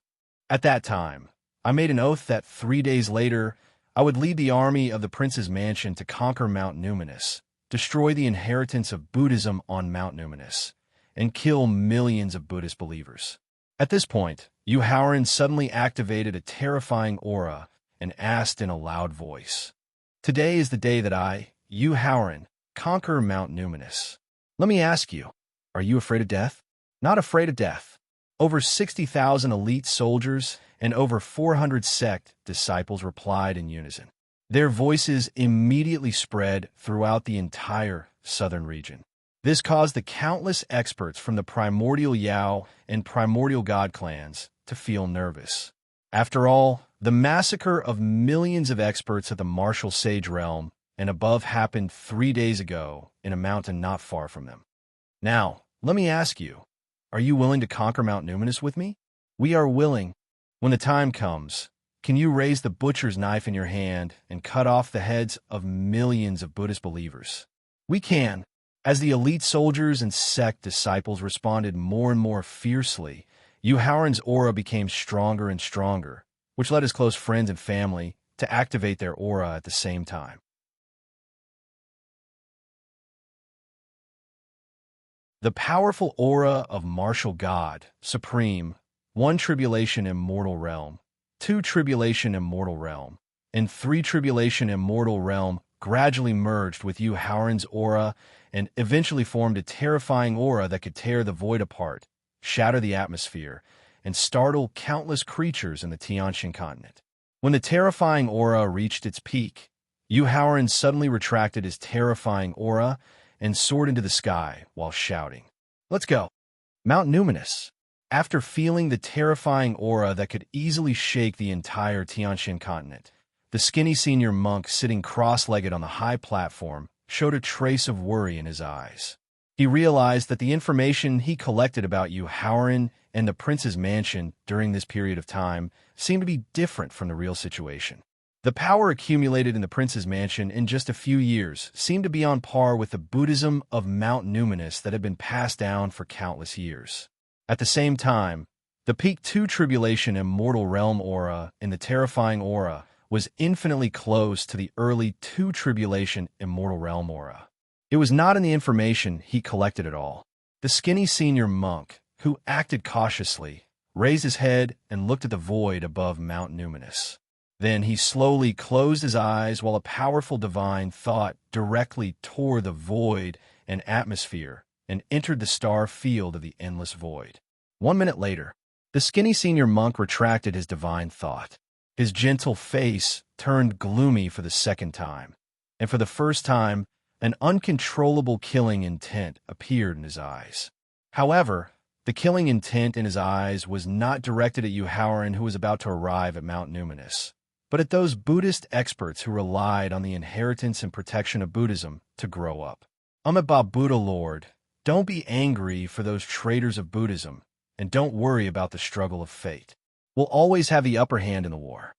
[SPEAKER 1] At that time, I made an oath that 3 days later, I would lead the army of the prince's mansion to conquer Mount Numinous, destroy the inheritance of Buddhism on Mount Numinous, and kill millions of Buddhist believers. At this point, Yu Haoran suddenly activated a terrifying aura and asked in a loud voice, "Today is the day that I, Yu Haoran, conquer Mount Numinous. Let me ask you, are you afraid of death?" "Not afraid of death." Over 60,000 elite soldiers and over 400 sect disciples replied in unison. Their voices immediately spread throughout the entire southern region. This caused the countless experts from the primordial Yao and primordial God clans to feel nervous. After all, the massacre of millions of experts of the martial sage realm and above happened 3 days ago in a mountain not far from them. Now, let me ask you, are you willing to conquer Mount Numinous with me? We are willing. When the time comes, can you raise the butcher's knife in your hand and cut off the heads of millions of Buddhist believers? We can. As the elite soldiers and sect disciples responded more and more fiercely, Yu Haoran's aura became stronger and stronger, which led his close friends and family to activate their aura at the same time. The powerful aura of martial God, supreme, 1 tribulation immortal realm, 2 tribulation immortal realm, and 3 tribulation immortal realm gradually merged with Yu Haoran's aura and eventually formed a terrifying aura that could tear the void apart, shatter the atmosphere, and startle countless creatures in the Tianxin continent. When the terrifying aura reached its peak, Yu Haoran suddenly retracted his terrifying aura and soared into the sky while shouting, "Let's go!" Mount Numinous. After feeling the terrifying aura that could easily shake the entire Tianxin continent, the skinny senior monk sitting cross-legged on the high platform showed a trace of worry in his eyes. He realized that the information he collected about Yu Haoran and the prince's mansion during this period of time seemed to be different from the real situation. The power accumulated in the prince's mansion in just a few years seemed to be on par with the Buddhism of Mount Numinous that had been passed down for countless years. At the same time, the peak 2 tribulation immortal realm aura in the terrifying aura was infinitely close to the early 2 tribulation immortal realm aura. It was not in the information he collected at all. The skinny senior monk, who acted cautiously, raised his head and looked at the void above Mount Numinous. Then he slowly closed his eyes while a powerful divine thought directly tore the void and atmosphere and entered the star field of the endless void. 1 minute later, the skinny senior monk retracted his divine thought. His gentle face turned gloomy for the second time, and for the first time, an uncontrollable killing intent appeared in his eyes. However, the killing intent in his eyes was not directed at Yu Haoran, who was about to arrive at Mount Numinous, but at those Buddhist experts who relied on the inheritance and protection of Buddhism to grow up. Amitabha Buddha Lord, don't be angry for those traitors of Buddhism, and don't worry about the struggle of fate. We'll always have the upper hand in the war.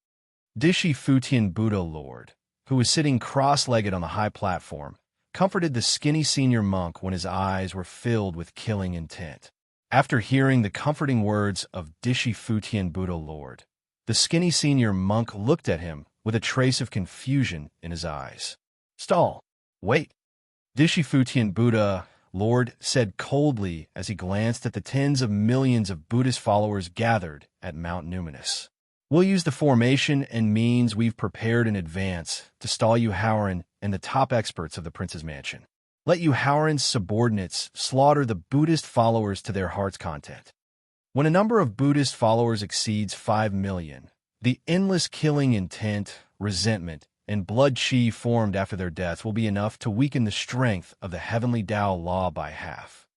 [SPEAKER 1] Dishi Futian Buddha Lord, who was sitting cross-legged on the high platform, comforted the skinny senior monk when his eyes were filled with killing intent. After hearing the comforting words of Dishi Futian Buddha Lord, the skinny senior monk looked at him with a trace of confusion in his eyes. "Stall. Wait." Dishi Futian Buddha Lord said coldly as he glanced at the tens of millions of Buddhist followers gathered at Mount Numinous. We'll use the formation and means we've prepared in advance to stall Yu Haoran and the top experts of the prince's mansion. Let Yu Haoran's subordinates slaughter the Buddhist followers to their heart's content. When a number of Buddhist followers exceeds 5 million, the endless killing intent, resentment, and blood qi formed after their deaths will be enough to weaken the strength of the heavenly Tao law by half.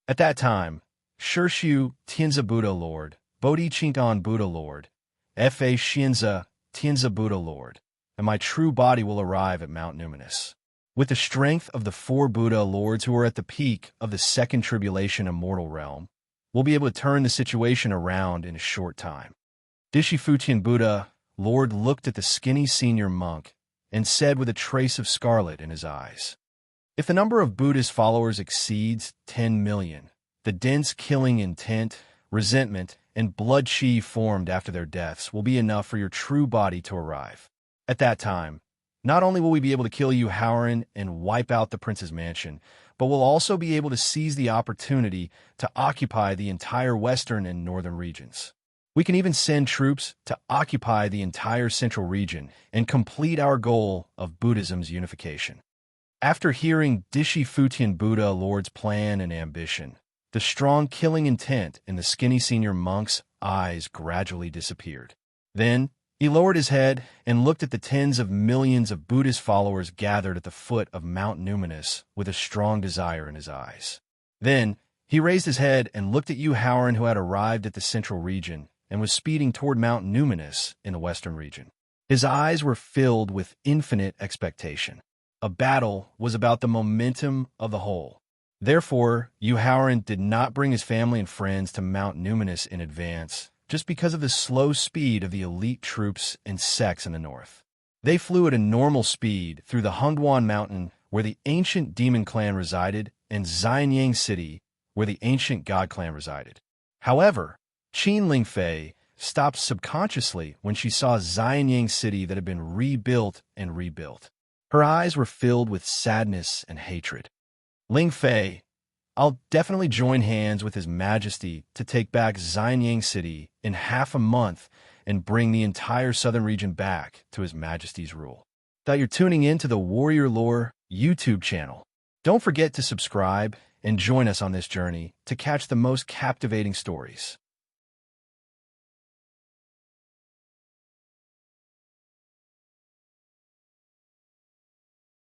[SPEAKER 1] At that time, Shirshu Tianza Buddha Lord, Bodhi Chintan Buddha Lord, Fa Xianza Tianza Buddha Lord, and my true body will arrive at Mount Numinous. With the strength of the 4 Buddha Lords who are at the peak of the second tribulation immortal realm, we'll be able to turn the situation around in a short time. Dishifutian Buddha Lord looked at the skinny senior monk and said with a trace of scarlet in his eyes, "If the number of Buddhist followers exceeds 10 million, the dense killing intent, resentment, and blood qi formed after their deaths will be enough for your true body to arrive. At that time, not only will we be able to kill Yu Haoran and wipe out the prince's mansion, but we'll also be able to seize the opportunity to occupy the entire western and northern regions. We can even send troops to occupy the entire central region and complete our goal of Buddhism's unification." After hearing Dishifutian Buddha Lord's plan and ambition, the strong killing intent in the skinny senior monk's eyes gradually disappeared. Then, he lowered his head and looked at the tens of millions of Buddhist followers gathered at the foot of Mount Numinous with a strong desire in his eyes. Then, he raised his head and looked at Yu Haoran, who had arrived at the central region and was speeding toward Mount Numinous in the western region. His eyes were filled with infinite expectation. A battle was about the momentum of the whole. Therefore, Yu Haoran did not bring his family and friends to Mount Numinous in advance, just because of the slow speed of the elite troops and sects in the north. They flew at a normal speed through the Hongduan Mountain, where the ancient demon clan resided, and Xianyang City, where the ancient god clan resided. However, Qin Lingfei stopped subconsciously when she saw Xianyang City that had been rebuilt and rebuilt. Her eyes were filled with sadness and hatred. "Lingfei, I'll definitely join hands with His Majesty to take back Xianyang City in half a month and bring the entire southern region back to His Majesty's rule." That you're tuning in to the Warrior Lore YouTube channel. Don't forget to subscribe and join us on this journey to catch the most captivating stories.